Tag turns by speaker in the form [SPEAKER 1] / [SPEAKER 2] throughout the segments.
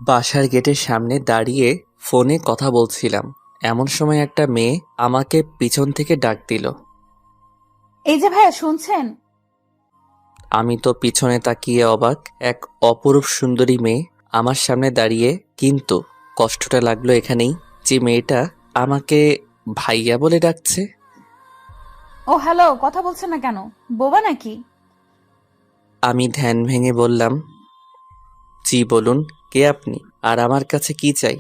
[SPEAKER 1] বাসার গেটের সামনে দাঁড়িয়ে ফোনে কথা বলছিলাম, এমন সময় একটা মেয়ে আমাকে পিছন থেকে ডাক দিল।
[SPEAKER 2] এই যে ভাইয়া শুনছেন?
[SPEAKER 1] আমি তো পিছনে তাকিয়ে অবাক। এক অপরূপ সুন্দরী মেয়ে আমার সামনে দাঁড়িয়ে, কিন্তু কষ্টটা লাগলো এখানেই যে মেয়েটা আমাকে ভাইয়া বলে ডাকছে।
[SPEAKER 2] ও হ্যালো, কথা বলছেন না কেন? বোবা নাকি?
[SPEAKER 1] আমি ধ্যান ভেঙে বললাম, জি বলুন, কে আপনি আর আমার কাছে কি চাই?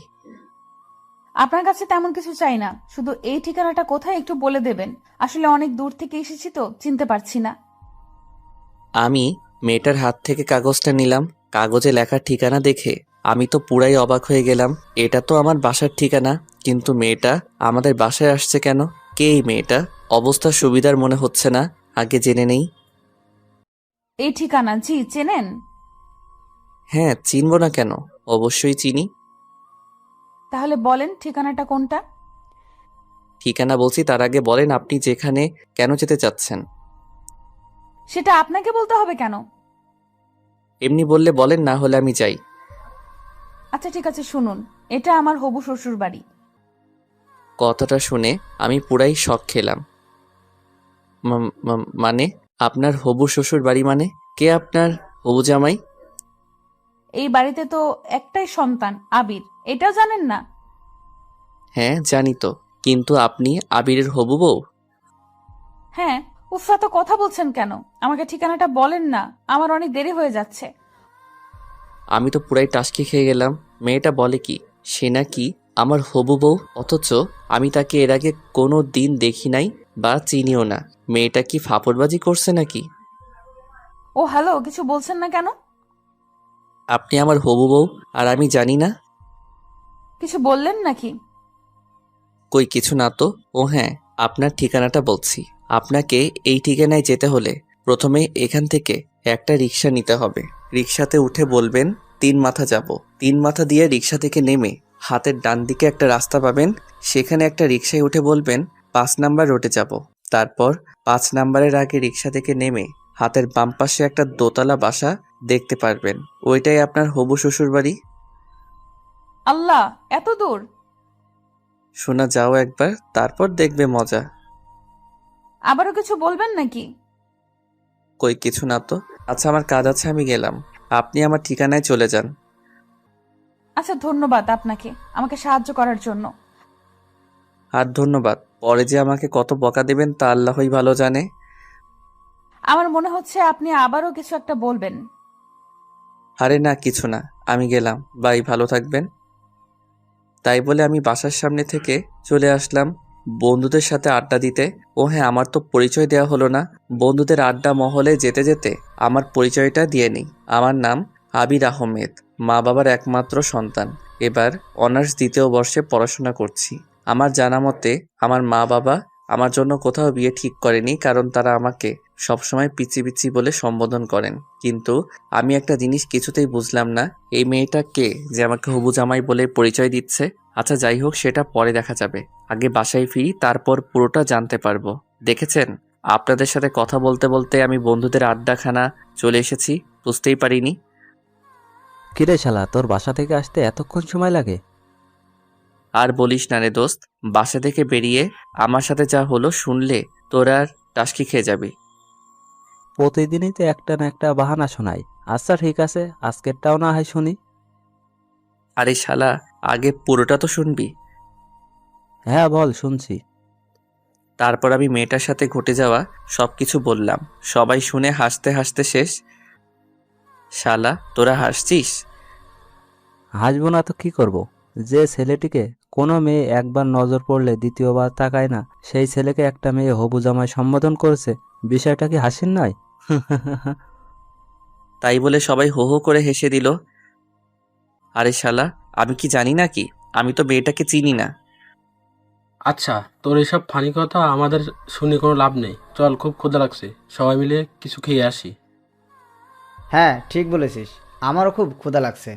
[SPEAKER 2] আপনার কাছে তেমন কিছু চাই না, শুধু এই ঠিকানাটা কোথায় একটু বলে দেবেন। আসলে অনেক দূর থেকে এসেছি তো চিনতে পারছি না।
[SPEAKER 1] আমি মেয়েটার হাত থেকে কাগজটা নিলাম। কাগজে লেখা ঠিকানা দেখে আমি তো পুরাই অবাক হয়ে গেলাম। এটা তো আমার বাসার ঠিকানা, কিন্তু মেয়েটা আমাদের বাসায় আসছে কেন? কে এই মেয়েটা? অবস্থা সুবিধার মনে হচ্ছে না, আগে জেনে নেই।
[SPEAKER 2] এই ঠিকানা জি চেনেন?
[SPEAKER 1] হ্যাঁ, চিনব না কেন, অবশ্যই চিনি।
[SPEAKER 2] তাহলে বলেন ঠিকানাটা কোনটা?
[SPEAKER 1] ঠিকানা বলছি, তার আগে বলেন আপনি যেখানে কেন যেতে চাচ্ছেন?
[SPEAKER 2] সেটা আপনাকে বলতে হবে কেন?
[SPEAKER 1] এমনি বললে বলেন, না হলে আমি যাই।
[SPEAKER 2] আচ্ছা ঠিক আছে, শুনুন। এটা আমার হবু শ্বশুর বাড়ি।
[SPEAKER 1] কথাটা শুনে আমি পুরাই শক খেলাম। মানে আপনার হবু শ্বশুর বাড়ি মানে? কে আপনার হবু জামাই?
[SPEAKER 2] এই বাড়িতে তো একটাই সন্তান, আবির। এটাও জানেন না?
[SPEAKER 1] হ্যাঁ জানি তো, কিন্তু আপনি আবিরের হবু বউ?
[SPEAKER 2] হ্যাঁ। উফ, এত কথা বলছেন কেন? আমাকে ঠিকানাটা বলেন না, আমার অনেক দেরি হয়ে যাচ্ছে।
[SPEAKER 1] আমি তো পুরাই টাসকি খেয়ে গেলাম। মেয়েটা বলে কি সে নাকি আমার হবু বউ, অথচ আমি তাকে এর আগে কোনো দিন দেখি নাই বা চিনিও না। মেয়েটা কি ফাপড়বাজি করছে নাকি?
[SPEAKER 2] ও হ্যালো, কিছু বলছেন না কেন?
[SPEAKER 1] আপনি আমার হবু বউ আর আমি জানি না?
[SPEAKER 2] কিছু বললেন নাকি?
[SPEAKER 1] কই কিছু না তো। ও হ্যাঁ, আপনার ঠিকানাটা বলছি। আপনাকে এই ঠিকানায় যেতে হলে প্রথমে এখান থেকে একটা রিক্সা নিতে হবে। রিক্সাতে উঠে বলবেন 3 মাথা যাব। 3 মাথা দিয়ে রিক্সা থেকে নেমে হাতের ডান দিকে একটা রাস্তা পাবেন, সেখানে একটা রিক্সায় উঠে বলবেন 5 নাম্বার রোডে যাব। তারপর 5 নাম্বারের আগে রিক্সা থেকে নেমে হাতের বাম পাশে একটা দোতলা বাসা দেখতে পারবেন, ওইটাই আপনার হবু শ্বশুর বাড়ি।
[SPEAKER 2] আল্লাহ, এত দূর!
[SPEAKER 1] শোনা যাও একবার, তারপর দেখবে মজা।
[SPEAKER 2] আবারও কিছু বলবেন নাকি?
[SPEAKER 1] কই কিছু না তো। আচ্ছা আমার কাজ আছে, আমি গেলাম। আপনি আমার ঠিকানায় চলে যান।
[SPEAKER 2] আচ্ছা, ধন্যবাদ আপনাকে আমাকে সাহায্য করার জন্য।
[SPEAKER 1] আর ধন্যবাদ, পরে যে আমাকে কত বকা দেবেন তা আল্লাহই ভালো জানে।
[SPEAKER 2] আমার মনে হচ্ছে আপনি আবারও কিছু একটা বলবেন।
[SPEAKER 1] আরে না কিছু না, আমি গেলাম, বাই, ভালো থাকবেন। তাই বলে আমি বাসার সামনে থেকে চলে আসলাম বন্ধুদের সাথে আড্ডা দিতে। ও হ্যাঁ, আমার তো পরিচয় দেওয়া হলো না। বন্ধুদের আড্ডা মহলে যেতে যেতে আমার পরিচয়টা দিয়ে নিই। আমার নাম আবির আহমেদ, মা বাবার একমাত্র সন্তান। এবার অনার্স 2য় বর্ষে পড়াশোনা করছি। আমার জানা মতে আমার মা বাবা আমার জন্য কোথাও বিয়ে ঠিক করেনি, কারণ তারা আমাকে সবসময় পিচি পিচি বলে সম্বোধন করেন। কিন্তু আমি একটা জিনিস কিছুতেই বুঝলাম না, এই মেয়েটা কে যে আমাকে হবু জামাই বলে পরিচয় দিচ্ছে? আচ্ছা যাই হোক, সেটা পরে দেখা যাবে। আগে বাসায় ফিরি, তারপর পুরোটা জানতে পারবো। দেখেছেন, আপনাদের সাথে কথা বলতে বলতে আমি বন্ধুদের আড্ডাখানা চলে এসেছি, বুঝতেই পারিনি।
[SPEAKER 3] কিরে শালা, তোর বাসা থেকে আসতে এতক্ষণ সময় লাগে?
[SPEAKER 1] আর বলিস না রে দোস্ত, বাসা থেকে বেরিয়ে আমার সাথে যা হলো শুনলে তোর আর টাসকি খেয়ে যাবি।
[SPEAKER 3] প্রতিদিনই তো একটা না একটা বাহানা শোনাই। আচ্ছা ঠিক আছে, আজকেরটাও না হয় শুনি।
[SPEAKER 1] আরে শালা, আগে পুরোটা তো শুনবি।
[SPEAKER 3] হ্যাঁ বল, শুনছি।
[SPEAKER 1] তারপর আমি মেয়েটার সাথে ঘটে যাওয়া সবকিছু বললাম। সবাই শুনে হাসতে হাসতে শেষ। শালা তোরা হাসছিস?
[SPEAKER 3] হাসবো না তো কি করব? যে ছেলেটিকে কোনো মেয়ে একবার নজর পড়লে দ্বিতীয়বার তাকায় না, সেই ছেলেকে একটা মেয়ে হবু জামাই সম্বোধন করেছে। বিষয়টা কি হাসির নয়?
[SPEAKER 1] তাই বলে সবাই হো হো করে হেসে দিল। আরে শালা, আমি কি জানি নাকি? আমি তো মেয়েটাকে চিনি না।
[SPEAKER 4] আচ্ছা, তোর এসব ফানি কথা আমাদের শুনে কোনো লাভ নেই। চল, খুব ক্ষুধা লাগছে, সবাই মিলে কিছু খেয়ে আসি।
[SPEAKER 5] হ্যাঁ ঠিক বলেছিস, আমারও খুব ক্ষুধা লাগছে।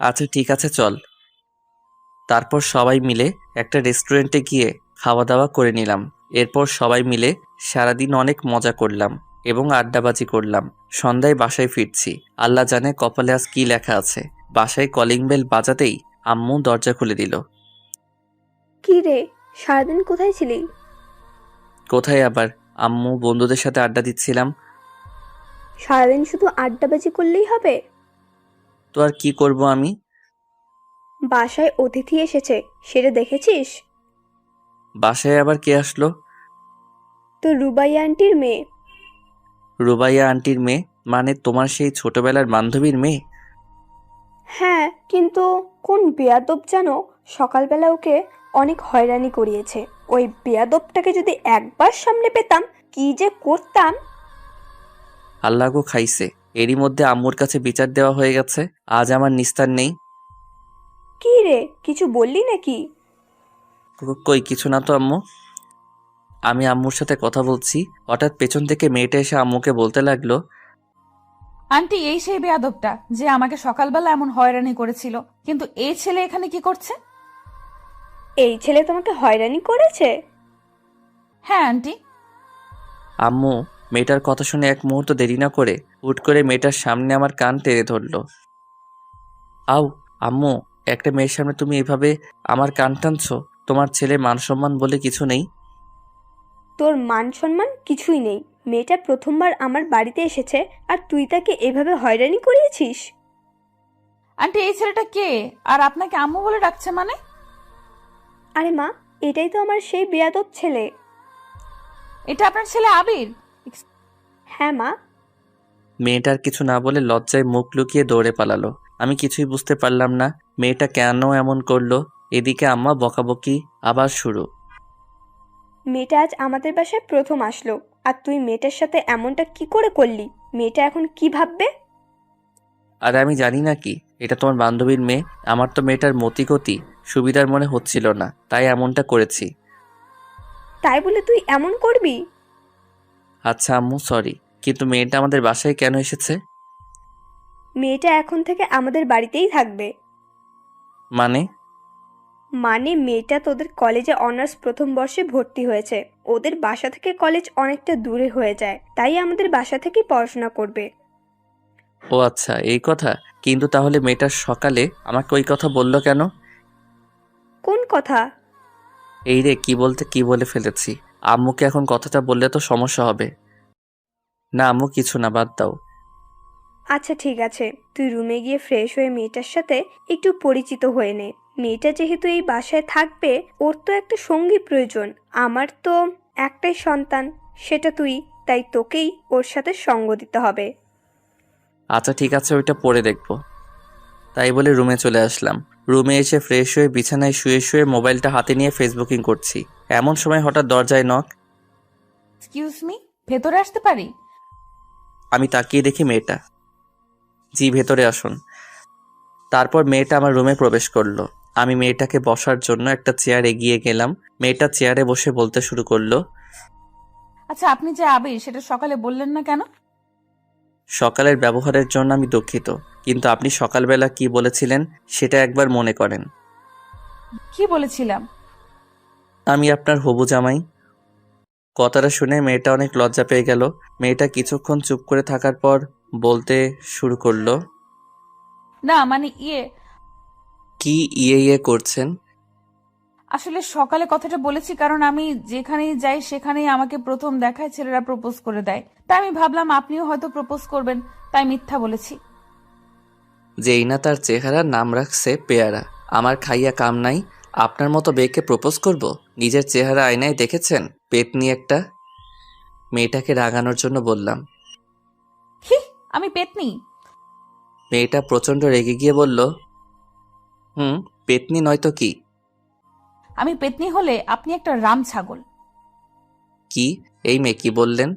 [SPEAKER 1] আচ্ছা ঠিক আছে চল। তারপর সবাই মিলে একটা রেস্টুরেন্টে গিয়ে খাওয়া দাওয়া করে নিলাম। এরপর সবাই মিলে সারাদিন অনেক মজা করলাম এবং আড্ডাবাজি করলাম। সন্ধ্যায় বাসায় ফিরছি, আল্লাহ জানে কপালে আজ কি লেখা আছে। বাসায় কলিং বেল বাজাতেই আম্মু দরজা খুলে দিল।
[SPEAKER 6] কি রে, সারাদিন কোথায় ছিলি?
[SPEAKER 1] কোথায় আবার, আম্মু বন্ধুদের সাথে আড্ডা দিচ্ছিলাম।
[SPEAKER 6] সারাদিন শুধু আড্ডাবাজি করলেই হবে?
[SPEAKER 1] তো আর কি করব আমি?
[SPEAKER 6] বাসায় অতিথি এসেছে, সেটা দেখেছিস?
[SPEAKER 1] বাসায় আবার কে আসলো?
[SPEAKER 6] তো রুবাইয়া আন্টির মেয়ে।
[SPEAKER 1] রুবাইয়া আন্টির মেয়ে? মানে তোমার সেই ছোটবেলার বান্ধবীর মেয়ে?
[SPEAKER 6] হ্যাঁ, কিন্তু কোন বেয়াদব যেন সকালবেলা ওকে অনেক হয়রানি করিয়েছে। ওই বেয়াদবটাকে যদি একবার সামনে পেতাম, কি যে করতাম।
[SPEAKER 1] আল্লাহ গো খাইছে, এরই মধ্যে আম্মুর কাছে বিচার দেওয়া হয়ে গেছে। আজ আমার নিস্তার নেই।
[SPEAKER 6] কি রে, কিছু বললি নাকি?
[SPEAKER 1] কই কিছু না তো আম্মু। আমি আম্মুর সাথে কথা বলছি, হঠাৎ পেছন থেকে মেয়েটা এসে আম্মুকে বলতে লাগলো,
[SPEAKER 2] আন্টি, এই সেই বেয়াদবটা যে আমাকে সকালবেলা এমন হয়রানি করেছিল, কিন্তু এই ছেলে এখানে কি করছে?
[SPEAKER 6] এই ছেলে তোমাকে হয়রানি করেছে?
[SPEAKER 2] হ্যাঁ আন্টি।
[SPEAKER 1] আম্মু মেয়েটার কথা শুনে এক মুহূর্ত দেরি না করে হুট করে মেয়েটার সামনে আমার কান টেনে ধরলো। আউ আম্মু, একটা মেয়ের সামনে তুমি এভাবে আমার কান টানছো? তোমার ছেলে মান সম্মান বলে কিছু নেই?
[SPEAKER 6] তোর মান সম্মান কিছুই নেই। মেয়েটা প্রথমবার আমার বাড়িতে এসেছে আর তুই তাকে এভাবে হয়রানি করিয়েছিস?
[SPEAKER 2] আন্টি, এই ছেলেটা কে? আর আপনাকে আম্মু বলে ডাকছে মানে?
[SPEAKER 6] আরে মা, এটাই তো আমার সেই বেয়াদব ছেলে।
[SPEAKER 2] এটা আপনার ছেলে আবির?
[SPEAKER 6] হ্যাঁ মা।
[SPEAKER 1] মেয়েটার কিছু না বলে লজ্জায় মুখ লুকিয়ে দৌড়ে পালালো। আমি কিছুই বুঝতে পারলাম না মেয়েটা কেন এমন করলো। এদিকে আম্মা বকাবকি আবার শুরু।
[SPEAKER 6] মেয়েটা আজ আমাদের বাসায় প্রথম আসলো, আর তুই মেয়েটার সাথে এমনটা কি করে করলি? মেয়েটা এখন কি ভাববে?
[SPEAKER 1] আর আমি জানি না কি, এটা তোমার বান্ধবীর মেয়ে। আমার তো মেয়েটার মতিগতি সুবিধার মনে হচ্ছিল না, তাই এমনটা করেছি।
[SPEAKER 6] তাই বলে তুই এমন করবি?
[SPEAKER 1] আচ্ছা আম্মু, সরি, কিন্তু মেয়েটা আমাদের বাসায় কেন এসেছে?
[SPEAKER 6] মেয়েটা এখন থেকে আমাদের বাড়িতেই থাকবে।
[SPEAKER 1] মানে?
[SPEAKER 6] মানে মেয়েটা তোদের কলেজে অনার্স প্রথম বর্ষে ভর্তি হয়েছে। ওদের বাসা থেকে কলেজ অনেকটা দূরে হয়ে যায়, তাই আমাদের বাসা থেকেই পড়াশোনা করবে।
[SPEAKER 1] ও আচ্ছা, এই কথা। কিন্তু তাহলে মেয়েটা সকালে আমাকে ওই কথা বললো কেন?
[SPEAKER 6] কোন কথা?
[SPEAKER 1] এই রে, কি বলতে কি বলে ফেলেছি। আম্মুকে এখন কথাটা বললে তো সমস্যা হবে। না আম্মু, কিছু না, বাদ দাও।
[SPEAKER 6] আচ্ছা ঠিক আছে, তুই রুমে গিয়ে ফ্রেশ হয়ে মেয়েটার সাথে একটু পরিচিত হয়ে নে। মেয়েটা যেহেতু এই বাসায় থাকবে, ওর তো একটা সঙ্গী প্রয়োজন। আমার তো একটাই সন্তান, সেটা তুই, তাই তোকেই ওর সাথে সঙ্গ দিতে হবে।
[SPEAKER 1] আচ্ছা ঠিক আছে, ওইটা পরে দেখবো। তাই বলে রুমে চলে আসলাম। রুমে এসে ফ্রেশ হয়ে বিছানায় শুয়ে শুয়ে মোবাইলটা হাতে নিয়ে ফেসবুকিং করছি। এমন সময় হঠাৎ দরজায় নক।
[SPEAKER 2] এক্সকিউজ মি, ভেতরে আসতে পারি?
[SPEAKER 1] আমি তাকিয়ে দেখি মেয়েটা। জি, ভেতরে আসুন। তারপর মেয়েটা আমার রুমে প্রবেশ করলো। আমি মেয়েটাকে বসার জন্য একটা চেয়ার এগিয়ে গেলাম। মেয়েটা চেয়ারে বসে বলতে শুরু করলো,
[SPEAKER 2] আচ্ছা, আপনি যে আবির, সেটা সকালে বললেন না কেন?
[SPEAKER 1] সকালের ব্যবহারের জন্য আমি দুঃখিত, কিন্তু আপনি সকালবেলা কি বলেছিলেন সেটা একবার মনে করেন।
[SPEAKER 2] কি বলেছিলাম?
[SPEAKER 1] আমি আপনার হবু জামাই। কথাটা শুনে মেয়েটা অনেক লজ্জা পেয়ে গেল। মেয়েটা কিছুক্ষণ চুপ করে থাকার পর বলতে শুরু করলো,
[SPEAKER 2] না মানে
[SPEAKER 1] কি ইয়ে ইয়ে করছেন?
[SPEAKER 2] আসলে সকালে কথাটা বলেছি কারণ আমি যেখানেই যাই সেখানেই আমাকে প্রথম দেখায় ছেলেরা প্রপোজ করে দেয়, তাই আমি ভাবলাম আপনিও হয়তো প্রপোজ করবেন, তাই মিথ্যা বলেছি।
[SPEAKER 1] যেই না তার চেহারা নাম রাখছে পেয়ারা, আমার খাইয়া কাম নাই। আপনার মতো বেকে প্রপোজ করব? নিজের চেহারা আয়নায় দেখেছেন? পেতনি একটা। মেয়েটাকে রাগানোর জন্য বললাম।
[SPEAKER 2] হি, আমি পেতনি?
[SPEAKER 1] মেয়েটা প্রচণ্ড রেগে গিয়ে বলল, পেতনি নয়তো কি?
[SPEAKER 2] আমি পেতনি হলে আপনি একটা রাম ছাগল।
[SPEAKER 1] কি? এই মেয়ে কি বললেন?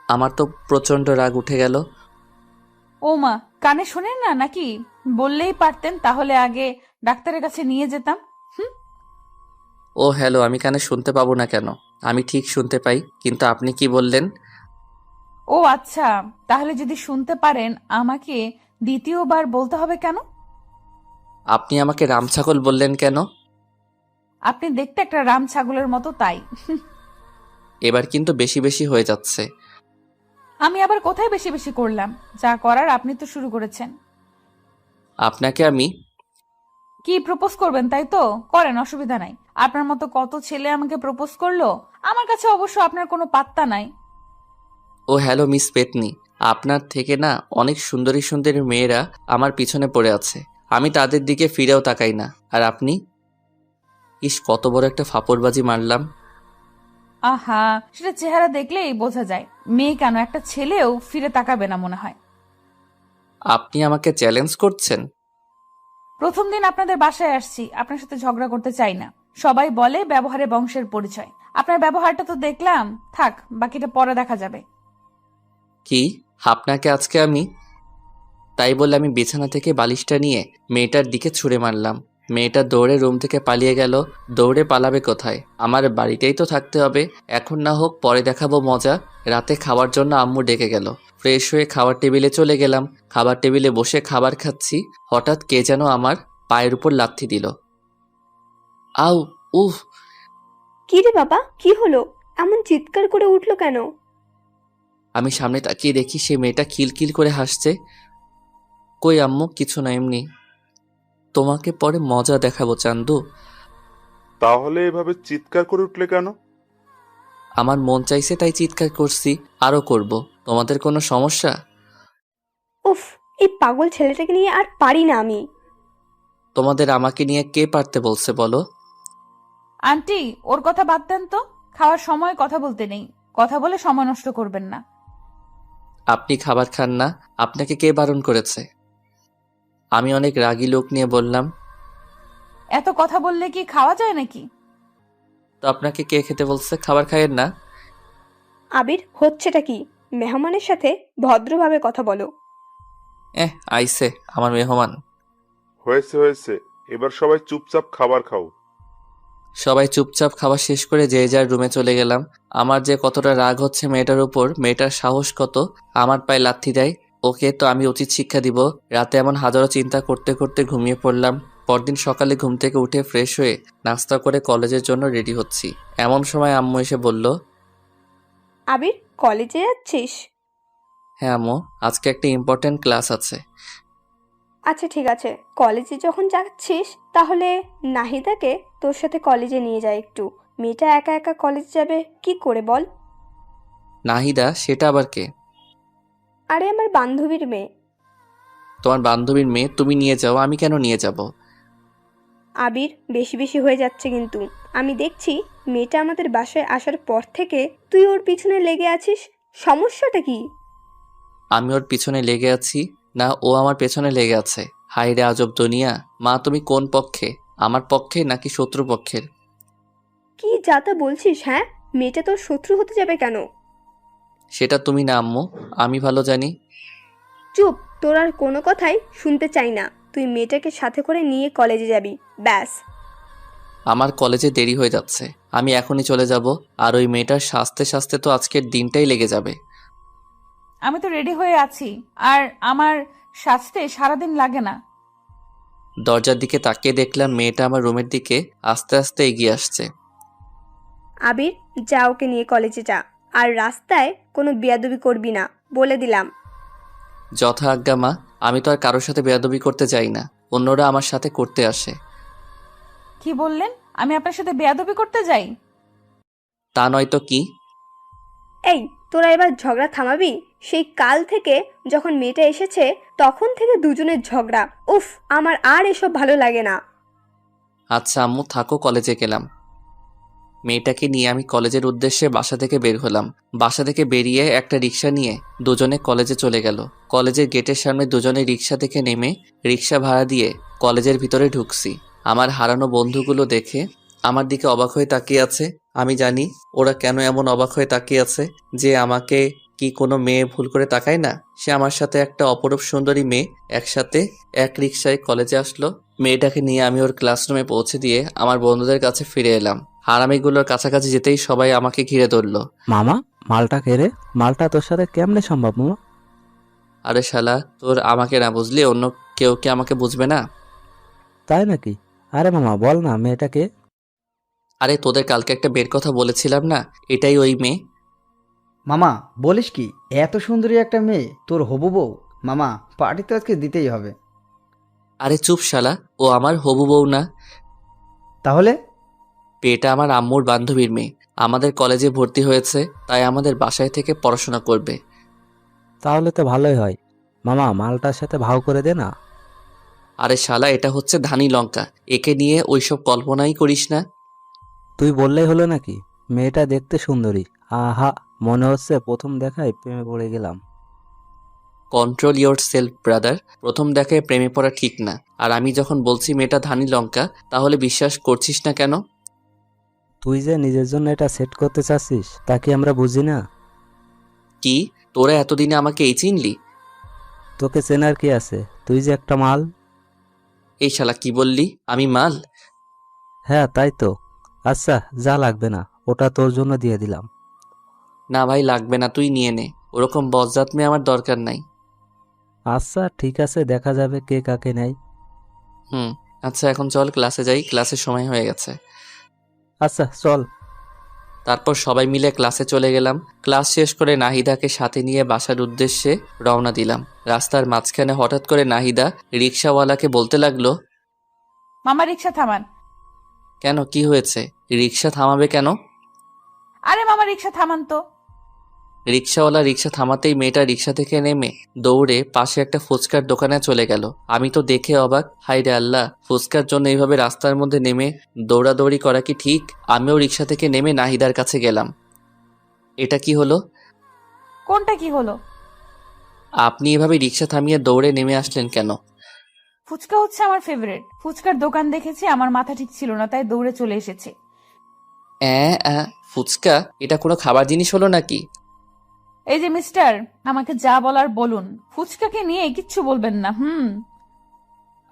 [SPEAKER 1] আমার তো প্রচণ্ড রাগ উঠে গেল।
[SPEAKER 2] ও মা, কানে শোনেন না নাকি? বললেই পারতেন, তাহলে আগে ডাক্তারের কাছে নিয়ে যেতাম।
[SPEAKER 1] ও হ্যালো, আমি কানে শুনতে পাবো না কেন? আমি ঠিক শুনতে পাই, কিন্তু আপনি কি বললেন?
[SPEAKER 2] ও আচ্ছা, তাহলে যদি শুনতে পারেন আমাকে দ্বিতীয়বার বলতে হবে কেন?
[SPEAKER 1] আপনি আমাকে রামছাগল বললেন কেন?
[SPEAKER 2] আপনি দেখতে একটা রাম ছাগলের মতো, তাই।
[SPEAKER 1] এবার কিন্তু বেশি বেশি হয়ে যাচ্ছে।
[SPEAKER 2] আমি আবার কোথায় বেশি বেশি করলাম? যা করার আপনি তো শুরু করেছেন।
[SPEAKER 1] আপনাকে আমি
[SPEAKER 2] কি প্রপোজ করবেন তাই তো? করেন, অসুবিধা নাই। আপনার মতো কত ছেলে আমাকে প্রপোজ করলো, আমার কাছে অবশ্য আপনার কোনো পাত্তা নাই।
[SPEAKER 1] ও হ্যালো মিস পেতনি, আপনার থেকে না অনেক সুন্দরী সুন্দরী মেয়েরা আমার পিছনে পড়ে আছে, আমি তাদের দিকে ফিরেও তাকাই না। আর আপনি? ইস, কত বড় একটা ফাপড়বাজি মারলাম।
[SPEAKER 2] আহা, সেটা চেহারা দেখলেই বোঝা যায়। মেয়ে কেন, একটা ছেলেও ফিরে তাকাবে না মনে হয়।
[SPEAKER 1] আপনি আমাকে চ্যালেঞ্জ করছেন?
[SPEAKER 2] প্রথম দিন আপনাদের বাসায় আসছি, আপনার সাথে ঝগড়া করতে চাই না। সবাই বলে ব্যবহারে বংশের পরিচয়। আপনার ব্যবহারটা তো দেখলাম, থাক, বাকিটা পরে দেখা যাবে।
[SPEAKER 1] কি? আপনাকে আজকে আমি? তাই বলে আমি বিছানা থেকে বালিশটা নিয়ে মেয়েটার দিকে ছুঁড়ে মারলাম। মেয়েটা দৌড়ে রুম থেকে পালিয়ে গেল। দৌড়ে পালাবে কোথায়? আমার বাড়িতেই তো থাকতে হবে। এখন না হোক পরে দেখাবো মজা। রাতে খাওয়ার জন্য আম্মু ডেকে গেল। ফ্রেশ হয়ে খাবার টেবিলে চলে গেলাম। খাবার টেবিলে বসে খাবার খাচ্ছি, হঠাৎ কে যেন আমার পায়ের উপর লাথি দিল। আউ! উফ!
[SPEAKER 6] কি রে বাবা, কি হলো? এমন চিৎকার করে উঠলো কেন?
[SPEAKER 1] আমি সামনে তাকিয়ে দেখি সে মেয়েটা খিলখিল করে হাসছে। কই আম্মু, কিছু না, এমনি। তোমাকে পরে মজা দেখাবো চান্দু।
[SPEAKER 7] তাহলে এভাবে চিৎকার করে উঠলে কেন?
[SPEAKER 1] আমার মন চাইছে তাই চিৎকার করছি, আরো করব। তোমাদের কোনো সমস্যা?
[SPEAKER 6] উফ, এই পাগল ছেলেটাকে নিয়ে আর পারি না আমি।
[SPEAKER 1] তোমাদের আমাকে নিয়ে কে পারতে বলছে বলো?
[SPEAKER 2] আন্টি, ওর কথা বাদ দেন তো। খাওয়ার সময় কথা বলতে নেই, কথা বলে সময় নষ্ট করবেন না।
[SPEAKER 1] আপনি খাবার খান না, আপনাকে কে বারণ করেছে? আমি অনেক রাগী লোক নিয়ে বললাম।
[SPEAKER 2] এত কথা বললে কি খাওয়া যায় নাকি?
[SPEAKER 1] তো আপনাকে কে খেতে বলছে? খাবার খাইয়েন না।
[SPEAKER 6] আবির, হচ্ছেটা কি? মেহমানের সাথে ভদ্রভাবে কথা বলো।
[SPEAKER 1] আইছে আমার মেহমান।
[SPEAKER 7] হয়েছে হয়েছে, এবার সবাই চুপচাপ খাবার খাও।
[SPEAKER 1] সবাই চুপচাপ খাওয়া শেষ করে যে যার রুমে চলে গেলাম। আমার যে কতটা রাগ হচ্ছে মেয়েটার উপর, মেয়েটার সাহস কত আমার পায়ে লাথি দেয়। ওকে তো আমি উচিত শিক্ষা দিব। রাতে এমন হাজারো চিন্তা করতে করতে ঘুমিয়ে পড়লাম। পরদিন সকালে ঘুম থেকে উঠে ফ্রেশ হয়ে নাস্তা করে কলেজের জন্য রেডি হচ্ছি। এমন সময় আম্মু এসে বলল,
[SPEAKER 6] আবির, কলেজে যাচ্ছিস?
[SPEAKER 1] হ্যাঁ আম্মু, আজকে একটা ইম্পর্ট্যান্ট ক্লাস আছে।
[SPEAKER 6] আচ্ছা ঠিক আছে, কলেজে যখন যাচ্ছিস তাহলে নাহিদাকে তোর সাথে কলেজে নিয়ে যায় একটু। মেয়েটা একা একা কলেজে যাবে কি করে বল?
[SPEAKER 1] নাহিদা? সেটা আবার কে?
[SPEAKER 6] আরে আমার বান্ধবীর মেয়ে।
[SPEAKER 1] তোমার বান্ধবীর মেয়ে? তুমি নিয়ে যাও, আমি কেন নিয়ে যাব?
[SPEAKER 6] আবির, বেশি বেশি হয়ে যাচ্ছে কিন্তু। আমি দেখছি মেয়েটা আমাদের বাসায় আসার পর থেকে তুই ওর পিছনে লেগে আছিস। সমস্যাটা কি?
[SPEAKER 1] আমি ওর পিছনে লেগে আছি না ও আমার পেছনে লেগে আছে? হাই রে আজব দুনিয়া। মা, তুমি কোন পক্ষে, আমার পক্ষে নাকি শত্রু পক্ষের?
[SPEAKER 6] কি যা তা বলছিস? হ্যাঁ, মেয়েটা তোর শত্রু হতে যাবে কেন?
[SPEAKER 1] সেটা তুমি না আম্মু, আমি ভালো জানি।
[SPEAKER 6] চুপ, তোর আর কোনো কথাই শুনতে চাই না। তুই মেয়েটাকে সাথে করে নিয়ে কলেজে যাবি, ব্যাস।
[SPEAKER 1] আমার কলেজে দেরি হয়ে যাচ্ছে, আমি এখনই চলে যাব। আর ওই মেয়েটার সাজতে সাজতে তো আজকের দিনটাই লেগে যাবে।
[SPEAKER 2] আমি তো রেডি হয়ে আছি, আর আমার সাজতে সারাদিন লাগে না।
[SPEAKER 1] দরজার দিকে তাকিয়ে দেখলাম মেয়েটা আমার রুমের দিকে আস্তে আস্তে এগিয়ে আসছে।
[SPEAKER 6] আবির, যা, ওকে নিয়ে কলেজে যা। আর রাস্তায় কোনো বেয়াদবি করবি না, বলে দিলাম।
[SPEAKER 1] যথা আজ্ঞা মা। আমি তো আর কারোর সাথে বেয়াদবি করতে চাই না, অন্যরা আমার সাথে করতে আসে।
[SPEAKER 2] কি বললেন? আমি আপনার সাথে বেয়াদবি করতে যাই?
[SPEAKER 1] তা নয়তো কি?
[SPEAKER 6] এই, তোরা এবার ঝগড়া থামাবি? সেই কাল থেকে যখন মেয়েটা এসেছে তখন থেকে দুজনের ঝগড়া। উফ, আমার আর এসব ভালো লাগে না।
[SPEAKER 1] আচ্ছা আম্মু থাকো, কলেজে গেলাম। মেয়েটাকে নিয়ে আমি কলেজের উদ্দেশ্যে বাসা থেকে বের হলাম। বাসা থেকে বেরিয়ে একটা রিক্সা নিয়ে দুজনে কলেজে চলে গেল। কলেজের গেটের সামনে দুজনে রিক্সা থেকে নেমে রিক্সা ভাড়া দিয়ে কলেজের ভিতরে ঢুকছি। আমার হারানো বন্ধুগুলো দেখে আমার দিকে অবাক হয়ে তাকিয়ে আছে। আমি জানি ওরা কেন এমন অবাক হয়ে তাকিয়ে আছে, যে আমাকে কি কোনো মেয়ে ভুল করে তাকায় না? সে আমার সাথে একটা অপরূপ সুন্দরী মেয়ে একসাথে এক রিক্সায় কলেজে আসলো। মেয়েটাকে নিয়ে আমি ওর ক্লাসরুমে পৌঁছে দিয়ে আমার বন্ধুদের কাছে ফিরে এলাম। হারামিগুলোর কাছাকাছি যেতেই সবাই আমাকে ঘিরে ধরলো।
[SPEAKER 3] মামা, মালটা কে রে? মালটা তোর সাথে কেমনে সম্ভব মামা?
[SPEAKER 1] আরে শালা, তোর আমাকে না বুঝলি অন্য কেউ কি আমাকে বুঝবে না?
[SPEAKER 3] তাই নাকি? আরে মামা বল না, মেয়েটাকে?
[SPEAKER 1] আরে তোদের কালকে একটা বের কথা বলেছিলাম না, এটাই ওই মেয়ে।
[SPEAKER 5] মামা, বলিস কি? এত সুন্দরী একটা মেয়ে তোর হবু বউ? মামা, পার্টি তো আজকে দিতেই হবে।
[SPEAKER 1] আরে চুপ শালা, ও আমার হবু বউ না।
[SPEAKER 5] তাহলে?
[SPEAKER 1] এটা আমার আম্মুর বান্ধবীর মেয়ে। আমাদের কলেজে ভর্তি হয়েছে, তাই আমাদের বাসায় থেকে পড়াশোনা করবে।
[SPEAKER 3] তাহলে তো ভালোই হয়। মামা মালটার সাথে ভাও করে দে না।
[SPEAKER 1] আরে শালা, এটা হচ্ছে ধানি লঙ্কা, একে নিয়ে ওইসব কল্পনাই করিস না।
[SPEAKER 3] তুই বললেই হলো নাকি? মেয়েটা দেখতে সুন্দরী। আহা, মনে হচ্ছে প্রথম দেখায় প্রেমে পড়ে গেলাম।
[SPEAKER 1] Control your self brother. প্রথম দেখায় প্রেমে পড়া ঠিক না। আর আমি যখন বলছি মেয়েটা ধানি লঙ্কা, তাহলে বিশ্বাস করছিস না কেন?
[SPEAKER 3] তুই যে নিজের জন্য এটা সেট করতে চাচ্ছিস তা কি আমরা বুঝি না?
[SPEAKER 1] কি, তোরা এতদিনে আমাকে এই চিনলি?
[SPEAKER 3] তোকে চেনার কি আছে? তুই যে একটা মাল।
[SPEAKER 1] এই শালা কি বললি? আমি মাল?
[SPEAKER 3] হ্যাঁ তাই তো। আচ্ছা, যা লাগবে না ওটা তোর জন্য দিয়ে দিলাম।
[SPEAKER 1] না ভাই, লাগবে না, তুই নিয়ে নে। ওরকম বজ্জাত মেয়ে আমার দরকার নাই।
[SPEAKER 3] আচ্ছা ঠিক আছে, দেখা যাবে কে কাকে নেয়।
[SPEAKER 1] আচ্ছা এখন চল ক্লাসে যাই, ক্লাসের সময় হয়ে গেছে।
[SPEAKER 3] আচ্ছা চল।
[SPEAKER 1] তারপর সবাই মিলে ক্লাসে চলে গেলাম। ক্লাস শেষ করে নাহিদাকে সাথে নিয়ে বাসার উদ্দেশ্যে রওনা দিলাম। রাস্তার মাঝখানে হঠাৎ করে নাহিদা রিক্সাওয়ালাকে বলতে লাগলো,
[SPEAKER 2] মামা রিক্সা থামান।
[SPEAKER 1] কেন, কি হয়েছে? রিক্সা থামাবে কেন?
[SPEAKER 2] আরে মামা রিক্সা থামান তো।
[SPEAKER 1] রিক্সাওয়ালা রিক্সা থামাতেই মেয়েটা রিক্সা থেকে নেমে দৌড়ে পাশে একটা ফুচকার দোকানে চলে গেল। আমি তো দেখে অবাক, হায়রে আল্লাহ, ফুচকার জন্য এইভাবে রাস্তার মধ্যে নেমে দৌড়াদৌড়ি করা কি ঠিক? আমিও রিক্সা থেকে নেমে নাহিদার কাছে গেলাম। এটা কি হলো?
[SPEAKER 2] কোনটা কি হলো?
[SPEAKER 1] আপনি এভাবে রিক্সা থামিয়ে দৌড়ে নেমে আসলেন কেন?
[SPEAKER 2] ফুচকা হচ্ছে আমার ফেভারিট। ফুচকার দোকান দেখেছি, আমার মাথা ঠিক ছিল না, তাই দৌড়ে চলে এসেছি।
[SPEAKER 1] ফুচকা এটা কোনো খাবার জিনিস হলো নাকি?
[SPEAKER 2] এই যে মিস্টার, আমাকে যা বলার বলুন, ফুচকাকে নিয়ে কিচ্ছু বলবেন না।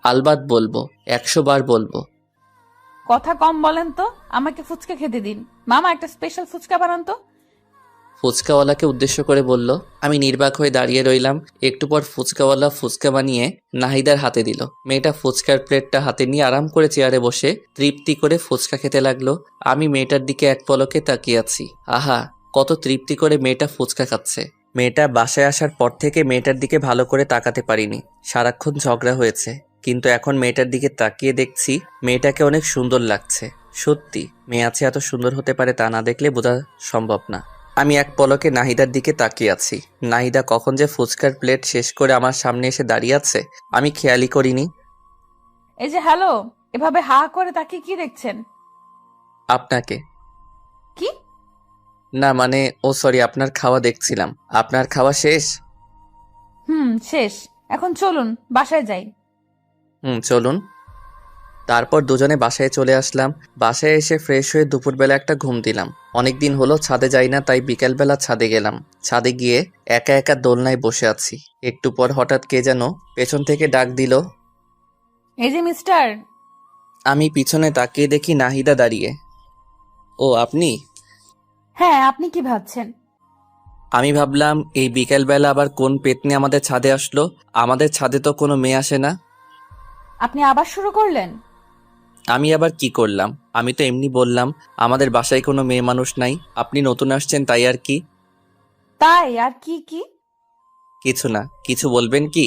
[SPEAKER 1] আলবাত বলবো, 100 বার বলবো।
[SPEAKER 2] কথা কম বলেন তো, আমাকে ফুচকা খেতে দিন। মামা একটা স্পেশাল ফুচকা বানান তো।
[SPEAKER 1] ফুচকাওয়ালাকে উদ্দেশ্য করে বলল। আমি নির্বাক হয়ে দাঁড়িয়ে রইলাম। একটু পর ফুচকাওয়ালা ফুচকা বানিয়ে নাহিদার হাতে দিল। মেয়েটা ফুচকার প্লেটটা হাতে নিয়ে আরাম করে চেয়ারে বসে তৃপ্তি করে ফুচকা খেতে লাগলো। আমি মেয়েটার দিকে এক পলকে তাকিয়ে আছি। আহা, কত তৃপ্তি করে মেয়েটা ফুচকা খাচ্ছে। মেয়েটা বাসায় আসার পর থেকে মেয়েটার দিকে ভালো করে তাকাতে পারিনি। সারাক্ষণ ঝগড়া হয়েছে, কিন্তু এখন মেয়েটার দিকে তাকিয়ে দেখছি মেয়েটাকে অনেক সুন্দর লাগছে। সত্যি মেয়ে আছে এত সুন্দর হতে পারে তা না দেখলে বোঝা সম্ভব না। আমি এক পলকে নাহিদার দিকে তাকিয়ে আছি। নাহিদা কখন যে ফুচকার প্লেট শেষ করে আমার সামনে এসে দাঁড়িয়ে আছে আমি খেয়ালই করিনি।
[SPEAKER 2] এই যে হ্যালো, এভাবে হা করে তাকিয়ে কি দেখছেন?
[SPEAKER 1] আপনাকে।
[SPEAKER 2] কি?
[SPEAKER 1] না মানে, ও সরি, আপনার খাওয়া দেখছিলাম। আপনার খাওয়া শেষ?
[SPEAKER 2] শেষ। এখন চলুন বাসায় যাই।
[SPEAKER 1] চলুন। তারপর দুজনে বাসায় চলে আসলাম। বাসায় এসে ফ্রেশ হয়ে দুপুরবেলা একটা ঘুম দিলাম। অনেকদিন হলো ছাদে যাই না, তাই বিকেলবেলা ছাদে গেলাম। ছাদে গিয়ে একা একা দোলনায় বসে আছি। একটু পর হঠাৎ কে যেন পেছন থেকে ডাক দিল।
[SPEAKER 2] এই যে মিস্টার।
[SPEAKER 1] আমি পিছনে তাকিয়ে দেখি নাহিদা দাঁড়িয়ে। ও আপনি?
[SPEAKER 2] হ্যাঁ, আপনি কি ভাবছেন?
[SPEAKER 1] আমি ভাবলাম এই বিকেলবেলা আবার কোন পেতনি আমাদের ছাদে আসলো। আমাদের ছাদে তো কোনো মেয়ে আসে না।
[SPEAKER 2] আপনি আবার শুরু করলেন?
[SPEAKER 1] আমি আবার কি করলাম? আমি তো এমনি বললাম আমাদের বাসায় কোনো মেয়ে মানুষ নাই, আপনি নতুন আসছেন তাই আর কি।
[SPEAKER 2] তাই আর কি? কি
[SPEAKER 1] কিছু না। কিছু বলবেন কি?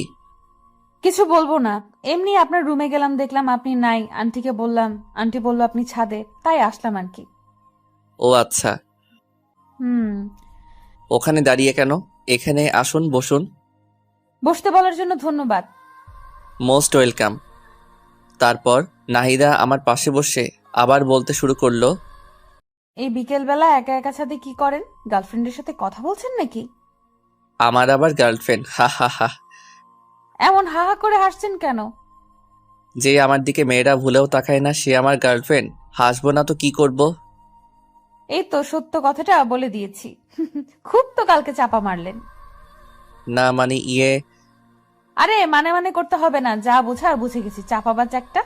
[SPEAKER 2] কিছু বলবো না, এমনি আপনার রুমে গেলাম, দেখলাম আপনি নাই। আন্টিকে বললাম, আন্টি বলল আপনি ছাদে, তাই আসলাম আর কি।
[SPEAKER 1] ও আচ্ছা।
[SPEAKER 2] হুম।
[SPEAKER 1] ওখানে দাঁড়িয়ে কেন? এখানে আসুন, বসুন।
[SPEAKER 2] বসতে বলার জন্য ধন্যবাদ।
[SPEAKER 1] Most welcome. তারপর নাহিদা আমার পাশে বসে আবার বলতে শুরু করলো।
[SPEAKER 2] এই বিকেলবেলা একা একা ছাদে কি করেন? গার্লফ্রেন্ডের সাথে কথা বলছেন নাকি?
[SPEAKER 1] আমার আবার গার্লফ্রেন্ড? হা হা হা।
[SPEAKER 2] এমন হা হা করে হাসছেন কেন?
[SPEAKER 1] যে আমার দিকে মেয়েরা ভুলেও তাকায় না সে আমার গার্লফ্রেন্ড? হাসবো না তো কি করব?
[SPEAKER 2] এই তো সত্য কথাটা বলে দিয়েছি। খুব তো কালকে চাপা মারলেন।
[SPEAKER 1] না মানে
[SPEAKER 2] আরে মানে মানে করতে হবে না, যা বোঝার বুঝে গেছি, চাপাবাজ একটা।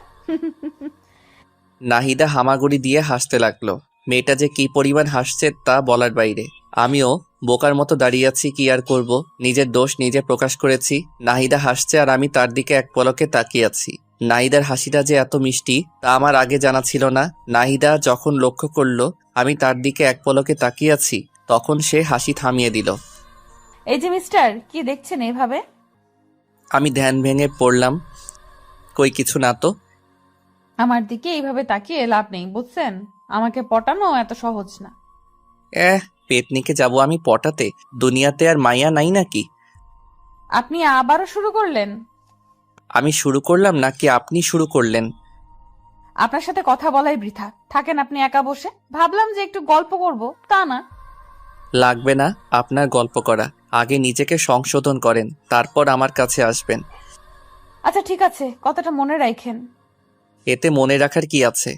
[SPEAKER 1] নাহিদা হামাগুড়ি দিয়ে হাসতে লাগলো। মেয়েটা যে কি পরিমাণ হাসছে তা বলার বাইরে। আমিও বোকার মতো দাঁড়িয়ে আছি, কি আর করব, নিজের দোষ নিজে প্রকাশ করেছি। নাহিদা হাসছে আর আমি তার দিকে এক পলকে তাকিয়ে আছি। নাহিদার হাসিটা যে এত মিষ্টি তা আমার আগে জানা ছিল না। নাহিদা যখন লক্ষ্য করলো আমি তার দিকে এক পলকে তাকিয়ে আছি, তখন সে হাসি থামিয়ে দিল।
[SPEAKER 2] এই যে মিস্টার, কি দেখছেন এভাবে?
[SPEAKER 1] আমি ধ্যান ভেঙে পড়লাম। কই কিছু না তো।
[SPEAKER 2] আমার দিকে এইভাবে তাকিয়ে লাভ নেই, বুঝছেন? আমাকে পটানো এত সহজ না।
[SPEAKER 1] পেতনিকে যাব আমি পটাতে? দুনিয়াতে আর মাইয়া নাই নাকি?
[SPEAKER 2] আপনি আবারও শুরু করলেন?
[SPEAKER 1] আমি শুরু করলাম নাকি আপনি শুরু করলেন?
[SPEAKER 2] আপনার সাথে কথা বলাই বৃথা, থাকেন আপনি একা বসে। ভাবলাম যে একটু গল্প করব, তা না।
[SPEAKER 1] লাগবে না আপনার গল্প করা, আগে নিজেকে সংশোধন করেন, তারপর আমার কাছে আসবেন।
[SPEAKER 2] আচ্ছা ঠিক আছে, কথাটা মনে রাখেন।
[SPEAKER 1] এতে মনে রাখার কি আছে?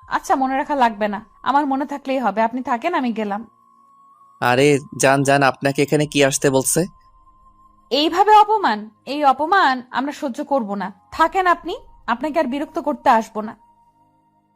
[SPEAKER 2] আচ্ছা মনে রাখা লাগবে না, আমার মনে থাকলেই হবে। আপনি থাকেন, আমি গেলাম।
[SPEAKER 1] আরে যান যান, আপনাকে এখানে কি আসতে বলছে?
[SPEAKER 2] এইভাবে অপমান, এই অপমান আমরা সহ্য করব না। থাকেন আপনি, আপনাকে আর বিরক্ত করতে আসবো না।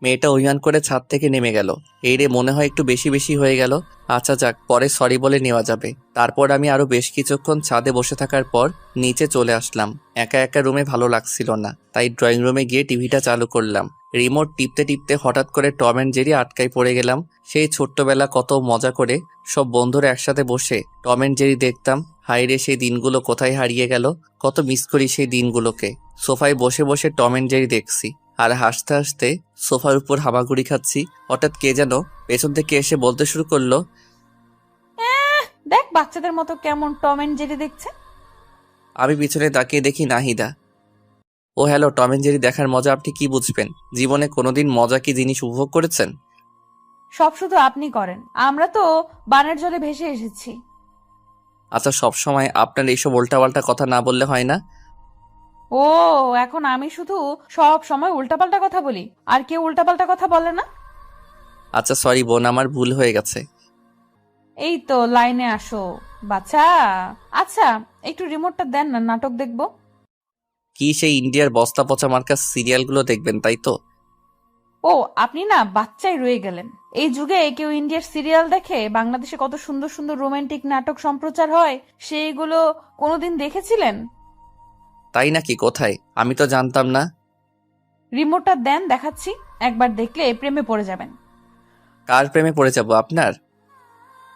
[SPEAKER 1] মেয়েটা অভিমান করে ছাদ থেকে নেমে গেল। এই রে, মনে হয় একটু বেশি বেশি হয়ে গেল। আচ্ছা যাক, পরে সরি বলে নেওয়া যাবে। তারপর আমি আরো বেশ কিছুক্ষণ ছাদে বসে থাকার পর নিচে চলে আসলাম। একা একা রুমে ভালো লাগছিল না, তাই ড্রয়িং রুমে গিয়ে টিভিটা চালু করলাম। রিমোট টিপতে টিপতে হঠাৎ করে টম অ্যান্ড জেরি আটকায় পড়ে গেলাম। সেই ছোট্টবেলা কত মজা করে সব বন্ধুরা একসাথে বসে টম অ্যান্ড জেরি দেখতাম। হাইরে, সেই দিনগুলো কোথায় হারিয়ে গেল! কত মিস করি সেই দিনগুলোকে। সোফায় বসে বসে টম অ্যান্ড জেরি দেখছি আর হাসতে হাসতে সোফার উপর হামাগুড়ি খাচ্ছি। হঠাৎ কে যেন পেছন থেকে এসে বলতে শুরু করলো,
[SPEAKER 2] দেখ বাচ্চাদের মতো কেমন টম এন্ড জেরি দেখছে।
[SPEAKER 1] আমি পিছনে তাকিয়ে দেখি নাহিদা। ও হ্যালো, টম অ্যান্ড জেরি দেখার মজা আপনি কি বুঝবেন? জীবনে কোনোদিন মজা কি জিনিস উপভোগ করেছেন?
[SPEAKER 2] সব শুধু আপনি করেন, আমরা তো বানের জলে ভেসে এসেছি।
[SPEAKER 1] আচ্ছা, সবসময় আপনার এইসব উল্টাপাল্টা কথা না বললে হয় না?
[SPEAKER 2] ও, এখন আমি শুধু সব সময় উল্টাপাল্টা কথা বলি, আর কেউ উল্টাপাল্টা কথা বলে না?
[SPEAKER 1] আচ্ছা সরি বোন, আমার ভুল হয়ে গেছে।
[SPEAKER 2] এই তো লাইনে আসো বাচ্চা। আচ্ছা একটু রিমোটটা দেন না, নাটক দেখবো।
[SPEAKER 1] কি সেই ইন্ডিয়ার বস্তা পচা মার্কা সিরিয়ালগুলো দেখবেন তাই তো?
[SPEAKER 2] ও, আপনি না বাচ্চাই রয়ে গেলেন। এই যুগে কেউ ইন্ডিয়ার সিরিয়াল দেখে? বাংলাদেশে কত সুন্দর সুন্দর রোমান্টিক নাটক সম্প্রচার হয়, সেইগুলো কোনোদিন দেখেছিলেন?
[SPEAKER 1] তাই নাকি? কোথায়? আমি তো জানতাম না।
[SPEAKER 2] রিমোটটা দেন, দেখাচ্ছি। একবার দেখলে প্রেমে পড়ে যাবেন।
[SPEAKER 1] কার প্রেমে পড়ে যাব, আপনার?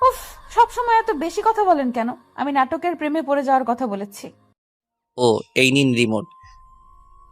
[SPEAKER 2] উফ, সবসময় এত বেশি কথা বলেন কেন? আমি নাটকের প্রেমে পড়ে যাওয়ার কথা বলেছি।
[SPEAKER 1] ও, এই নিন রিমোট।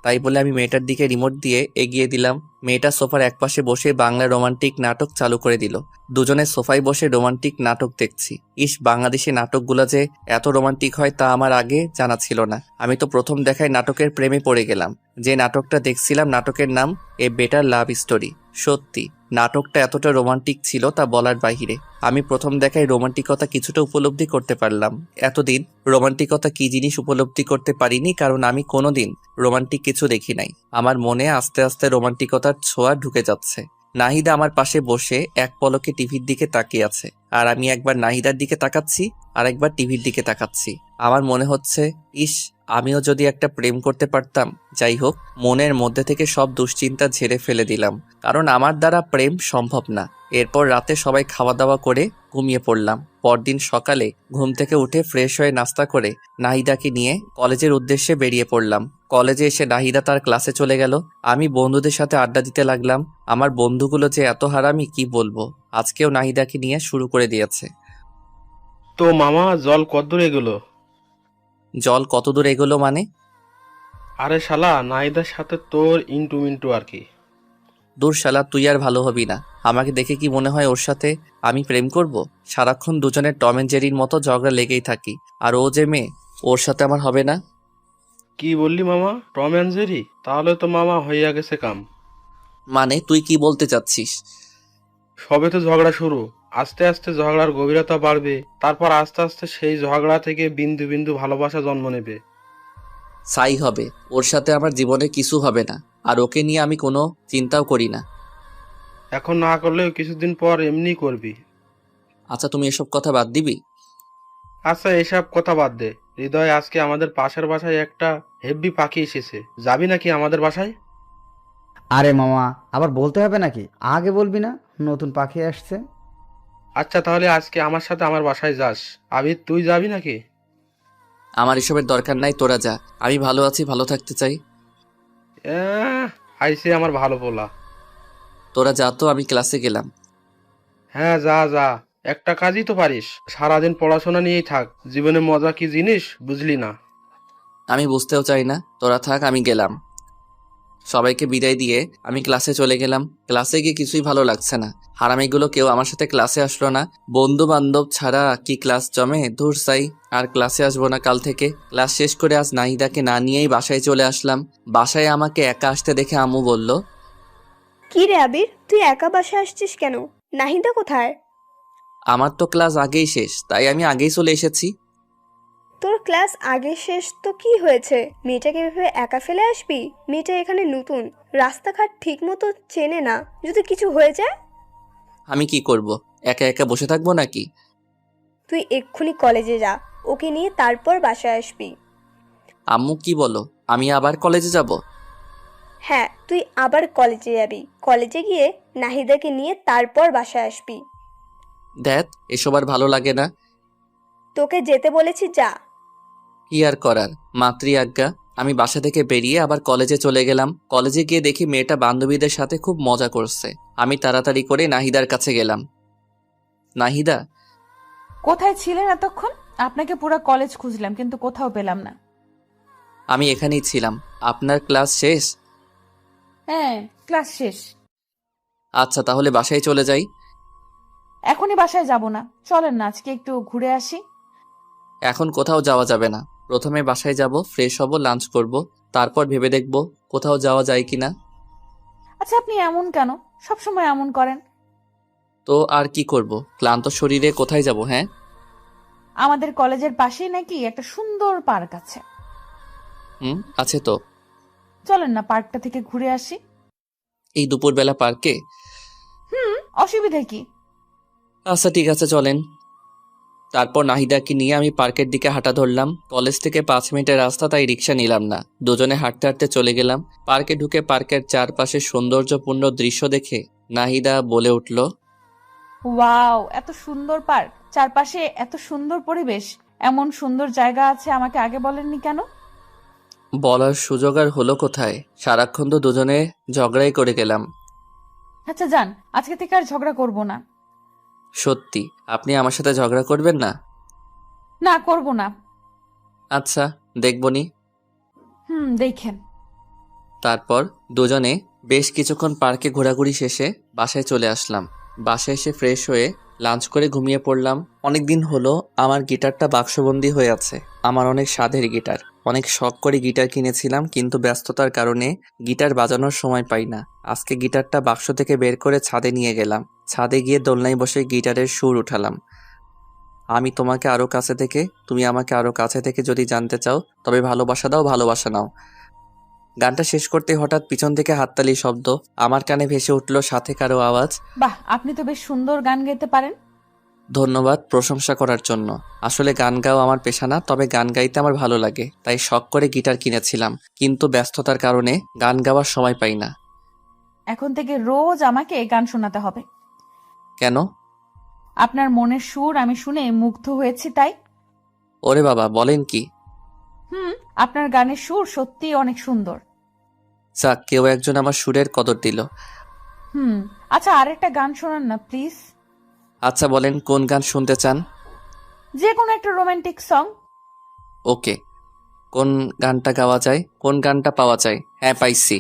[SPEAKER 1] তাই বলে আমি মেয়েটার দিকে রিমোট দিয়ে এগিয়ে দিলাম। মেয়েটা সোফার একপাশে বসে বাংলা রোমান্টিক নাটক চালু করে দিল। দুজনে সোফায় বসে রোমান্টিক নাটক দেখছি। ইস, বাংলাদেশি নাটকগুলো যে এত রোমান্টিক হয় তা আমার আগে জানা ছিল না। আমি তো প্রথম দেখায় নাটকের প্রেমে পড়ে গেলাম। যে নাটকটা দেখছিলাম নাটকের নাম এ বেটার লাভ স্টোরি। সত্যি নাটকটা এতটা রোমান্টিক ছিল তা বলার বাহিরে। আমি প্রথম দেখায় রোমান্টিকতা কিছুটা উপলব্ধি করতে পারলাম। এতদিন রোমান্টিকতা কি জিনিস উপলব্ধি করতে পারিনি, কারণ আমি কোনোদিন রোমান্টিক কিছু দেখি নাই। আমার মনে আস্তে আস্তে রোমান্টিকতার ছোঁয়া ঢুকে যাচ্ছে। নাহিদা আমার পাশে বসে এক পলকে টিভির দিকে তাকিয়ে আছে, আর আমি একবার নাহিদার দিকে তাকাচ্ছি আর একবার টিভির দিকে তাকাচ্ছি। আমার মনে হচ্ছে, ইস, আমিও যদি একটা প্রেম করতে পারতাম। যাই হোক, মনের মধ্যে থেকে সব দুশ্চিন্তা ঝেড়ে ফেলে দিলাম, কারণ আমার দ্বারা প্রেম সম্ভব না। এরপর রাতে সবাই খাওয়া দাওয়া করে ঘুমিয়ে পড়লাম। পরদিন সকালে ঘুম থেকে উঠে ফ্রেশ হয়ে নাস্তা করে নাহিদাকে নিয়ে কলেজের উদ্দেশ্যে বেরিয়ে পড়লাম। কলেজে এসে নাহিদা তার ক্লাসে চলে গেল। আমি বন্ধুদের সাথে আড্ডা দিতে লাগলাম। আমার বন্ধুগুলো যে এত হারামি কি বলবো। আজকেও নাহিদাকে নিয়ে শুরু করে দিয়েছে।
[SPEAKER 4] তো মামা, জল কতদূর এগুলো?
[SPEAKER 1] জল কত দূর এগোলো মানে?
[SPEAKER 4] আরে শালা, নাইদার সাথে তোর ইন্টু মিন্টু আর কি।
[SPEAKER 1] দূর শালা, তুই আর ভালো হবি না। আমাকে দেখে কি মনে হয় ওর সাথে আমি প্রেম করব? সারাক্ষণ দুজনের টম এন্ড জেরির মতো ঝগড়া লেগেই থাকি। আর ও যে মেয়ে, ওর সাথে আমার হবে না।
[SPEAKER 4] কি বললি মামা? Tom and Jerry? তাহলে তো মামা হইয়া গেছে কাম।
[SPEAKER 1] মানে তুই কি বলতে চাচ্ছিস?
[SPEAKER 4] সবে তো ঝগড়া শুরু, আস্তে আস্তে ঝগড়ার গভীরতা বাড়বে, তারপর আস্তে আস্তে সেই ঝগড়া থেকে বিন্দু বিন্দু ভালোবাসা জন্ম নেবে।
[SPEAKER 1] সাই হবে। ওর সাথে আমার জীবনে কিছু হবে না, আর ওকে নিয়ে আমি কোনো চিন্তাও করি না।
[SPEAKER 4] এখন না করলেও কিছুদিন পর এমনি করবি।
[SPEAKER 1] আচ্ছা, তুমি এসব কথা বাদ দিবি?
[SPEAKER 4] আচ্ছা এসব কথা বাদ দে। হৃদয়, আজকে আমাদের পাশের বাসায় একটা হেব্বি পাখি এসেছে, যাবি নাকি আমাদের বাসায়?
[SPEAKER 5] আরে মামা, আবার বলতে হবে নাকি? আগে বলবি না নতুন পাখি আসছে?
[SPEAKER 4] আচ্ছা তাহলে আজকে আমার সাথে আমার বাসায় যাস। আবির, তুই যাবি নাকি?
[SPEAKER 1] আমার এসবের দরকার নাই, তোরা যা। আমি ভালো আছি, ভালো থাকতে চাই।
[SPEAKER 4] আইসে আমার ভালো পোলা।
[SPEAKER 1] তোরা যা তো, আমি ক্লাসে গেলাম।
[SPEAKER 4] হ্যাঁ যা যা, একটা কাজই তো পারিস, সারাদিন পড়াশোনা নিয়েই থাক। জীবনে মজা কি জিনিস বুঝলি না?
[SPEAKER 1] আমি বুঝতেও চাই না, তোরা থাক, আমি গেলাম। সবাইকে বিদায় দিয়ে আমি ক্লাসে চলে গেলাম। ক্লাসে গিয়ে কিছুই ভালো লাগছে না। হারামিগুলো কেউ আমার সাথে ক্লাসে আসলো না। বন্ধু বান্ধব ছাড়া কি ক্লাস জমে? ধুর সাই, আর ক্লাসে আসবো না কাল থেকে। ক্লাস শেষ করে আজ নাহিদাকে না নিয়েই বাসায় চলে আসলাম। বাসায় আমাকে একা আসতে দেখে আম্মু বলল,
[SPEAKER 6] কি রে আবির, তুই একা বাসায় আসছিস কেন? নাহিদা কোথায়?
[SPEAKER 1] আমার তো ক্লাস আগেই শেষ, তাই আমি আগেই চলে এসেছি।
[SPEAKER 6] তোর ক্লাস আগে শেষ তো কি হয়েছে? মেয়েটাকে এভাবে একা ফেলে আসবি? মেয়েটা এখানে নতুন, রাস্তাঘাট ঠিক মতো চেনে না, যদি কিছু হয়ে যায়?
[SPEAKER 1] আমি কি করব? একা একা বসে থাকবো নাকি?
[SPEAKER 6] তুই এক্ষুনি কলেজে যা, ওকে নিয়ে তারপর বাসায় আসবি।
[SPEAKER 1] আম্মু কি বলো, আমি আবার কলেজে যাব?
[SPEAKER 6] হ্যাঁ, তুই আবার কলেজে যাবি। কলেজে গিয়ে নাহিদাকে নিয়ে তারপর বাসায় আসবি।
[SPEAKER 1] দেখ, এসব আর ভালো লাগে না।
[SPEAKER 6] তোকে যেতে বলেছি, যা।
[SPEAKER 1] কি আর করার, মাতৃ আজ্ঞা। আমি বাসা থেকে বেরিয়ে আবার কলেজে চলে গেলাম। কলেজে গিয়ে দেখি মেয়েটা বান্ধবীদের সাথে খুব মজা করছে। আমি তাড়াতাড়ি করে নাহিদার কাছে গেলাম। নাহিদা,
[SPEAKER 2] কোথায় ছিলেন এতক্ষণ? আপনাকে পুরো কলেজ খুঁজলাম কিন্তু কোথাও পেলাম না।
[SPEAKER 1] আমি এখানেই ছিলাম। আপনার ক্লাস শেষ?
[SPEAKER 2] হ্যাঁ, ক্লাস শেষ।
[SPEAKER 1] আচ্ছা, তাহলে বাসায় চলে যাই।
[SPEAKER 2] এখনই বাসায় যাব না, চলেন না আজকে একটু ঘুরে আসি।
[SPEAKER 1] এখন কোথাও যাওয়া যাবে না। প্রথমে বাসায় যাব, ফ্রেশ হব, লাঞ্চ করব, তারপর ভেবে দেখব কোথাও যাওয়া যায় কিনা।
[SPEAKER 2] আচ্ছা, আপনি এমন কেন? সবসময় এমন করেন।
[SPEAKER 1] তো আর কি করব, ক্লান্ত শরীরে কোথায় যাব? হ্যাঁ,
[SPEAKER 2] আমাদের কলেজের পাশেই নাকি একটা সুন্দর পার্ক আছে।
[SPEAKER 1] আছে তো।
[SPEAKER 2] চলেন না পার্কটা থেকে ঘুরে আসি।
[SPEAKER 1] এই দুপুরবেলা পার্কে?
[SPEAKER 2] অসুবিধা কি?
[SPEAKER 1] আচ্ছা ঠিক আছে, চলেন। তারপর নাহিদাকে নিয়ে আমি পার্কের দিকে হাঁটা ধরলাম। কলেজ থেকে 5 মিনিটের রাস্তা, তাই রিক্সা নিলাম না। দুজনে হাঁটতে হাঁটতে চলে গেলাম। পার্কে ঢুকে পার্কের চারপাশে সৌন্দর্যপূর্ণ দৃশ্য দেখে নাহিদা বলে উঠল,
[SPEAKER 2] ওয়াও, এত সুন্দর পার্ক, চারপাশে এত সুন্দর পরিবেশ, এমন সুন্দর জায়গা আছে, আমাকে আগে বলেননি কেন?
[SPEAKER 1] বলার সুযোগ আর হলো কোথায়? সারাক্ষণ তো দুজনে ঝগড়াই করে গেলাম।
[SPEAKER 2] আচ্ছা যান, আজকে থেকে আর ঝগড়া করব না।
[SPEAKER 1] সত্যি আপনি আমার সাথে ঝগড়া করবেন না?
[SPEAKER 2] না, করব না।
[SPEAKER 1] আচ্ছা, দেখবনি।
[SPEAKER 2] দেখেন।
[SPEAKER 1] তারপর দুজনে বেশ কিছুক্ষণ পার্কে ঘোরাঘুরি শেষে বাসায় চলে আসলাম। বাসায় এসে ফ্রেশ হয়ে লাঞ্চ করে ঘুমিয়ে পড়লাম। অনেকদিন হলো আমার গিটারটা বাক্সবন্দি হয়ে আছে। আমার অনেক স্বাদের গিটার, অনেক শখ করে গিটার কিনেছিলাম, কিন্তু ব্যস্ততার কারণে গিটার বাজানোর সময় পাই না। আজকে গিটারটা বাক্স থেকে বের করে ছাদে নিয়ে গেলাম। ছাদে গিয়ে দোলনায় বসে গিটারের সুর উঠালাম। আমি তোমাকে আরো কাছে থেকে, তুমি আমাকে আরো কাছে থেকে যদি জানতে চাও, তবে ভালোবাসা দাও, ভালোবাসা নাও। গানটা শেষ করতে হঠাৎ পিছন থেকে হাততালির শব্দ আমার কানে ভেসে উঠল, সাথে কারো আওয়াজ।
[SPEAKER 2] বাহ, আপনি তো বেশ সুন্দর গান গাইতে পারেন।
[SPEAKER 1] ধন্যবাদ প্রশংসা করার জন্য। আসলে গান গাওয়া আমার পেশা না, তবে গান গাইতে আমার ভালো লাগে, তাই শখ করে গিটার কিনেছিলাম, কিন্তু ব্যস্ততার কারণে গান গাওয়ার সময় পাই না।
[SPEAKER 2] এখন থেকে রোজ আমাকে গান শোনাতে হবে।
[SPEAKER 1] কেন?
[SPEAKER 2] আপনার মনের সুর আমি শুনে মুগ্ধ হয়েছি তাই।
[SPEAKER 1] ওরে বাবা, বলেন কি?
[SPEAKER 2] আপনার গানের সুর সত্যিই অনেক সুন্দর।
[SPEAKER 1] যাক, কেউ একজন আমার সুরের কদর দিল।
[SPEAKER 2] আচ্ছা, আরেকটা গান শোনান না প্লিজ।
[SPEAKER 1] আচ্ছা বলেন, কোন গান শুনতে চান?
[SPEAKER 2] যে কোনো একটা রোমান্টিক সং।
[SPEAKER 1] ওকে, কোন গানটা গাওয়া যায়, কোন গানটা পাওয়া যায়? হ্যাঁ, পাইছি।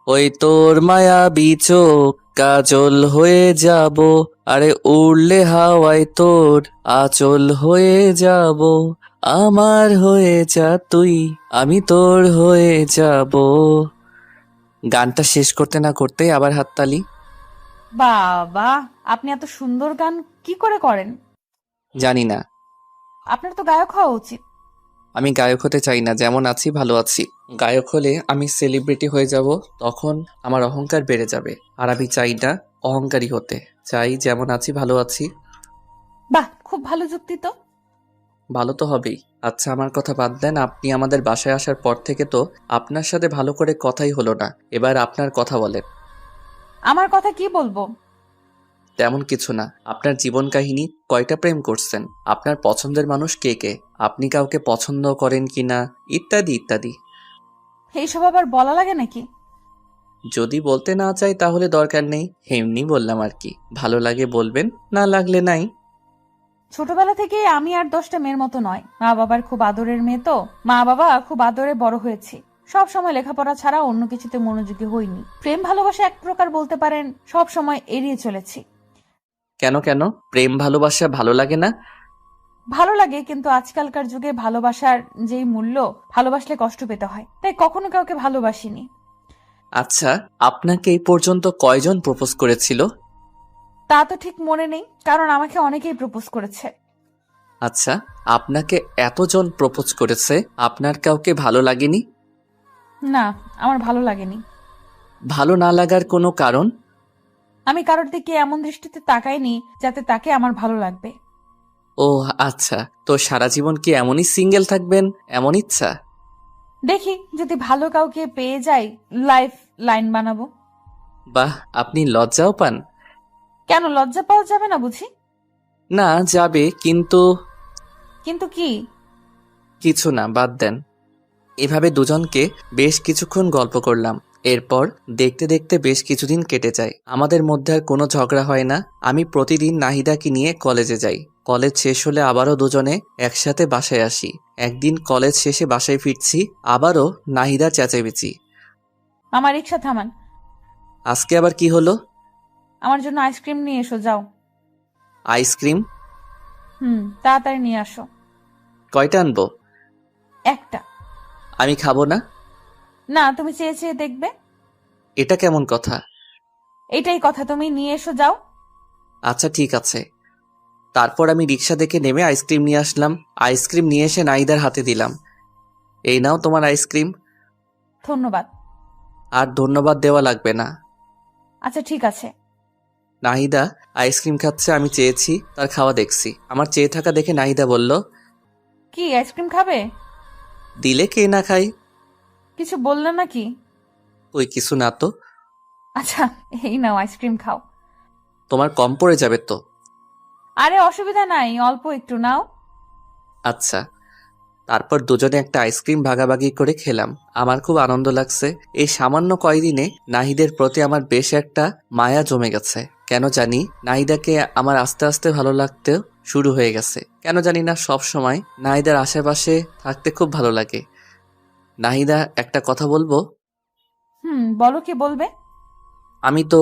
[SPEAKER 1] ওই তোর মায়াবী চোখ কাজল হয়ে যাব, আরে উড়লে হাওয়ায় তোর আঁচল হয়ে যাব, আমার হয়ে যা তুই, আমি তোর হয়ে যাব। গানটা শেষ করতে না করতেই আবার হাততালি।
[SPEAKER 2] বাবা, আপনি এত সুন্দর গান কি করে করেন?
[SPEAKER 1] জানি না।
[SPEAKER 2] আপনার তো গায়ক হওয়া উচিত।
[SPEAKER 1] আমি গায়ক হতে চাই না, যেমন আছি ভালো আছি। গায়ক হলে আমি সেলিব্রিটি হয়ে যাব, তখন আমার অহংকার বেড়ে যাবে। আর আমি চাই না অহংকারী হতে, চাই যেমন আছি ভালো আছি।
[SPEAKER 2] বাহ, খুব ভালো যুক্তি তো।
[SPEAKER 1] ভালো তো হবেই। আচ্ছা, আমার কথা বাদ দেন। আপনি আমাদের বাসায় আসার পর থেকে তো আপনার সাথে ভালো করে কথাই হলো না। এবার আপনার কথা বলেন।
[SPEAKER 2] আমার কথা কি বলবো?
[SPEAKER 1] তেমন কিছু না। আপনার জীবন কাহিনী, কয়টা প্রেম করছেন, আপনার পছন্দের মানুষ কে কে, আপনি কাউকে পছন্দ করেন কিনা, ইত্যাদি ইত্যাদি।
[SPEAKER 2] এইসব আবার বলা লাগে নাকি?
[SPEAKER 1] যদি বলতে না চাই তাহলে দরকার নেই, এমনি বললাম আর কি। ভালো লাগে বলবেন, না লাগলে নাই।
[SPEAKER 2] ছোটবেলা থেকে আমি আর 10টা মেয়ের মতো নয়, মা বাবার খুব আদরের মেয়ে তো, মা বাবা খুব আদরে বড় হয়েছি। সব সময় লেখাপড়া ছাড়া অন্য কিছুতে মনোযোগী হইনি। প্রেম ভালোবাসা এক প্রকার বলতে পারেন সব সময় এড়িয়ে চলেছি।
[SPEAKER 1] কেন কেন প্রেম ভালোবাসা ভালো লাগে না?
[SPEAKER 2] ভালো লাগে, কিন্তু আজকালকার যুগে ভালোবাসার যেই মূল্য, ভালোবাসলে কষ্ট পেতে হয়, তাই কখনো কাউকে ভালোবাসিনি।
[SPEAKER 1] আচ্ছা, আপনাকে এই পর্যন্ত কয়জন প্রপোজ করেছিল?
[SPEAKER 2] তা তো ঠিক মনে নেই, কারণ আমাকে অনেকেই প্রপোজ করেছে।
[SPEAKER 1] আচ্ছা, আপনাকে এতজন প্রপোজ করেছে, আপনার কাউকে ভালো লাগেনি?
[SPEAKER 2] না, আমার ভালো লাগেনি।
[SPEAKER 1] ভালো না লাগার কোনো কারণ?
[SPEAKER 2] আমি কারোর দিকে এমন দৃষ্টিতে তাকাইনি যাতে তাকে আমার ভালো লাগবে।
[SPEAKER 1] ও আচ্ছা, তো সারা জীবন কি এমনই সিঙ্গেল থাকবেন, এমন ইচ্ছা?
[SPEAKER 2] দেখি যদি ভালো কাউকে পেয়ে যাই, লাইফ লাইন বানাবো।
[SPEAKER 1] বাহ, আপনি লজ্জাও পান?
[SPEAKER 2] কেন, লজ্জা পাওয়া যাবে না বুঝি?
[SPEAKER 1] না, যাবে, কিন্তু
[SPEAKER 2] কিন্তু কি?
[SPEAKER 1] কিছু না, বাদ দেন। এভাবে দুজনকে বেশ কিছুক্ষণ গল্প করলাম। এরপর দেখতে দেখতে বেশ কিছুদিন কেটে যায়। আমাদের মধ্যে আর কোনো ঝগড়া হয় না। আমি প্রতিদিন নাহিদাকে নিয়ে কলেজে যাই। কলেজ শেষ হলে আবারও দুজনে একসাথে বাসায় আসি। একদিন কলেজ শেষে বাসায় ফিরছি, আবারও নাহিদার চেঁচামেচি।
[SPEAKER 2] আমার রিক্সা থামান।
[SPEAKER 1] আজকে আবার কি হলো?
[SPEAKER 2] আমার জন্য আইসক্রিম নিয়ে এসো, যাও।
[SPEAKER 1] আইসক্রিম?
[SPEAKER 2] তাড়াতাড়ি নিয়ে আসো।
[SPEAKER 1] কয়টা আনবো?
[SPEAKER 2] একটা।
[SPEAKER 1] আমি খাবো না।
[SPEAKER 2] না, তুমি চেয়ে চেয়ে দেখবে।
[SPEAKER 1] এটা কেমন কথা?
[SPEAKER 2] এটাই কথা, তুমি নিয়ে এসো, যাও।
[SPEAKER 1] আচ্ছা ঠিক আছে। তারপর আমি রিক্সা থেকে নেমে আইসক্রিম নিয়ে আসলাম। আইসক্রিম নিয়ে এসে নাহিদার হাতে দিলাম। এই নাও তোমার আইসক্রিম।
[SPEAKER 2] ধন্যবাদ।
[SPEAKER 1] আর ধন্যবাদ দেওয়া লাগবে না।
[SPEAKER 2] আচ্ছা ঠিক আছে।
[SPEAKER 1] নাহিদা আইসক্রিম খাচ্ছে, আমি চেয়েছি, তার খাওয়া দেখছি। আমার চেয়ে থাকা দেখে নাহিদা বলল,
[SPEAKER 2] কি আইসক্রিম খাবে?
[SPEAKER 1] দিলে কে না খাই।
[SPEAKER 2] কিছু বললে নাকি?
[SPEAKER 1] ওই কিছু না তো।
[SPEAKER 2] আচ্ছা, এই নাও আইসক্রিম খাও।
[SPEAKER 1] তোমার কম পড়ে যাবে তো।
[SPEAKER 2] আরে অসুবিধা নাই, অল্প একটু নাও।
[SPEAKER 1] আচ্ছা। তারপর দুজনে একটা আইসক্রিম ভাগাভাগি করে খেলাম। আমার খুব আনন্দ লাগছে। এই সামান্য কয়দিনে নাহিদের প্রতি আমার বেশ একটা মায়া জমে গেছে। কেন জানি নাহিদাকে আমার আস্তে আস্তে ভালো লাগতেও শুরু হয়ে গেছে। কেন জানি না, সব সময় নাহিদার আশেপাশে থাকতে খুব ভালো লাগে। নাহিদা, একটা কথা বলবো?
[SPEAKER 2] বলো, কি বলবে?
[SPEAKER 1] আমি তো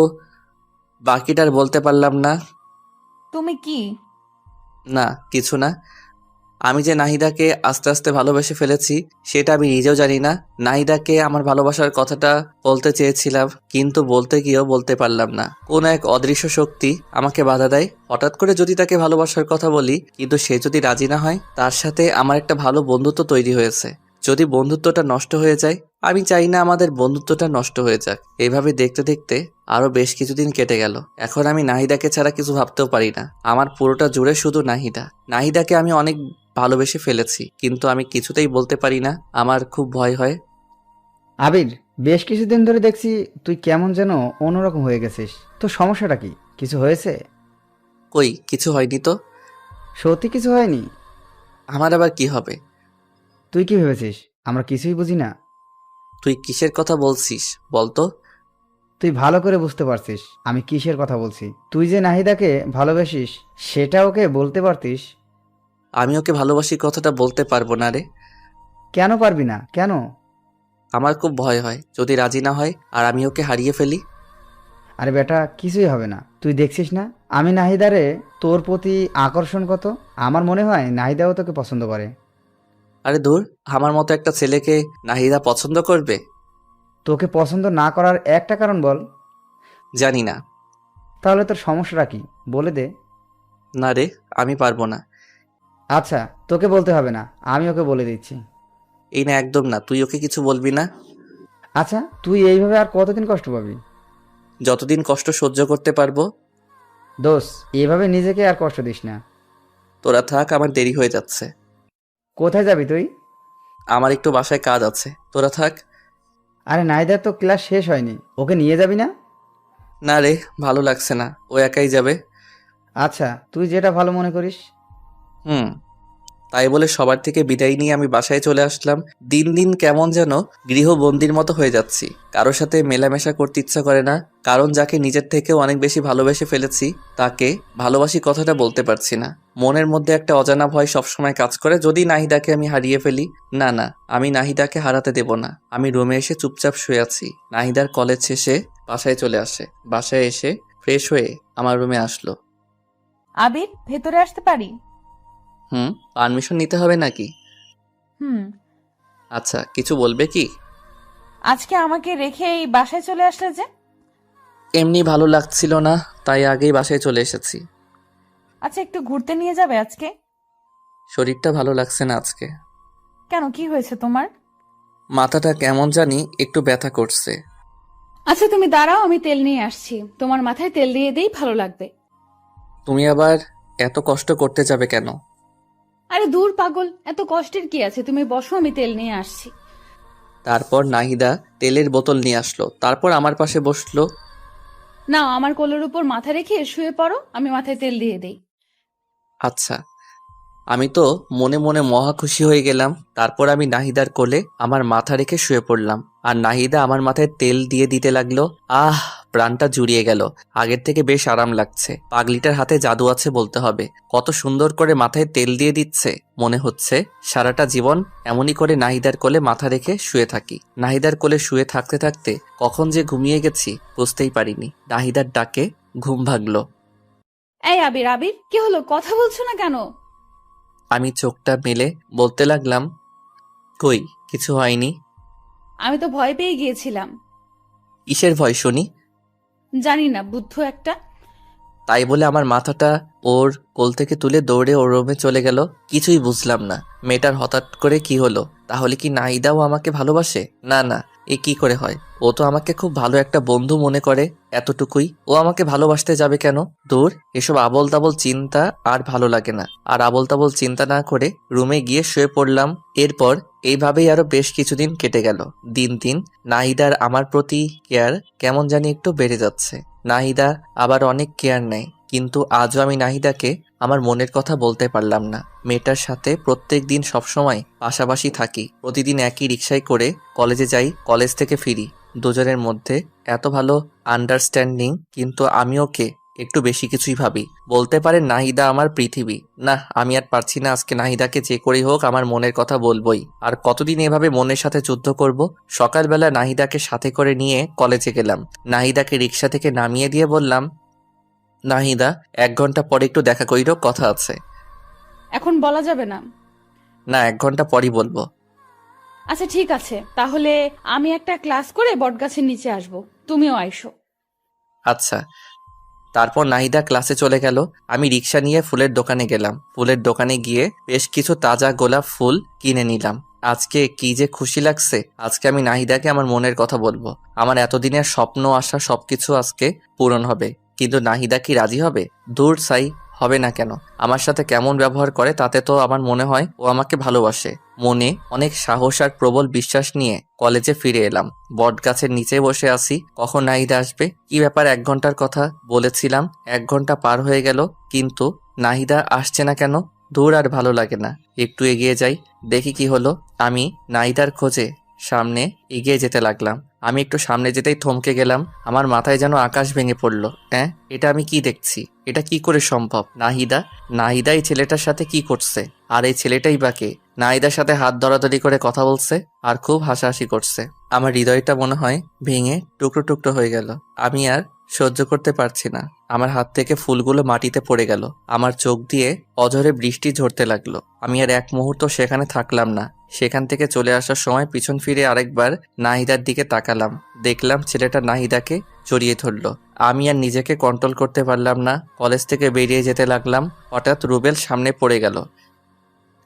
[SPEAKER 1] বাকিটার বলতে পারলাম না।
[SPEAKER 2] তুমি কি?
[SPEAKER 1] না, কিছু না। আমি যে নাহিদাকে আস্তে আস্তে ভালোবেসে ফেলেছি সেটা আমি নিজেও জানি না। নাহিদাকে আমার ভালোবাসার কথাটা বলতে চেয়েছিলাম, কিন্তু বলতে গিয়েও বলতে পারলাম না। কোন এক অদৃশ্য শক্তি আমাকে বাধা দেয়। হঠাৎ করে যদি তাকে ভালোবাসার কথা বলি, কিন্তু সে যদি রাজি না হয়, তার সাথে আমার একটা ভালো বন্ধুত্ব তৈরি হয়েছে। যদি বন্ধুত্বটা নষ্ট হয়ে যায়, আমি চাই না আমাদের বন্ধুত্বটা নষ্ট হয়ে যাক। এইভাবে দেখতে দেখতে আরো বেশ কিছুদিন কেটে গেল। এখন আমি নাহিদাকে ছাড়া কিছু ভাবতেও পারি না। আমার পুরোটা জুড়ে শুধু নাহিদা। নাহিদাকে আমি অনেক ভালোবেসে ফেলেছি, কিন্তু আমি কিছুতেই বলতে পারি না। আমার খুব ভয় হয়।
[SPEAKER 5] আবির, বেশ কিছুদিন ধরে দেখছি তুই কেমন যেন অন্যরকম হয়ে গেছিস। তো সমস্যাটা কি? কিছু হয়েছে?
[SPEAKER 1] কই, কিছু হয়নি তো।
[SPEAKER 5] সত্যি কিছু হয়নি?
[SPEAKER 1] আমার আবার কি হবে?
[SPEAKER 5] তুই কি ভেবেছিস আমরা কিছুই বুঝি না?
[SPEAKER 1] তুই কিসের কথা বলছিস বলতো?
[SPEAKER 5] তুই ভালো করে বুঝতে পারছিস আমি কিসের কথা বলছি। তুই যে নাহিদাকে ভালোবাসিস সেটা ওকে বলতে পারতিস।
[SPEAKER 1] আমি ওকে ভালোবাসি কথাটা বলতে পারবো না রে।
[SPEAKER 5] কেন পারবি না? কেন?
[SPEAKER 1] আমার খুব ভয় হয় যদি রাজি না হয় আর আমি ওকে হারিয়ে ফেলি।
[SPEAKER 5] আরে বেটা, কিছুই হবে না। তুই দেখছিস না আমি নাহিদারে তোর প্রতি আকর্ষণ কত। আমার মনে হয় নাহিদাও তোকে পছন্দ করে।
[SPEAKER 1] আরে দূর, আমার মতো একটা ছেলেকে নাহিদা পছন্দ করবে?
[SPEAKER 5] তোকে পছন্দ না করার একটা কারণ বল।
[SPEAKER 1] জানি না।
[SPEAKER 5] তাহলে তোর সমস্যাটা কি বলে দে।
[SPEAKER 1] না রে, আমি পারবো না।
[SPEAKER 5] আচ্ছা, তোকে বলতে হবে না, আমি ওকে বলে দিচ্ছি।
[SPEAKER 1] এই না, একদম না, তুই ওকে কিছু বলবি না।
[SPEAKER 5] আচ্ছা, তুই এইভাবে আর কতদিন কষ্ট পাবি?
[SPEAKER 1] যতদিন কষ্ট সহ্য করতে পারবো।
[SPEAKER 5] দোষ, এইভাবে নিজেকে আর কষ্ট দিস না।
[SPEAKER 1] তোরা থাক, আমার দেরি হয়ে যাচ্ছে।
[SPEAKER 5] কোথায় যাবি তুই?
[SPEAKER 1] আমার একটু বাসায় কাজ আছে, তোরা থাক।
[SPEAKER 5] আরে নাহিদার তো ক্লাস শেষ হয়নি, ওকে নিয়ে যাবি না?
[SPEAKER 1] না রে, ভালো লাগছে না, ও একাই যাবে।
[SPEAKER 5] আচ্ছা, তুই যেটা ভালো মনে করিস।
[SPEAKER 1] হুম। তাই বলে সবার থেকে বিদায় নিয়ে আমি বাসায় চলে আসলাম। দিন দিন কেমন যেন গৃহবন্দির মতো হয়ে যাচ্ছি। কারোর সাথে মেলামেশা করতে ইচ্ছা করে না, কারণ যাকে নিজের থেকেও অনেক বেশি ভালোবেসে ফেলেছি তাকে ভালোবাসি কথাটা বলতে পারছি না। মনের মধ্যে একটা অজানা ভয় সবসময় কাজ করে, যদি নাহিদাকে আমি হারিয়ে ফেলি। না না, আমি নাহিদাকে হারাতে দেব না। আমি রুমে এসে চুপচাপ শুয়ে আছি। নাহিদার কলেজ শেষে বাসায় চলে আসে। বাসায় এসে ফ্রেশ হয়ে আমার রুমে আসলো।
[SPEAKER 2] আবির, ভেতরে আসতে পারি?
[SPEAKER 1] পারমিশন নিতে হবে নাকি?
[SPEAKER 2] হুম।
[SPEAKER 1] আচ্ছা, কিছু বলবে কি?
[SPEAKER 2] আজকে আমাকে রেখে এই বাসায় চলে আসলে যে?
[SPEAKER 1] এমনি ভালো লাগছিল না, তাই আগেই বাসায় চলে এসেছি।
[SPEAKER 2] আচ্ছা, একটু ঘুরতে নিয়ে যাবে আজকে?
[SPEAKER 1] শরীরটা ভালো লাগছে না আজকে।
[SPEAKER 2] কেন, কি হয়েছে তোমার?
[SPEAKER 1] মাথাটা কেমন জানি একটু ব্যথা করছে।
[SPEAKER 2] আচ্ছা তুমি দাঁড়াও, আমি তেল নিয়ে আসছি, তোমার মাথায় তেল দিয়ে দেই, ভালো লাগবে।
[SPEAKER 1] তুমি আবার এত কষ্ট করতে যাবে কেন?
[SPEAKER 2] আরে দূর পাগল, এত কষ্টের কি আছে, তুমি বসো, আমি তেল নিয়ে আসছি।
[SPEAKER 1] তারপর নাহিদা তেলের বোতল নিয়ে আসলো, তারপর আমার পাশে বসলো।
[SPEAKER 2] নাও, আমার কোলের উপর মাথা রেখে শুয়ে পড়ো, আমি মাথায় তেল দিয়ে দেই।
[SPEAKER 1] আচ্ছা। আমি তো মনে মনে মহা খুশি হয়ে গেলাম। তারপর আমি নাহিদার কোলে আমার মাথা রেখে শুয়ে পড়লাম, আর নাহিদা আমার মাথায় তেল দিয়ে দিতে লাগলো। আহ, প্রাণটা জুড়িয়ে গেল। আগের থেকে বেশ আরাম লাগছে। পাগলিটার হাতে জাদু আছে বলতে হবে। কত সুন্দর করে মাথায় তেল দিয়ে দিচ্ছে। মনে হচ্ছে সারাটা জীবন এমনই করে নাহিদার কোলে মাথা রেখে শুয়ে থাকি। নাহিদার কোলে শুয়ে থাকতে থাকতে কখন যে ঘুমিয়ে গেছি বুঝতেই পারিনি। নাহিদার ডাকে ঘুম ভাগলো।
[SPEAKER 2] এই আবির, আবির, কি হলো, কথা বলছো না কেন?
[SPEAKER 1] আমি চোখটা মেলে বলতে লাগলাম, কই কিছু হয়নি।
[SPEAKER 2] আমি তো ভয় পেয়ে গিয়েছিলাম।
[SPEAKER 1] কিসের ভয় শুনি?
[SPEAKER 2] জানি না, বুদ্ধ একটা।
[SPEAKER 1] তাই বলে আমার মাথাটা ওর কোল থেকে তুলে দৌড়ে ওর রুমে চলে গেল। কিছুই বুঝলাম না মেয়েটার হঠাৎ করে কি হলো। তাহলে কি নাহিদাও আমাকে ভালোবাসে? না না, এ কি করে হয়? ও তো আমাকে খুব ভালো একটা বন্ধু মনে করে, এতটুকুই। ও আমাকে ভালোবাসতে যাবে কেন? দূর, এসব আবল তাবল চিন্তা আর ভালো লাগে না। আর আবল তাবল চিন্তা না করে রুমে গিয়ে শুয়ে পড়লাম। এরপর এইভাবেই আরো বেশ কিছুদিন কেটে গেল। দিন দিন নাহিদার আমার প্রতি কেয়ার কেমন জানি একটু বেড়ে যাচ্ছে। নাহিদা আবার অনেক কেয়ার নেয়, কিন্তু আজও আমি নাহিদাকে আমার মনের কথা বলতে পারলাম না। মেয়েটার সাথে প্রত্যেক দিন সবসময় পাশাপাশি থাকি। প্রতিদিন একই রিকশায় করে কলেজে যাই, কলেজ থেকে ফিরি। দুজনের মধ্যে এত ভালো আন্ডারস্ট্যান্ডিং, কিন্তু আমি ওকে একটু বেশি কিছুই ভাবি। বলতে পারেন নাহিদা আমার পৃথিবী। না, আমি আর পারছি না। আজকে নাহিদাকে যে করেই হোক আমার মনের কথা বলবোই। আর কতদিন এভাবে মনের সাথে যুদ্ধ করব? সকালবেলা নাহিদাকে সাথে করে নিয়ে কলেজে গেলাম। নাহিদাকে রিকশা থেকে নামিয়ে দিয়ে বললাম, নাহিদা, 1 ঘন্টা পরে একটু দেখা করিরো, কথা আছে।
[SPEAKER 2] এখন বলা যাবে না।
[SPEAKER 1] না, 1 ঘন্টা পরই বলবো।
[SPEAKER 2] আচ্ছা ঠিক আছে, তাহলে আমি একটা ক্লাস করে বটগাছের নিচে আসবো, তুমিও আইসো।
[SPEAKER 1] আচ্ছা। তারপর নাহিদা ক্লাসে চলে গেল। আমি রিকশা নিয়ে ফুলের দোকানে গেলাম। ফুলের দোকানে গিয়ে বেশ কিছু তাজা গোলাপ ফুল কিনে নিলাম। আজকে কি যে খুশি লাগছে। আজকে আমি নাহিদাকে আমার মনের কথা বলবো। আমার এতদিনের স্বপ্ন আশা সবকিছু আজকে পূরণ হবে। কিন্তু নাহিদা কি রাজি হবে? দূর সাই, হবে না কেন? আমার সাথে কেমন ব্যবহার করে তাতে তো আমার মনে হয় ও আমাকে ভালোবাসে। মনে অনেক সাহস আর প্রবল বিশ্বাস নিয়ে কলেজে ফিরে এলাম। বট গাছের নিচে বসে আছি, কখন নাহিদা আসবে। কি ব্যাপার, 1 ঘন্টার কথা বলেছিলাম, 1 ঘন্টা পার হয়ে গেল, কিন্তু নাহিদা আসছে না কেন? দূর, আর ভালো লাগে না। একটু এগিয়ে যাই, দেখি কি হলো। আমি নাহিদার খোঁজে সামনে এগিয়ে যেতে লাগলাম। আমি একটু সামনে যেতেই থমকে গেলাম। আমার মাথায় যেন আকাশ ভেঙে পড়লো। এটা আমি কি দেখছি? এটা কি করে সম্ভব? নাহিদা এই ছেলেটার সাথে কি করছে? আর এই ছেলেটাই বা কে? নাহিদার সাথে হাত ধরাধরি করে কথা বলছে আর খুব হাসাহাসি করছে। আমার হৃদয়টা মনে হয় ভেঙে টুকরো টুকরো হয়ে গেল। আমি আর সহ্য করতে পারছি না। আমার হাত থেকে ফুলগুলো মাটিতে পড়ে গেল। আমার চোখ দিয়ে অঝরে বৃষ্টি ঝরতে লাগলো। আমি আর এক মুহূর্ত সেখানে থাকলাম না। সেখান থেকে চলে আসার সময় পিছন ফিরে আরেকবার নাহিদার দিকে তাকালাম। দেখলাম ছেলেটা নাহিদাকে জড়িয়ে ধরলো। আমি আর নিজেকে কন্ট্রোল করতে পারলাম না। কলেজ থেকে বেরিয়ে যেতে লাগলাম। হঠাৎ রুবেল সামনে পড়ে গেল।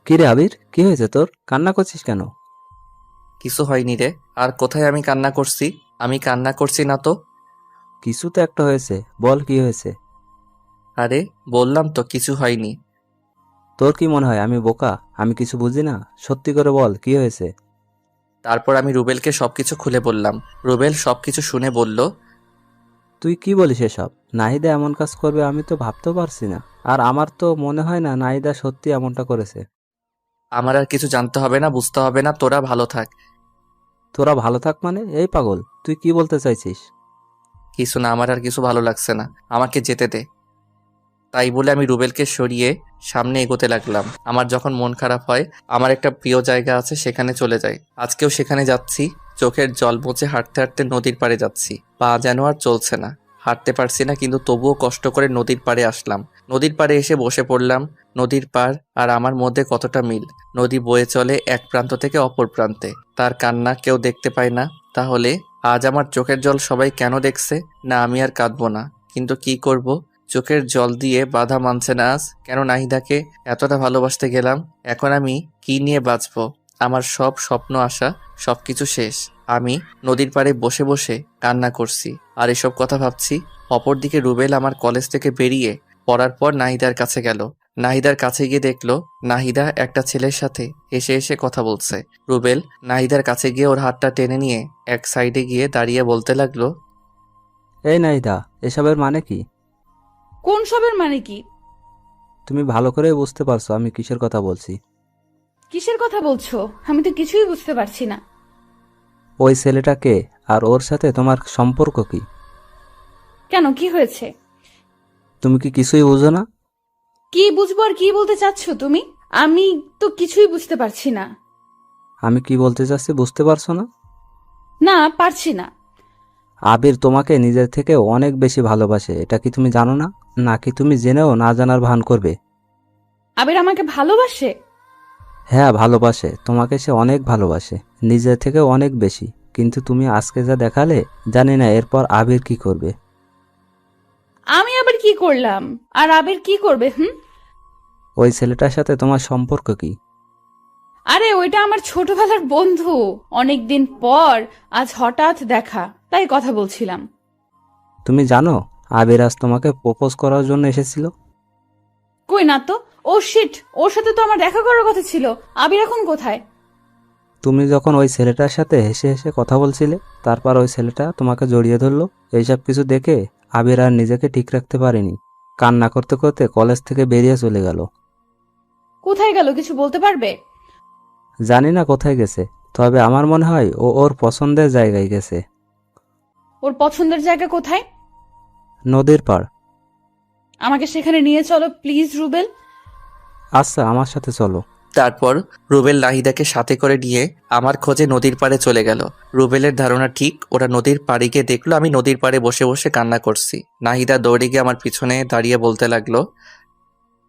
[SPEAKER 3] কি রে আবির, কি হয়েছে তোর? কান্না করছিস কেন?
[SPEAKER 1] কিছু হয়নি রে। আর কোথায় আমি কান্না করছি? আমি কান্না করছি না তো।
[SPEAKER 3] কিছু তো একটা হয়েছে, বল কি হয়েছে?
[SPEAKER 1] আরে বললাম তো কিছু হয়নি।
[SPEAKER 3] তোর কি মনে হয় আমি বোকা? আমি কিছু বুঝি না? সত্যি করে বল কি হয়েছে?
[SPEAKER 1] তারপর আমি রুবেলকে সবকিছু খুলে বললাম। রুবেল সবকিছু শুনে বলল,
[SPEAKER 3] তুই কি বলিস এসব? নাহিদা এমন কাজ করবে আমি তো ভাবতেও পারছি না। আর আমার তো মনে হয় না নাহিদা সত্যি এমনটা করেছে।
[SPEAKER 1] আমার আর কিছু জানতে হবে না, বুঝতে হবে না, তোরা ভালো থাক।
[SPEAKER 3] তোরা ভালো থাক মানে? এই পাগল, তুই কি বলতে চাইছিস?
[SPEAKER 1] কিছু না, আমার আর কিছু ভালো লাগছে না, আমাকে যেতে দে। তাই বলে আমি রুবেলকে সরিয়ে সামনে এগোতে লাগলাম। আমার যখন মন খারাপ হয়, আমার একটা প্রিয় জায়গা আছে, সেখানে চলে যাই। আজকেও সেখানে যাচ্ছি। চোখের জল মুছে হাঁটতে হাঁটতে নদীর পাড়ে যাচ্ছি। পা যেন আর চলছে না, হাঁটতে পারছি না, কিন্তু তবুও কষ্ট করে নদীর পাড়ে আসলাম। নদীর পাড়ে এসে বসে পড়লাম। নদীর পাড় আর আমার মধ্যে কতটা মিল। নদী বয়ে চলে এক প্রান্ত থেকে অপর প্রান্তে। তার কান্না কেউ দেখতে পায় না। তাহলে আজ আমার চোখের জল সবাই কেন দেখছে? না, আমি আর কাঁদবো না, কিন্তু কি করব? চোখের জল দিয়ে বাধা মানছে না আজ। কেন নাহিদাকে এতটা ভালোবাসতে গেলাম? এখন আমি কি নিয়ে বাঁচবো? আমার সব স্বপ্ন আশা সবকিছু শেষ। আমি নদীর পাড়ে বসে বসে কান্না করছি আর এসব কথা ভাবছি। অপরদিকে রুবেল আমার কলেজ থেকে বেরিয়ে পড়ার পর নাহিদার কাছে গেল। নাহিদার কাছে গিয়ে দেখলো নাহিদা একটা ছেলের সাথে হেসে হেসে কথা বলছে। রুবেল নাহিদার কাছে গিয়ে ওর হাতটা টেনে নিয়ে এক সাইডে গিয়ে দাঁড়িয়ে বলতে লাগলো,
[SPEAKER 3] এই নাহিদা, এসবের মানে কি?
[SPEAKER 2] কোন সবের মানে কি?
[SPEAKER 3] তুমি ভালো করে বুঝতে পারছো আমি কিসের কথা বলছি?
[SPEAKER 2] কিসের কথা বলছো? আমি তো কিছুই বুঝতে পারছি না।
[SPEAKER 3] ওই ছেলেটা কে আর ওর সাথে তোমার সম্পর্ক কি?
[SPEAKER 2] কেন, কি হয়েছে?
[SPEAKER 3] তুমি কি কিছুই বুঝো না?
[SPEAKER 2] কি বুঝবো আর কি বলতে চাচ্ছো তুমি? আমি তো কিছুই বুঝতে পারছি না।
[SPEAKER 3] আমি কি বলতে চাচ্ছি বুঝতে পারছো না?
[SPEAKER 2] না, পারছি না।
[SPEAKER 3] আবির তোমাকে নিজের থেকে অনেক বেশি ভালোবাসে, এটা কি তুমি জানো না? নাকি তুমি জেনেও না জানার ভান করবে?
[SPEAKER 2] আবির আমাকে ভালোবাসে?
[SPEAKER 3] হ্যাঁ, ভালোবাসে, তোমাকে সে অনেক ভালোবাসে, নিজের থেকে অনেক বেশি। কিন্তু তুমি আজকে যা দেখালে, জানি না এরপর আবির কি করবে।
[SPEAKER 2] আমি আবার কি করলাম? আর আবির কি করবে?
[SPEAKER 3] ওই ছেলেটার সাথে তোমার সম্পর্ক কি?
[SPEAKER 2] আরে ওইটা আমার ছোটবেলার বন্ধু। অনেকদিন পর আজ হঠাৎ দেখা, তাই কথা বলছিলাম।
[SPEAKER 3] তুমি জানো আবির আজ তোমাকে প্রপোজ করার জন্য এসেছিল?
[SPEAKER 2] কই না তো। ও শিট, ওর সাথে তো আমার দেখা করার কথা ছিল। আবির এখন কোথায়?
[SPEAKER 3] তুমি যখন ওই ছেলেটার সাথে হেসে হেসে কথা বলছিলে, তারপর ওই ছেলেটা তোমাকে জড়িয়ে ধরলো। এইসব কিছু দেখে আবির আর নিজেকে ঠিক রাখতে পারেনি, কান্না করতে করতে কলেজ থেকে বেরিয়ে চলে গেল।
[SPEAKER 2] কোথায় গেল কিছু বলতে পারবে?
[SPEAKER 3] জানি না কোথায় গেছে, তবে আমার মনে হয় ও ওর পছন্দের জায়গায় গেছে।
[SPEAKER 2] ওর পছন্দের জায়গা কোথায়?
[SPEAKER 3] নদীর পাড়।
[SPEAKER 2] আমাকে সেখানে নিয়ে চলো প্লিজ রুবেল।
[SPEAKER 3] আচ্ছা, আমার সাথে চলো।
[SPEAKER 1] তারপর রুবেল নাহিদাকে সাথে করে নিয়ে আমার খোঁজে নদীর পাড়ে চলে গেল। রুবেলের ধারণা ঠিক, ওরা নদীর পাড়ে গিয়ে দেখলো আমি নদীর পাড়ে বসে বসে কান্না করছি। নাহিদা দৌড়ে গিয়ে আমার পিছনে দাঁড়িয়ে বলতে লাগলো,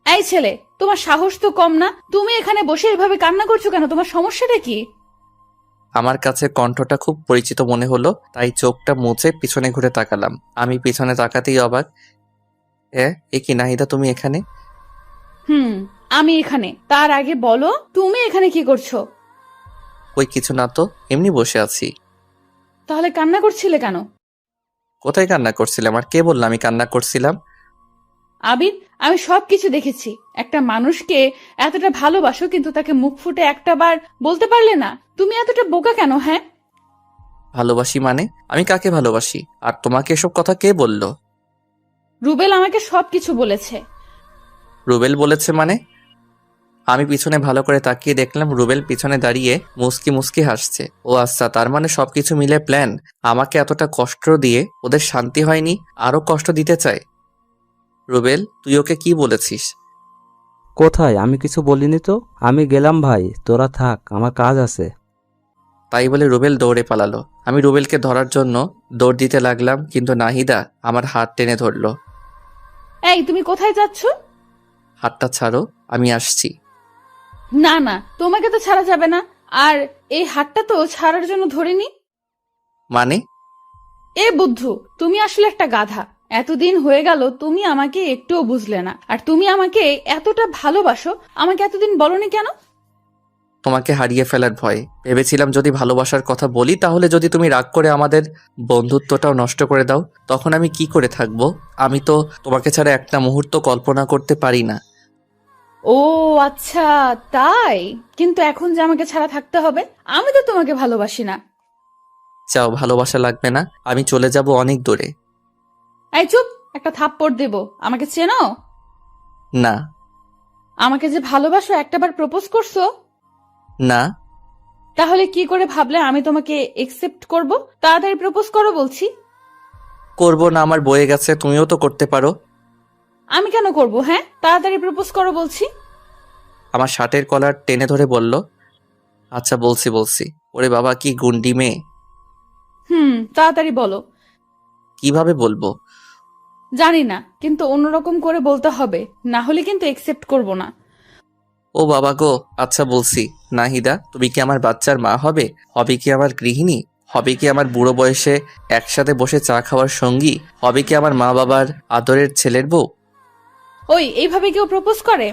[SPEAKER 2] এই ছেলে, তোমার সাহস তো কম না? তুমি এখানে বসে এভাবে কান্না করছো কেন? তোমার সমস্যাটা কি?
[SPEAKER 1] আমার কাছে কণ্ঠটা খুব পরিচিত মনে হলো, তাই চোখটা মুছে পিছনে ঘুরে তাকালাম। আমি পিছনে তাকাতেই অবাক, এ কি নাহিদা, তুমি এখানে?
[SPEAKER 2] আমি এখানে। তার আগে বলো তুমি এখানে কি করছো?
[SPEAKER 1] ওই কিছু না তো, এমনি বসে আছি।
[SPEAKER 2] তাহলে কান্না করছিলে কেন?
[SPEAKER 1] কোথায় কান্না করছিলাম? আর কে বললাম আমি কান্না করছিলাম?
[SPEAKER 2] আবির, আমি সবকিছু দেখেছি। একটা মানুষকে এতটা ভালোবাসো কিন্তু তাকে মুখ ফুটে একটা বার বলতে পারলে না। তুমি এতটা বোকা কেন? হ্যাঁ,
[SPEAKER 1] ভালোবাসি মানে? আমি কাকে ভালোবাসি? আর তোমাকে এসব কথা কে বললো?
[SPEAKER 2] রুবেল আমাকে সবকিছু বলেছে।
[SPEAKER 1] রুবেল বলেছে মানে? আমি পিছনে ভালো করে তাকিয়ে দেখলাম রুবেল পিছনে দাঁড়িয়ে মুস্কি মুস্কি হাসছে। ও আচ্ছা, তার মানে সবকিছু মিলে প্ল্যান। আমাকে এতটা কষ্ট দিয়ে ওদের শান্তি হয়নি, আরো কষ্ট দিতে চায়। রুবেল, তুই ওকে কি বলেছিস?
[SPEAKER 3] কোথায়? আমি কিছু বলিনি তো। আমি গেলাম ভাই, তোরা থাক, আমার কাজ আছে।
[SPEAKER 1] তাই বলে রুবেল দৌড়ে পালালো। আমি রুবেলকে ধরার জন্য দৌড় দিতে লাগলাম, কিন্তু নাহিদা আমার হাত টেনে ধরলো।
[SPEAKER 2] এই, তুমি কোথায় যাচ্ছ?
[SPEAKER 1] হাতটা ছাড়ো, আমি আসছি।
[SPEAKER 2] না না, তোমাকে তো ছাড়া যাবে না। আর এই হাতটা তো ছাড়ার জন্য ধরিনি।
[SPEAKER 1] মানে?
[SPEAKER 2] এ বুদ্ধু, তুমি আসলে একটা গাধা। এতদিন হয়ে গেল তুমি আমাকে একটুও বুঝলে না। আর তুমি আমাকে এতটা ভালোবাসো, আমাকে এতদিন বলনি কেন?
[SPEAKER 1] তোমাকে হারিয়ে ফেলার ভয়। ভেবেছিলাম যদি ভালোবাসার কথা বলি তাহলে যদি তুমি রাগ করে আমাদের বন্ধুত্বটাও নষ্ট করে দাও, তখন আমি কি করে থাকবো? আমি তো তোমাকে ছাড়া একটা মুহূর্ত কল্পনা করতে পারি না।
[SPEAKER 2] ও আচ্ছা, তাই? কিন্তু এখন যে আমাকে ছাড়া থাকতে হবে, আমি তো তোমাকে ভালোবাসি না।
[SPEAKER 1] চাও ভালোবাসা লাগবে না, আমি চলে যাব অনেক দূরে।
[SPEAKER 2] এই চুপ, একটা থাপ্পড় দেব। আমাকে চেনো?
[SPEAKER 1] না।
[SPEAKER 2] আমাকে যে ভালোবাসো একটাবার প্রপোজ করছো?
[SPEAKER 1] না।
[SPEAKER 2] তাহলে কি করে ভাবলে আমি তোমাকে একসেপ্ট করব? তাড়াতাড়ি প্রপোজ করো বলছি।
[SPEAKER 1] করবো না, আমার বয়ে গেছে, তুমিও তো করতে পারো।
[SPEAKER 2] আমি কেন করব? হ্যাঁ, তাড়াতাড়ি প্রপোজ করো বলছি।
[SPEAKER 1] আমার শার্টের কলার টেনে ধরে বলল, আচ্ছা বলছি বলছি। ওরে বাবা, কি গুন্ডি মেয়ে!
[SPEAKER 2] তাড়াতাড়ি বলো।
[SPEAKER 1] কিভাবে বলবো?
[SPEAKER 2] জানি না, কিন্তু অন্যরকম করে বলতে হবে, না হলে কিন্তু একসেপ্ট করব না।
[SPEAKER 1] ও বাবা গো, আচ্ছা বলছি। নাহিদা, তুমি কি আমার বাচ্চার মা হবে? হবে কি আমার গৃহিণী? হবে কি আমার বুড়ো বয়সে একসাথে বসে চা খাওয়ার সঙ্গী? হবে কি আমার মা বাবার আদরের ছেলের বউ?
[SPEAKER 2] ওই, এইভাবে কেউ প্রপোজ করে?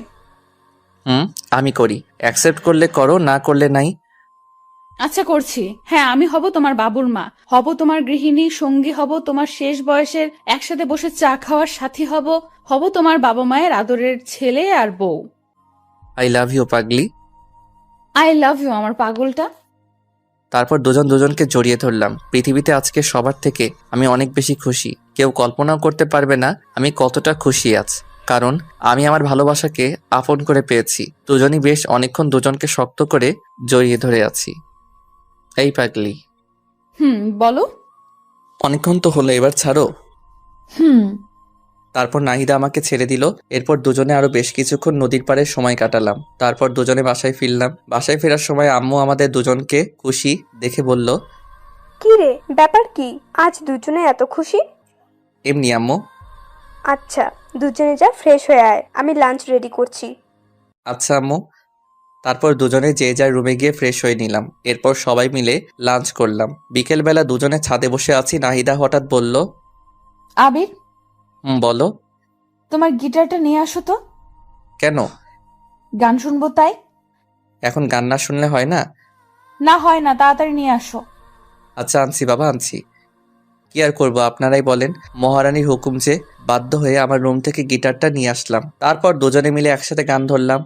[SPEAKER 1] আমি করি। অ্যাকসেপ্ট করলে করো, না করলে নাই।
[SPEAKER 2] আচ্ছা করছি। হ্যাঁ, আমি হব তোমার বাবুর মা, হব তোমার গৃহিণী, সঙ্গী হব তোমার শেষ বয়সের, একসাথে বসে চা খাওয়ার সাথী হব, হব তোমার বাবা মায়ের আদরের ছেলে আর বউ।
[SPEAKER 1] আই লাভ ইউ পাগলি।
[SPEAKER 2] আই লাভ ইউ আমার পাগলটা।
[SPEAKER 1] তারপর দুজন দুজনকে জড়িয়ে ধরলাম। পৃথিবীতে আজকে সবার থেকে আমি অনেক বেশি খুশি। কেউ কল্পনাও করতে পারবে না আমি কতটা খুশি আজ, কারণ আমি আমার ভালোবাসাকে আপন করে পেয়েছি। দুজনই বেশ অনেকক্ষণ দুজনকে শক্ত করে জড়িয়ে ধরে আছি। এই পাগলি,
[SPEAKER 2] বলো।
[SPEAKER 1] অনেকক্ষণ তো হলো, এবার ছাড়ো।
[SPEAKER 2] হুম।
[SPEAKER 1] তারপর নাহিদা আমাকে ছেড়ে দিল। এরপর দুজনে আরো বেশ কিছুক্ষণ নদীর পাড়ে সময় কাটালাম। তারপর দুজনে বাসায় ফিরলাম। বাসায় ফেরার সময় আম্মু আমাদের দুজনকে খুশি দেখে বলল,
[SPEAKER 6] কি রে, ব্যাপার কি? আজ দুজনে এত খুশি?
[SPEAKER 1] এমনি আম্মু।
[SPEAKER 6] আচ্ছা, দুজনে যা, ফ্রেশ হয়ে আয়, আমি লাঞ্চ রেডি করছি।
[SPEAKER 1] আচ্ছা আম্মু। তারপর দুজনে যে যার রুমে গিয়ে ফ্রেশ হয়ে নিলাম। এরপর সবাই মিলে লাঞ্চ করলাম। বিকেলবেলা দুজনে ছাদে বসে আছি। নাহিদা হঠাৎ বলল,
[SPEAKER 2] আবির,
[SPEAKER 1] বলো।
[SPEAKER 2] তোমার গিটারটা নিয়ে আসো তো।
[SPEAKER 1] কেন?
[SPEAKER 2] গান শুনবো তাই।
[SPEAKER 1] এখন গান না শুনলে হয় না?
[SPEAKER 2] না হয় না, তাড়াতাড়ি নিয়ে আসো।
[SPEAKER 1] আচ্ছা আনছি বাবা, আনছি। কি আর করবো, আপনারাই বলেন। মহারানীর হুকুম যে, বাধ্য হয়ে আমার রুম থেকে গিটারটা নিয়ে আসলাম। তারপর দুজনে মিলে একসাথে গান ধরলাম।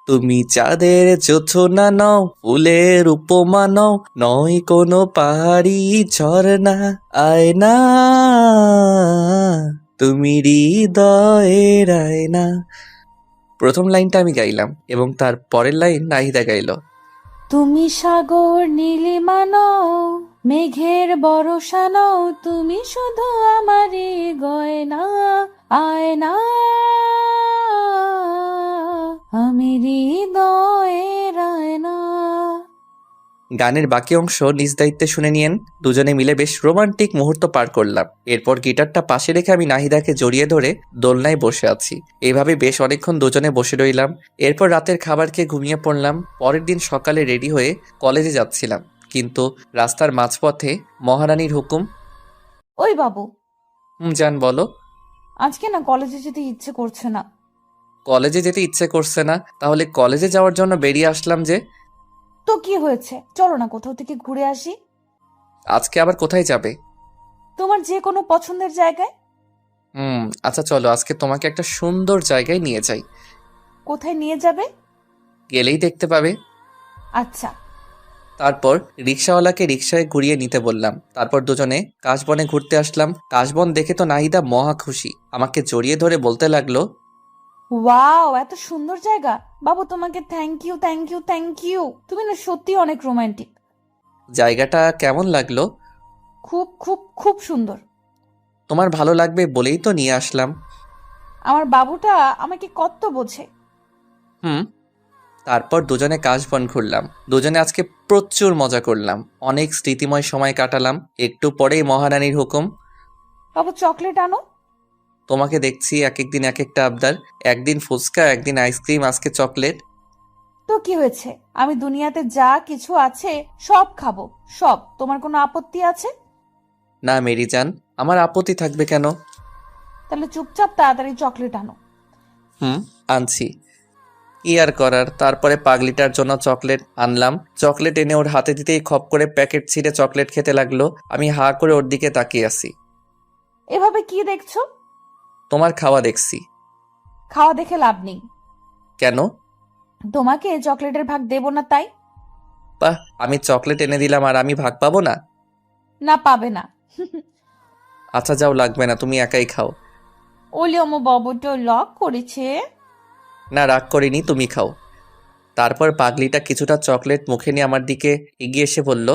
[SPEAKER 1] তুমি চাঁদের জোছনা নও, ফুলের উপমা নও, নয় কোনো পাহাড়ি ঝর্ণা, আয়না তুমি হৃদয়ের আয়না। প্রথম লাইনটা আমি গাইলাম এবং তার পরের লাইন নাহিদা গাইল।
[SPEAKER 2] তুমি সাগর নীলিমা নও, মেঘের বরষা নও, তুমি শুধু আমারই গয়না, আয়না আমি হৃদয়ের আয়না।
[SPEAKER 1] গানের বাকি অংশ নিজ দায়িত্বে শুনে নিয়েন। দুজনে মিলে বেশ রোমান্টিক মুহূর্ত পার করলাম। এরপর গিটারটা পাশে রেখে আমি নাহিদাকে জড়িয়ে ধরে দোলনায় বসে আছি। এইভাবে বেশ অনেকক্ষণ দুজনে বসে রইলাম। এরপর রাতের খাবার খেয়ে ঘুমিয়ে পড়লাম। পরের দিন সকালে রেডি হয়ে কলেজে যাচ্ছিলাম, কিন্তু রাস্তার মাঝপথে মহারানীর হুকুম।
[SPEAKER 2] ওই বাবু,
[SPEAKER 1] জান বলো।
[SPEAKER 2] আজকে না কলেজে যেতে ইচ্ছে করছে না।
[SPEAKER 1] কলেজে যেতে ইচ্ছে করছে না? তাহলে কলেজে যাওয়ার জন্য বেরিয়ে আসলাম যে।
[SPEAKER 2] তো কি হয়েছে, চলো না কোথাও থেকে ঘুরে আসি।
[SPEAKER 1] আজকে আবার কোথায় যাবে?
[SPEAKER 2] তোমার যে কোনো পছন্দের জায়গায়।
[SPEAKER 1] আচ্ছা চলো, আজকে তোমাকে একটা সুন্দর জায়গায় নিয়ে যাই।
[SPEAKER 2] কোথায় নিয়ে যাবে?
[SPEAKER 1] গেলেই দেখতে পাবে।
[SPEAKER 2] আচ্ছা।
[SPEAKER 1] তারপর রিক্সাওয়ালাকে রিক্সায় ঘুরিয়ে নিতে বললাম। তারপর দুজনে কাশবনে ঘুরতে আসলাম। কাশবন দেখে তো নাহিদা মহা খুশি। আমাকে জড়িয়ে ধরে বলতে লাগলো,
[SPEAKER 2] ওয়াও, এত সুন্দর জায়গা। বাবু তোমাকে thank you, thank you, thank you. তুমি না সত্যি অনেক রোমান্টিক।
[SPEAKER 1] জায়গাটা কেমন লাগলো?
[SPEAKER 2] খুব খুব খুব সুন্দর।
[SPEAKER 1] তোমার ভালো লাগবে বলেই তো নিয়ে আসলাম।
[SPEAKER 2] আমার বাবুটা আমাকে কত বোঝে।
[SPEAKER 1] তারপর দুজনে কাশবন ঘুরলাম। দুজনে আজকে প্রচুর মজা করলাম। অনেক স্মৃতিময় সময় কাটালাম। একটু পরেই মহারানীর হুকুম।
[SPEAKER 2] বাবু চকলেট আনো।
[SPEAKER 1] তোমাকে দেখছি এক এক দিন এক একটা আবদার। একদিন ফুচকা, একদিন আইসক্রিম, আজকে চকলেট।
[SPEAKER 2] তো কি হয়েছে, আমি দুনিয়াতে যা কিছু আছে সব খাবো, সব। তোমার কোনো আপত্তি আছে?
[SPEAKER 1] না মেরি জান, আমার আপত্তি থাকবে কেন?
[SPEAKER 2] তাহলে চুপচাপ তাড়াতাড়ি চকলেট আনো।
[SPEAKER 1] আনছি। কি আর করার। তারপরে পাগলিটার জন্য চকলেট আনলাম। চকলেট এনে ওর হাতে দিতেই খপ করে প্যাকেট ছিঁড়ে চকলেট খেতে লাগলো। আমি হা করে ওর দিকে তাকিয়ে আছি।
[SPEAKER 2] এভাবে কি দেখছো?
[SPEAKER 1] তোমার খাওয়া দেখছি।
[SPEAKER 2] খাওয়া দেখে লাভ নেই।
[SPEAKER 1] কেন?
[SPEAKER 2] তোমাকে চকলেটের ভাগ দেব না তাই।
[SPEAKER 1] বাহ, আমি চকলেট এনে দিলাম আর আমি ভাগ পাবো না?
[SPEAKER 2] না, পাবে না।
[SPEAKER 1] আচ্ছা যাও, লাগবে না, তুমি একাই খাও।
[SPEAKER 2] ওলি আমার বাবুটা লক করেছে।
[SPEAKER 1] না রাগ করিনি, তুমি খাও। তারপর পাগলিটা কিছুটা চকলেট মুখে নিয়ে আমার দিকে এগিয়ে এসে বলল,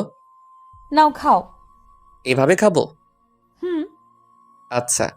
[SPEAKER 2] নাও খাও।
[SPEAKER 1] এভাবে খাবো?
[SPEAKER 2] হুম।
[SPEAKER 1] আচ্ছা।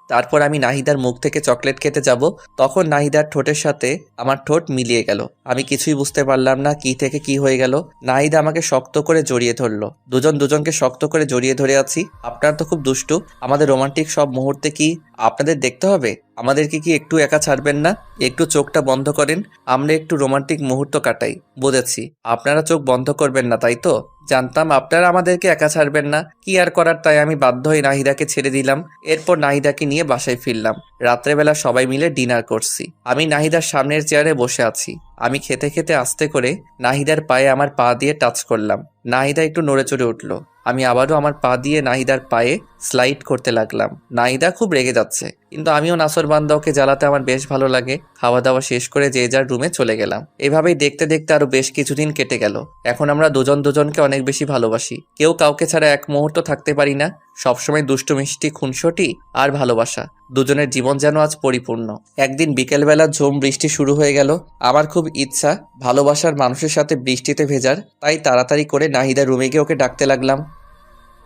[SPEAKER 1] তারপর আমি নাহিদার মুখ থেকে চকলেট খেতে যাব, তখন নাহিদার ঠোঁটের সাথে আমার ঠোঁট মিলিয়ে গেল। আমি কিছুই বুঝতে পারলাম না কি থেকে কি হয়ে গেল। নাহিদা আমাকে শক্ত করে জড়িয়ে ধরলো। দুজন দুজনকে শক্ত করে জড়িয়ে ধরে আছি। আপনারা তো খুব দুষ্টু। আমাদের রোমান্টিক সব মুহূর্তে কি আপনাদের দেখতে হবে? আমাদেরকে কি একটু একা ছাড়বেন না? একটু চোখটা বন্ধ করেন, আমরা একটু রোমান্টিক মুহূর্ত কাটাই। বুঝেছি, আপনারা চোখ বন্ধ করবেন না, তাই তো? জানতাম আপনারা আমাদেরকে একা ছাড়বেন না। কি আর করার, তাই আমি বাধ্য হয়ে নাহিদাকে ছেড়ে দিলাম। এরপর নাহিদাকে নিয়ে বাসায় ফিরলাম। রাত্রেবেলা সবাই মিলে ডিনার করছি। আমি নাহিদার সামনের চেয়ারে বসে আছি। আমি খেতে খেতে আস্তে করে নাহিদার পায়ে আমার পা দিয়ে টাচ করলাম। নাহিদা একটু নড়ে চড়ে উঠল। আমি আবারও আমার পা দিয়ে নাহিদার পায়ে স্লাইড করতে লাগলাম। নাহিদা খুব রেগে যাচ্ছে, কিন্তু আমিও নাসরবান্দা, ওকে জ্বালাতে আমার বেশ ভালো লাগে। খাওয়া দাওয়া শেষ করে যে যার রুমে চলে গেলাম। এভাবেই দেখতে দেখতে আরো বেশ কিছুদিন কেটে গেল। এখন আমরা দুজন দুজনকে অনেক বেশি ভালোবাসি। কেউ কাউকে ছাড়া এক মুহূর্ত থাকতে পারি না। সবসময় দুষ্টু মিষ্টি খুনসুটি আর ভালোবাসা, দুজনের জীবন যেন আজ পরিপূর্ণ। একদিন বিকেলবেলা ঝুম বৃষ্টি শুরু হয়ে গেল। আমার খুব ইচ্ছা ভালোবাসার মানুষের সাথে বৃষ্টিতে ভেজার, তাই তাড়াতাড়ি করে নাহিদা রুমে গিয়ে ওকে ডাকতে লাগলাম,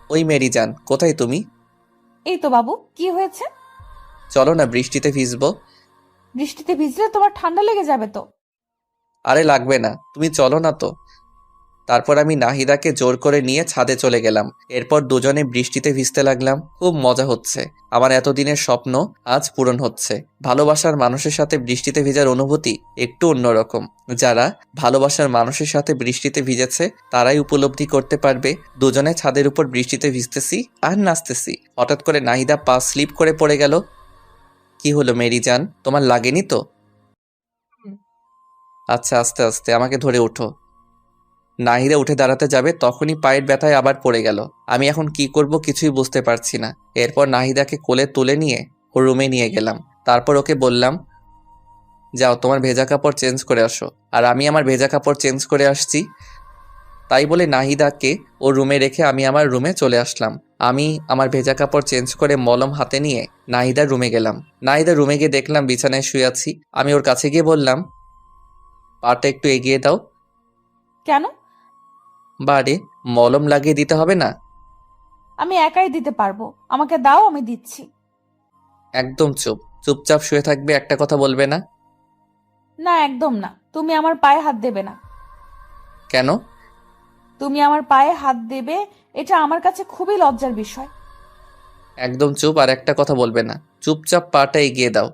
[SPEAKER 1] ওই মেরি জান, কোথায় তুমি?
[SPEAKER 2] এই তো বাবু, কি হয়েছে?
[SPEAKER 1] চলো না, বৃষ্টিতে ভিজবো।
[SPEAKER 2] বৃষ্টিতে ভিজলে তোমার ঠান্ডা লেগে যাবে তো।
[SPEAKER 1] আরে লাগবে না, তুমি চলো না তো। তারপর আমি নাহিদাকে জোর করে নিয়ে ছাদে চলে গেলাম। এরপর দুজনে বৃষ্টিতে ভিজতে লাগলাম। খুব মজা হচ্ছে। আমার এতদিনের স্বপ্ন আজ পূরণ হচ্ছে। ভালোবাসার মানুষের সাথে বৃষ্টিতে ভিজার অনুভূতি একটু অন্যরকম। যারা ভালোবাসার মানুষের সাথে বৃষ্টিতে ভিজেছে তারাই উপলব্ধি করতে পারবে। দুজনে ছাদের উপর বৃষ্টিতে ভিজতেছি আর নাচতেছি। হঠাৎ করে নাহিদা পা স্লিপ করে পড়ে গেল। কি হলো মেরি জান, তোমার লাগেনি তো? আচ্ছা, আস্তে আস্তে, আমাকে ধরে ওঠো। নাহিদা উঠে দাঁড়াতে যাবে, তখনই পায়ের ব্যথায় আবার পড়ে গেল। আমি এখন কি করব কিছুই বুঝতে পারছি না। এরপর নাহিদাকে কোলে তুলে নিয়ে ওর রুমে নিয়ে গেলাম। তারপর ওকে বললাম, যাও তোমার ভেজা কাপড় চেঞ্জ করে আসো। আর আমি আমার ভেজা কাপড় চেঞ্জ করে আসছি। তাই বলে নাহিদাকে ওর রুমে রেখে আমি আমার রুমে চলে আসলাম। আমি আমার ভেজা কাপড় চেঞ্জ করে মলম হাতে নিয়ে নাহিদার রুমে গেলাম। নাহিদার রুমে গিয়ে দেখলাম বিছানায় শুয়ে আছি। আমি ওর কাছে গিয়ে বললাম, পাটা একটু এগিয়ে দাও।
[SPEAKER 2] কেন?
[SPEAKER 1] বারে, মলম লাগিয়ে দিতে হবে না?
[SPEAKER 2] আমি একাই দিতে পারবো, আমাকে দাও, আমি দিচ্ছি।
[SPEAKER 1] একদম চুপ, চুপচাপ শুয়ে থাকবে, একটা কথা বলবে না।
[SPEAKER 2] না, একদম না। তুমি আমার পায়ে হাত দেবে না।
[SPEAKER 1] কেন?
[SPEAKER 2] তুমি আমার পায়ে হাত দেবে, এটা আমার কাছে খুবই লজ্জার বিষয়।
[SPEAKER 1] একদম চুপ, আর একটা কথা বলবে না। চুপচাপ পাটা এগিয়ে দাও।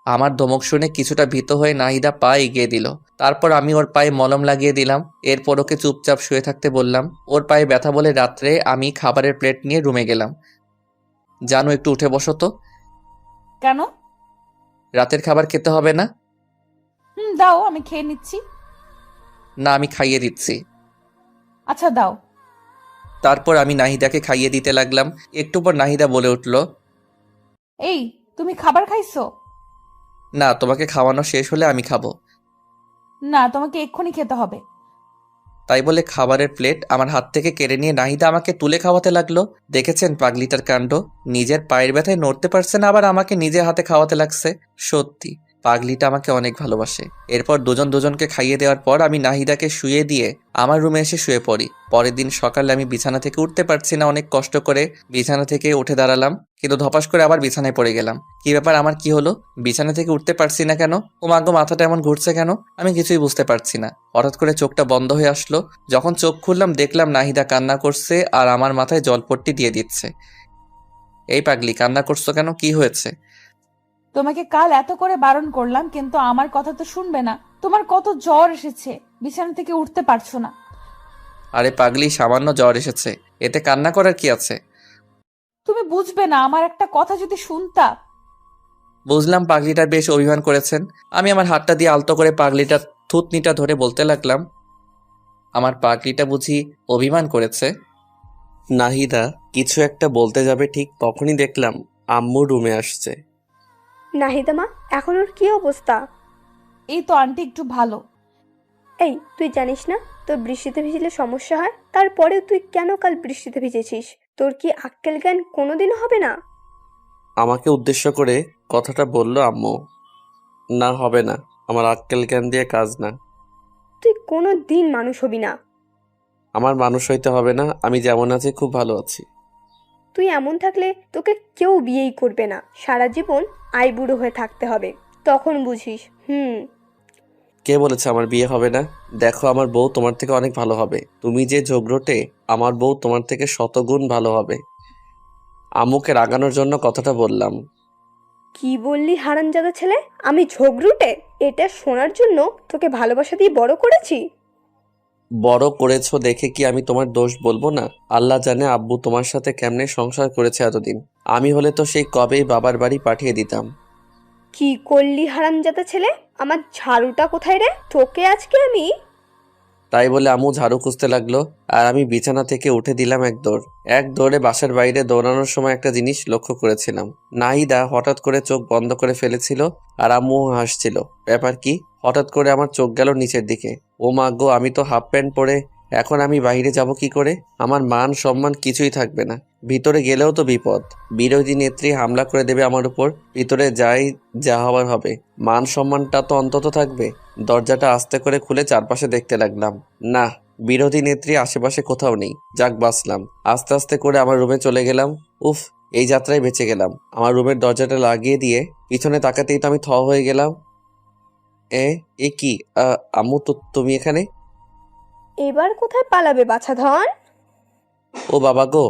[SPEAKER 1] আমার ধমক শুনে কিছুটা ভীত হয়ে নাহিদা পা এগিয়ে দিল। তারপর আমি ওর পায়ে মলম লাগিয়ে দিলাম। এরপর ওকে চুপচাপ শুয়ে থাকতে বললাম। ওর পায়ে ব্যথা বলে রাত্রে আমি খাবারের প্লেট নিয়ে রুমে গেলাম। জানো, একটু উঠে বসো তো।
[SPEAKER 2] কেন?
[SPEAKER 1] রাতের খাবার খেতে হবে না?
[SPEAKER 2] দাও, আমি খেয়ে নিচ্ছি।
[SPEAKER 1] না, আমি খাইয়ে দিচ্ছি।
[SPEAKER 2] আচ্ছা দাও।
[SPEAKER 1] তারপর আমি নাহিদাকে খাইয়ে দিতে লাগলাম। একটু পর নাহিদা বলে উঠল,
[SPEAKER 2] এই, তুমি খাবার খাইছো?
[SPEAKER 1] না, তোমাকে খাওয়ানো শেষ হলে আমি খাবো।
[SPEAKER 2] না, তোমাকে এক্ষুনি খেতে হবে।
[SPEAKER 1] তাই বলে খাবারের প্লেট আমার হাত থেকে কেড়ে নিয়ে নাহিদা আমাকে তুলে খাওয়াতে লাগলো। দেখেছেন পাগলিটার কাণ্ড? নিজের পায়ের ব্যথায় নড়তে পারছে না, আবার আমাকে নিজে হাতে খাওয়াতে লাগছে। সত্যি পাগলিটা আমাকে অনেক ভালোবাসে। এরপর দুজন দুজনকে খাইয়ে দেওয়ার পর আমি নাহিদাকে শুয়ে দিয়ে আমার রুমে এসে শুয়ে পড়ি। পরের দিন সকালে আমি বিছানা থেকে উঠতে পারছি না। অনেক কষ্ট করে বিছানা থেকে উঠে দাঁড়ালাম, কিন্তু ধপাস করে আবার বিছানায় পড়ে গেলাম। কি ব্যাপার, আমার কি হলো? বিছানা থেকে উঠতে পারছি না কেন? ও মাগো, মাথাটা এমন ঘুরছে কেন? আমি কিছুই বুঝতে পারছি না। হঠাৎ করে চোখটা বন্ধ হয়ে আসলো। যখন চোখ খুললাম দেখলাম নাহিদা কান্না করছে আর আমার মাথায় জলপট্টি দিয়ে দিচ্ছে। এই পাগলি, কান্না করছো কেন? কি হয়েছে?
[SPEAKER 2] তোমাকে কাল এত করে বারণ করলাম, কিন্তু আমার কথা তো শুনবে না। তোমার কত জ্বর এসেছে, বিছানা থেকে উঠতে পারছো না।
[SPEAKER 1] আরে পাগলি, সামান্য জ্বর এসেছে, এতে কান্না করার কি আছে?
[SPEAKER 2] তুমি বুঝবে না, আমার একটা কথা যদি শুনতা।
[SPEAKER 1] বুঝলাম পাগলিটা বেশ অভিমান করেছেন। আমি আমার হাতটা দিয়ে আলতো করে পাগলিটার থুতনিটা ধরে বলতে লাগলাম, আমার পাগলিটা বুঝি অভিমান করেছে? নাহিদা কিছু একটা বলতে যাবে, ঠিক তখনই দেখলাম আম্মু রুমে আসছে।
[SPEAKER 6] নাহিদা মা, এখন ওর কি অবস্থা?
[SPEAKER 2] এই তো আন্টি, একটু ভালো।
[SPEAKER 6] এই, তুই জানিস না তোর বৃষ্টিতে ভিজলে সমস্যা হয়? তারপরেও তুই কেন কাল বৃষ্টিতে ভিজেছিস? তোর কি আক্কেল জ্ঞান কোনোদিনও হবে না?
[SPEAKER 1] আমাকে উদ্দেশ্য করে কথাটা বলল আম্মু। না, হবে না, আমার আক্কেল জ্ঞান দিয়ে কাজ না।
[SPEAKER 6] তুই কোনো দিন মানুষ হবি না।
[SPEAKER 1] আমার মানুষ হইতে হবে না, আমি যেমন আছি খুব ভালো আছি।
[SPEAKER 6] তুই এমন থাকলে তোকে কেউ বিয়েই করবে না, সারা জীবন আইবুড়ো হয়ে থাকতে হবে, তখন বুঝিস।
[SPEAKER 1] কে বলেছে আমার বিয়ে হবে না? দেখো, আমার বউ তোমার থেকে অনেক ভালো হবে। তুমি যে ঝগড়টে, আমার বউ তোমার থেকে শতগুণ ভালো হবে। আম্মুকে রাগানোর জন্য কথাটা বললাম।
[SPEAKER 6] কি বললি হারামজাদা ছেলে? আমি ঝগড়ুটে? এটা শোনার জন্য তোকে ভালোবাসা দিয়ে বড় করেছি।
[SPEAKER 1] বড় করেছো দেখে কি আমি তোমার দোষ বলবো না? আল্লাহ জানে আব্বু তোমার সাথে কেমনে সংসার করেছে এতদিন। আমি হলে তো সেই কবেই বাবার বাড়ি পাঠিয়ে দিতাম।
[SPEAKER 6] কি করলি হারামজাদা ছেলে? আমার ঝাড়ুটা কোথায় রে? তোকে আজকে আমি।
[SPEAKER 1] তাই বলে আম্মু ঝাড়ু খুঁজতে লাগলো, আর আমি বিছানা থেকে উঠে দিলাম এক দৌড়। এক দৌড়ে বাসার বাইরে দৌড়ানোর সময় একটা জিনিস লক্ষ্য করেছিলাম। নাহিদা হঠাৎ করে চোখ বন্ধ করে ফেলেছিল, আর আম্মু হাসছিল। ব্যাপার কি? হঠাৎ করে আমার চোখ গেল নিচের দিকে। ও মা গো, আমি তো হাফ প্যান্ট পরে, এখন আমি বাইরে যাব কি করে? আমার মান সম্মান কিছুই থাকবে না। ভিতরে গেলেও তো বিপদ, বিরোধী নেত্রী হামলা করে দেবে আমার উপর। ভিতরে যাই, যা হবার হবে। মান সম্মানটা তো অন্তত থাকবে। দরজাটা আস্তে করে খুলে চারপাশে দেখতে লাগলাম। না, বিরোধী নেত্রী আশেপাশে কোথাও নেই। যাক, বাঁচলাম। আস্তে আস্তে করে আমার রুমে চলে গেলাম। উফ, এই যাত্রায় বেঁচে গেলাম। আমার রুমের দরজাটা লাগিয়ে দিয়ে পিছনে তাকাতেই তো আমি থ হয়ে গেলাম। এ কি? আম্মু, তো তুমি এখানে?
[SPEAKER 6] এবার কোথায় পালাবে বাছাধন?
[SPEAKER 1] ও বাবা গো!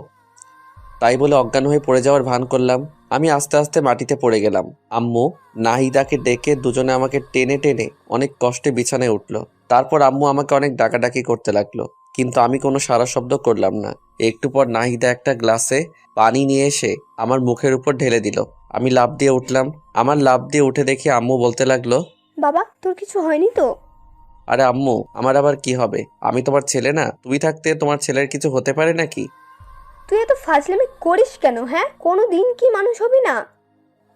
[SPEAKER 1] তাই বলে অজ্ঞান হয়ে পড়ে যাওয়ার ভান করলাম। আমি আস্তে আস্তে মাটিতে পড়ে গেলাম। আম্মু নাহিদাকে ডেকে দুজনে আমাকে টেনে টেনে অনেক কষ্টে বিছানায় উঠলো। তারপর আম্মু আমাকে অনেক ডাকাডাকি করতে লাগলো, কিন্তু আমি কোনো সাড়া শব্দ করলাম না। একটু পর নাহিদা একটা গ্লাসে পানি নিয়ে এসে আমার মুখের উপর ঢেলে দিল। আমি লাফ দিয়ে উঠলাম। আমার লাফ দিয়ে উঠে দেখি আম্মু বলতে লাগলো,
[SPEAKER 6] বাবা, তোর কিছু হয়নি তো?
[SPEAKER 1] আরে আম্মু, আমার আবার কি হবে? আমি তোমার ছেলে না? তুমি থাকতে তোমার ছেলের কিছু হতে পারে নাকি?
[SPEAKER 6] তুই এত ফাজলামি করিস কেন? হ্যাঁ, কোনো দিন কি মানুষ হবি না?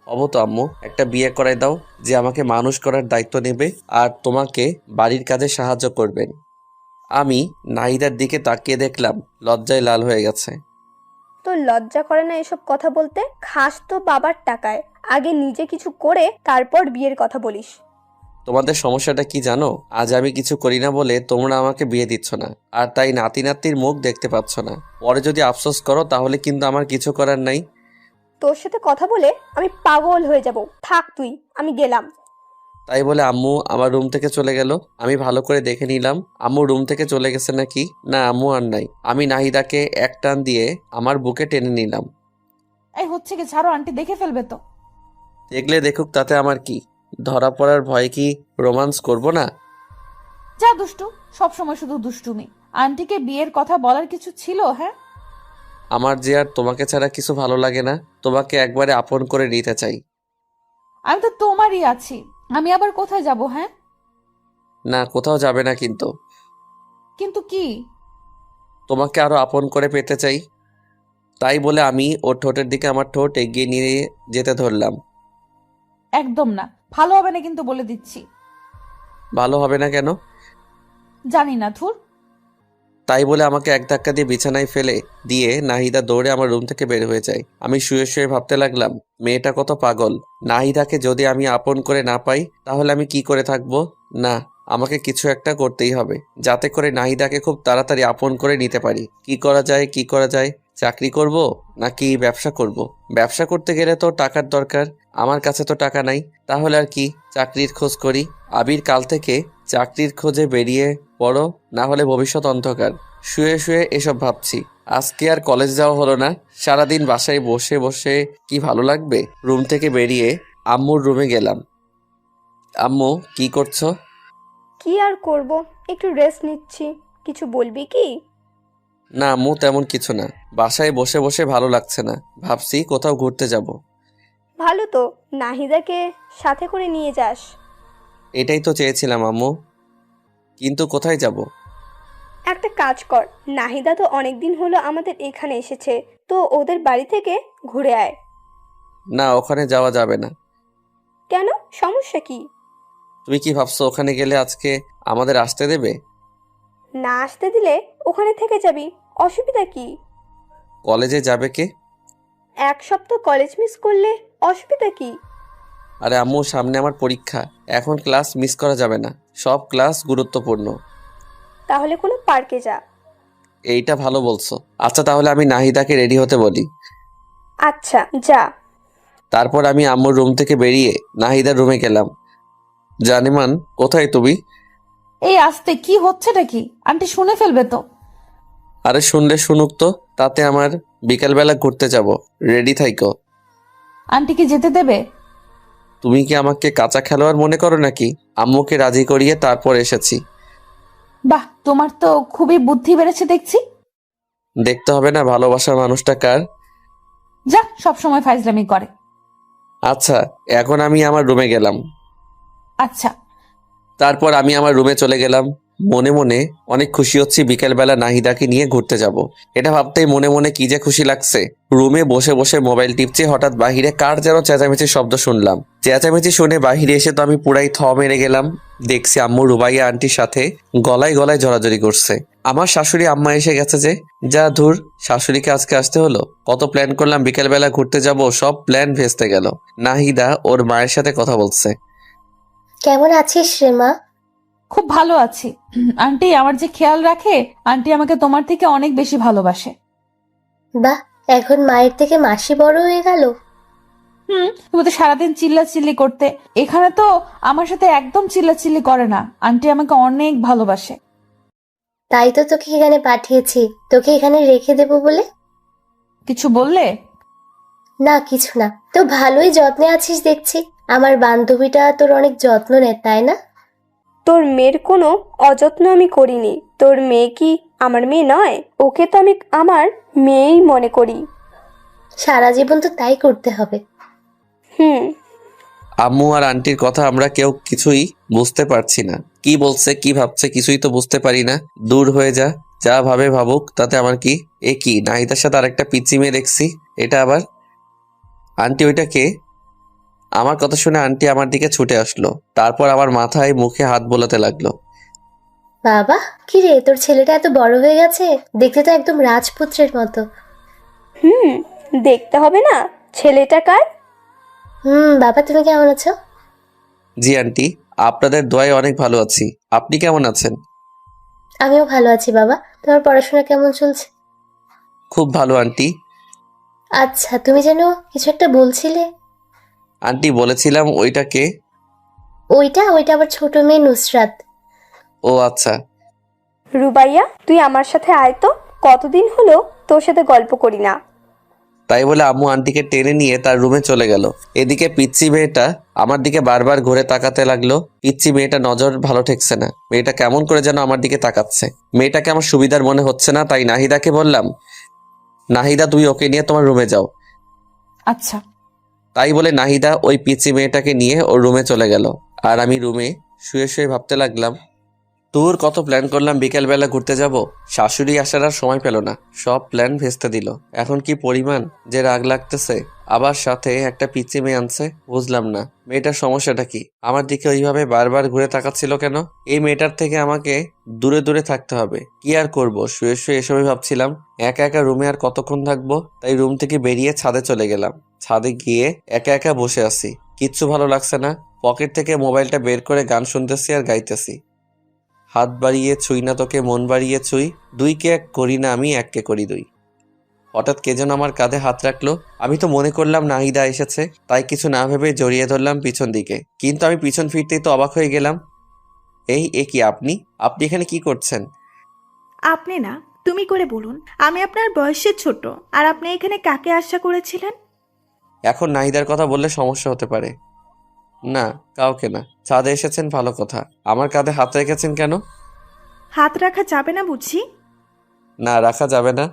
[SPEAKER 1] হব তো আম্মু। একটা বিয়ে করাই দাও, যে আমাকে মানুষ করার দায়িত্ব নেবে আর তোমাকে বাড়ির কাজে সাহায্য করবেন। আমি নাহিদার দিকে তাকিয়ে দেখলাম লজ্জায় লাল হয়ে গেছে।
[SPEAKER 6] তোর লজ্জা করে না এসব কথা বলতে? খাস তো বাবার টাকায়, আগে নিজে কিছু করে তারপর বিয়ের কথা বলিস।
[SPEAKER 1] তোমাদের সমস্যাটা কি জানো? আজ আমি কিছু করি না বলে তোমরা আমাকে বিয়ে দিচ্ছ না, আর তাই নাতি নাতির মুখ দেখতে পাচ্ছ না। পরে যদি আফসোস করো তাহলে কিন্তু আমার কিছু করার নাই।
[SPEAKER 6] তোর সাথে কথা বলে আমি পাগল হয়ে যাব। থাক তুই, আমি গেলাম।
[SPEAKER 1] তাই বলে আম্মু আমার রুম থেকে চলে গেল। আমি ভালো করে দেখে নিলাম আম্মু রুম থেকে চলে গেছে নাকি। না, আম্মু আর নাই। আমি নাহিদাকে এক টান দিয়ে আমার বুকে টেনে নিলাম।
[SPEAKER 2] এই হচ্ছে কি, ছাড়ো, আন্টি দেখে ফেলবে তো।
[SPEAKER 1] দেখলে দেখুক, তাতে আমার কি? ধরা পড়ার ভয় কি রোমান্স করব না?
[SPEAKER 2] যা দুষ্টু, সব সময় শুধু দুষ্টুমি। আন্টিকে বিয়ের কথা বলার কিছু ছিল? হ্যাঁ,
[SPEAKER 1] আমার যে আর তোমাকে ছাড়া কিছু ভালো লাগে না। তোমাকে একবারে আপন করে নিতে চাই।
[SPEAKER 2] আমি তো তোমারই আছি, আমি আবার কোথায় যাব? হ্যাঁ,
[SPEAKER 1] না, কোথাও যাবে না, কিন্তু
[SPEAKER 2] কিন্তু কি?
[SPEAKER 1] তোমাকে আরো আপন করে পেতে চাই। তাই বলে আমি ওর ঠোঁটের দিকে আমার ঠোঁট এগিয়ে নিয়ে যেতে ধরলাম।
[SPEAKER 2] একদম না, ভালো হবে না কিন্তু, বলে দিচ্ছি।
[SPEAKER 1] ভালো হবে না কেন?
[SPEAKER 2] জানি না, ধুর।
[SPEAKER 1] তাই বলে আমাকে এক ধাক্কা দিয়ে বিছানায় ফেলে দিয়ে নাহিদা দৌড়ে আমার রুম থেকে বের হয়ে যায়। আমি শুয়ে শুয়ে ভাবতে লাগলাম, মেয়েটা কত পাগল। নাহিদাকে যদি আমি আপন করে না পাই তাহলে আমি কি করে থাকবো? না, আমাকে কিছু একটা করতেই হবে, যাতে করে নাহিদাকে খুব তাড়াতাড়ি আপন করে নিতে পারি। কি করা যায়, কি করা যায়? চাকরি করব নাকি ব্যবসা করব? ব্যবসা করতে গেলে তো টাকার দরকার। আমার কাছে তো টাকা নাই। তাহলে আর কি, চাকরির খোঁজ করি। আবির কাল থেকে চাকরির খোঁজে বেরিয়ে পড়ো, না হলে ভবিষ্যৎ অন্ধকার। শুয়ে শুয়ে এসব ভাবছি। আজকে আর কলেজ যাওয়া হলো না। সারাদিন বাসায় বসে বসে কি ভালো লাগবে। রুম থেকে বেরিয়ে আম্মুর রুমে গেলাম। আম্মু, কি করছো?
[SPEAKER 6] কি আর করব, একটু রেস্ট নিচ্ছি। কিছু বলবি কি?
[SPEAKER 1] না আম্মু, তেমন কিছু না। বাসায় বসে বসে ভালো লাগছে না, ভাবছি কোথাও ঘুরতে যাব।
[SPEAKER 6] ভালো তো, নাহিদাকে সাথে করে নিয়ে যাস।
[SPEAKER 1] এটাই তো চেয়েছিলাম আম্মু, কিন্তু কোথায় যাব?
[SPEAKER 6] একটা কাজ কর, নাহিদা তো অনেকদিন হলো আমাদের এখানে এসেছে, তো ওদের বাড়ি থেকে ঘুরে আয়।
[SPEAKER 1] না, ওখানে যাওয়া যাবে না।
[SPEAKER 6] কেন, সমস্যা কি?
[SPEAKER 1] তুমি কি ভাবছো ওখানে গেলে আজকে আমাদের আসতে দেবে?
[SPEAKER 6] না আসতে দিলে ওখানে থেকে যাবি, অসুবিধা কি?
[SPEAKER 1] কলেজে যাবে কে?
[SPEAKER 6] এক সপ্তাহ কলেজ মিস করলে অসুবিধা কি?
[SPEAKER 1] আরে আম্মু, সামনে আমার পরীক্ষা, এখন ক্লাস মিস করা যাবে না, সব ক্লাস গুরুত্বপূর্ণ।
[SPEAKER 6] তাহলে কোনো পার্কে যা।
[SPEAKER 1] এইটা ভালো বলছো। আচ্ছা, তাহলে আমি নাহিদাকে রেডি হতে বলি।
[SPEAKER 6] আচ্ছা যা।
[SPEAKER 1] তারপর আমি আম্মুর রুম থেকে বেরিয়ে নাহিদার রুমে গেলাম। জানেমান, কোথায় তুমি?
[SPEAKER 2] এই আস্তে, কি হচ্ছেটা কি? আন্টি শুনে ফেলবে তো।
[SPEAKER 1] আরে শুনলে শুনুক তো, তাতে আমার বিকালবেলা ঘুরতে যাব, রেডি থাইকো।
[SPEAKER 2] আন্টি কি যেতে দেবে?
[SPEAKER 1] তুমি কি আমাকে কাঁচা খেলোয়াড় মনে করো নাকি? আম্মুকে রাজি করিয়ে তারপর এসেছি।
[SPEAKER 2] বাহ, তোমার তো খুবই বুদ্ধি বেড়েছে দেখছি।
[SPEAKER 1] দেখতে হবে না ভালোবাসার মানুষটা কার?
[SPEAKER 2] যা, সব সময় ফাইজলামি করে।
[SPEAKER 1] আচ্ছা, এখন আমি আমার রুমে গেলাম।
[SPEAKER 2] আচ্ছা।
[SPEAKER 1] তারপর আমি আমার রুমে চলে গেলাম। মনে মনে অনেক খুশি হচ্ছি বিকেলবেলা নাহিদাকে নিয়ে ঘুরতে যাব। এটা ভাবতেই মনে মনে কি যে খুশি লাগছে। রুমে বসে বসে মোবাইল টিপছি, হঠাৎ বাহিরে কার যেন চেঁচামেচির শব্দ শুনলাম। চেঁচামেচি শুনে বাহিরে এসে তো আমি পুরাই থ মেরে গেলাম। দেখছি আম্মু রুবাইয়া আন্টির সাথে গলায় গলায় জড়াজড়ি করছে। আমার শাশুড়ি আম্মা এসে গেছে যে। যা ধুর, শাশুড়িকে আজকে আসতে হলো। কত প্ল্যান করলাম বিকেলবেলা ঘুরতে যাব, সব প্ল্যান ভেস্তে গেল। নাহিদা ওর মায়ের সাথে কথা বলছে।
[SPEAKER 8] কেমন আছিস রে মা?
[SPEAKER 2] খুব ভালো আছি। আন্টি আমার যে খেয়াল রাখে, আন্টি আমাকে তোমার থেকে অনেক বেশি ভালোবাসে।
[SPEAKER 8] বাহ, এখন মায়ের থেকে মাসি বড় হয়ে গেল।
[SPEAKER 2] তুমি তো সারাদিন চিল্লাচিল্লি করতে, এখানে তো আমার সাথে একদম চিল্লাচিল্লি করে না। আন্টি আমাকে অনেক ভালোবাসে।
[SPEAKER 8] তাই তো তোকে এখানে পাঠিয়েছি, তোকে এখানে রেখে দেবো বলে।
[SPEAKER 2] কিছু বললে?
[SPEAKER 8] না, কিছু না। তো ভালোই যত্নে আছিস দেখছি। আমার বান্ধবীটা তোর অনেক যত্ন নেয়, তাই না?
[SPEAKER 6] তোর মেয়ের কোনো অযত্ন আমি করিনি। তোর মেয়ে কি আমার মেয়ে নয়? ওকে তো আমি আমার মেয়েই মনে করি।
[SPEAKER 8] সারা জীবন তো তাই করতে হবে।
[SPEAKER 6] হুম।
[SPEAKER 1] আম্মু আর আন্টির কথা আমরা কেউ কিছুই বুঝতে পারছি না। কি বলছে, কি ভাবছে, কিছুই তো বুঝতে পারি না। দূর হয়ে যা, যা ভাবে ভাবুক, তাতে আমার কি। এ কি, নাহিদার সাথে আরেকটা পিচ্চি মেয়ে দেখছি। এটা আবার আন্টি? ওইটা কে? আমার কথা শুনে আন্টি আমার দিকে ছুটে আসলো। তারপর আমার মাথায় মুখে হাত বোলাতে লাগলো।
[SPEAKER 8] বাবা, কি রে, তোর ছেলেটা এত বড় হয়ে গেছে, দেখতে তো একদম রাজপুত্রের মতো।
[SPEAKER 6] হুম, দেখতে হবে না ছেলেটা কার?
[SPEAKER 8] বাবা, তুমি কেমন আছো?
[SPEAKER 1] জি আন্টি, আপনাদের দোয়ায় অনেক ভালো আছি। আপনি কেমন আছেন?
[SPEAKER 8] আমিও ভালো আছি বাবা। তোমার পড়াশোনা কেমন চলছে?
[SPEAKER 1] খুব ভালো আন্টি।
[SPEAKER 8] আচ্ছা, তুমি যেন কিছু একটা বলছিলে।
[SPEAKER 1] আন্টি বলেছিলাম, ওইটা কে?
[SPEAKER 8] ওইটা আবার ছোট মেয়ে নুসরাত।
[SPEAKER 1] ও আচ্ছা।
[SPEAKER 6] রুবাইয়া, তুই আমার সাথে আয় তো। কতদিন হলো তোর সাথে গল্প করি না।
[SPEAKER 1] তাই বলে আম্মু আন্টিকে টেনে নিয়ে তার রুমে চলে গেল। এদিকে পিচ্চি মেয়েটা আমার দিকে বারবার ঘুরে তাকাতে লাগলো। পিচ্চি মেয়েটা নজর ভালো ঠেকছে না। মেয়েটা কেমন করে যেন আমার দিকে তাকাচ্ছে। মেয়েটাকে আমার সুবিধার মনে হচ্ছে না, তাই নাহিদাকে বললাম, নাহিদা তুমি ওকে নিয়ে তোমার রুমে যাও।
[SPEAKER 2] আচ্ছা।
[SPEAKER 1] তাই বলে নাহিদা ওই পিচ্চি মেয়েটাকে নিয়ে ওর রুমে চলে গেল। আর আমি রুমে শুয়ে শুয়ে ভাবতে লাগলাম, তোর কত প্ল্যান করলাম বিকেলবেলা ঘুরতে যাব, শাশুড়ি আসার আর সময় পেল না, সব প্ল্যান ভেস্তে দিল। এখন কি পরিমাণ যে রাগ লাগতেছে। আবার সাথে একটা পিচ্চি মেয়ে আনছে, বুঝলাম না মেয়েটার সমস্যাটা কি। আমার দিকে ওইভাবে বারবার ঘুরে তাকাচ্ছিল কেন? এই মেয়েটার থেকে আমাকে দূরে দূরে থাকতে হবে। কি আর করব, শুয়ে শুয়ে এসবই ভাবছিলাম। একা একা রুমে আর কতক্ষণ থাকবো, তাই রুম থেকে বেরিয়ে ছাদে চলে গেলাম। ছাদে গিয়ে একা একা বসে আছি, কিচ্ছু ভালো লাগছে না। পকেট থেকে মোবাইলটা বের করে গান শুনতেছি আর গাইতেছি। হাত বাড়িয়ে ছুঁই না তোকে, মন বাড়িয়ে ছুঁই, দুইকে এক করি না আমি, এককে করি দুই। হঠাৎ কে যেন আমার কাঁধে হাত রাখলো। আমি তো মনে করলাম নাহিদা এসেছে, তাই কিছু না ভেবে জড়িয়ে ধরলাম পিছন দিকে। কিন্তু আমি পিছন ফিরতেই তো অবাক হয়ে গেলাম। এ কি, আপনি আপনি এখানে কি করছেন?
[SPEAKER 9] আপনি না, তুমি করে বলুন। আমি আপনার বয়সে ছোট, আর আপনি এখানে কাকে আশা করেছিলেন?
[SPEAKER 1] এখন নাহিদার কথা বললে সমস্যা হতে পারে। না, কাউকে না। ছাদে এসেছেন ভালো কথা, আমার কাঁধে হাত রেখেছেন কেন?
[SPEAKER 9] হাত রাখা যাবে না বুঝি?
[SPEAKER 1] না, রাখা যাবে না।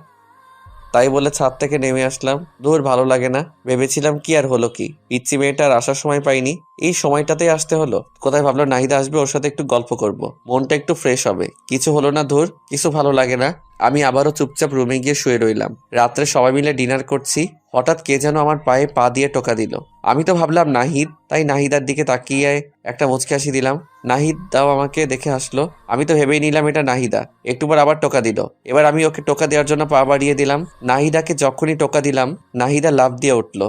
[SPEAKER 1] তাই বলে ছাদ থেকে নেমে আসলাম। দূর, ভালো লাগে না। ভেবেছিলাম কি আর হলো কি, পিচ্চি মেয়েটার আসার সময় পাইনি, এই সময়টাতেই আসতে হলো। কোথায় ভাবলো নাহিদা আসবে, ওর সাথে একটু গল্প করব, মনটা একটু ফ্রেশ হবে। কিছু হলো না, ধুর, কিছু ভালো লাগে না। আমি আবারও চুপচাপ রুমে গিয়ে শুয়ে রইলাম। রাত্রে সবাই মিলে ডিনার করছি, হঠাৎ কে যেন আমার পায়ে পা দিয়ে টোকা দিল। আমি তো ভাবলাম নাহিদ, তাই নাহিদার দিকে তাকিয়ে একটা মুচকি হাসি দিলাম। নাহিদ দাও আমাকে দেখে হাসলো। আমি তো ভেবেই নিলাম এটা নাহিদা। একটু পর আবার টোকা দিল। এবার আমি ওকে টোকা দেওয়ার জন্য পা বাড়িয়ে দিলাম। নাহিদাকে যখনই টোকা দিলাম, নাহিদা লাফ দিয়ে উঠলো।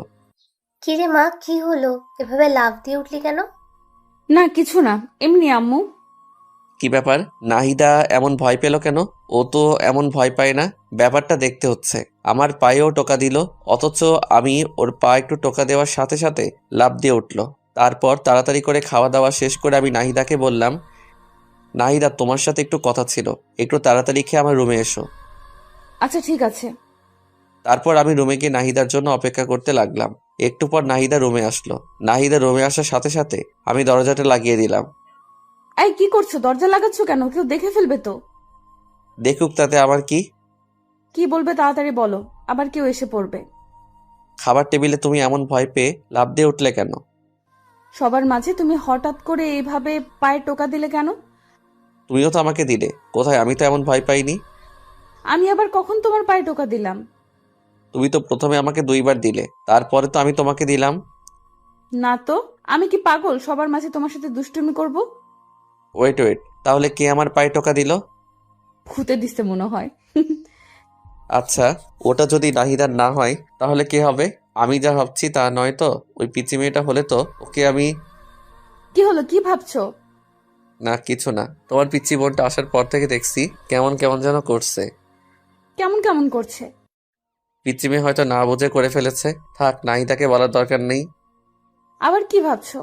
[SPEAKER 8] কিরে মা, কি হলো? এভাবে লাফ দিয়ে উঠলি কেন?
[SPEAKER 2] না কিছু না, এমনি আম্মু।
[SPEAKER 1] কি ব্যাপার? নাহিদা এমন ভয় পেল কেন? ও তো এমন ভয় পায় না। ব্যাপারটা দেখতে হচ্ছে। আমার পায়েও টোকা দিল, অথচ আমি ওর পা একটু টোকা দেওয়ার সাথে সাথে লাফ দিয়ে উঠল। তারপর তাড়াতাড়ি করে খাওয়া দাওয়া শেষ করে আমি নাহিদাকে বললাম, নাহিদা তোমার সাথে একটু কথা ছিল, একটু তাড়াতাড়ি খেয়ে আমার রুমে এসো।
[SPEAKER 2] আচ্ছা ঠিক আছে।
[SPEAKER 1] তারপর আমি রুমে গিয়ে নাহিদার জন্য অপেক্ষা করতে লাগলাম। একটু পর নাহিদা রুমে আসলো। নাহিদা রুমে আসার সাথে সাথে আমি দরজাটা লাগিয়ে দিলাম।
[SPEAKER 2] এই কি করছো? দরজা লাগাচ্ছ কেন? কেউ দেখে ফেলবে তো।
[SPEAKER 1] দেখুক, তাতে আমার কি?
[SPEAKER 2] কি বলবে তাড়াতাড়ি বলো, আবার কেউ এসে পড়বে।
[SPEAKER 1] খাবার টেবিলে তুমি এমন ভয় পেয়ে লাফ দিয়ে উঠলে কেন?
[SPEAKER 2] সবার মাঝে তুমি হঠাৎ করে এইভাবে পায়ে টোকা দিলে কেন?
[SPEAKER 1] তুমিও তো আমাকে দিলে। কোথায়? আমি তো এমন ভয় পাইনি।
[SPEAKER 2] আমি আবার কখন তোমার পায়ে টোকা দিলাম?
[SPEAKER 1] তুমি তো প্রথমে আমাকে 2বার দিলে, তারপরে তো আমি তোমাকে দিলাম।
[SPEAKER 2] না তো, আমি কি পাগল সবার মাঝে তোমার সাথে দুষ্টুমি করব?
[SPEAKER 1] ওয়েট ওয়েট, তাহলে কে আমার পায়ে টোকা দিল?
[SPEAKER 2] ভূতে দিচ্ছে মনে হয়।
[SPEAKER 1] আচ্ছা, ওটা যদি নাহিদার না হয় তাহলে কে হবে? আমি যা ভাবছি তা নয় তো? ওই পিচি মেয়েটা হলে তো ওকে আমি...
[SPEAKER 2] কি হলো, কি ভাবছো?
[SPEAKER 1] না কিছু না। তোমার পিচ্চি বোনটা আসার পর থেকে দেখছি কেমন কেমন যেন করছে।
[SPEAKER 2] কেমন কেমন করছে?
[SPEAKER 1] পিচ্চি মেয়ে হয়তো না বুঝে করে ফেলেছে। থাক, নাহিদাকে বলার দরকার নেই।
[SPEAKER 2] আবার কি ভাবছো?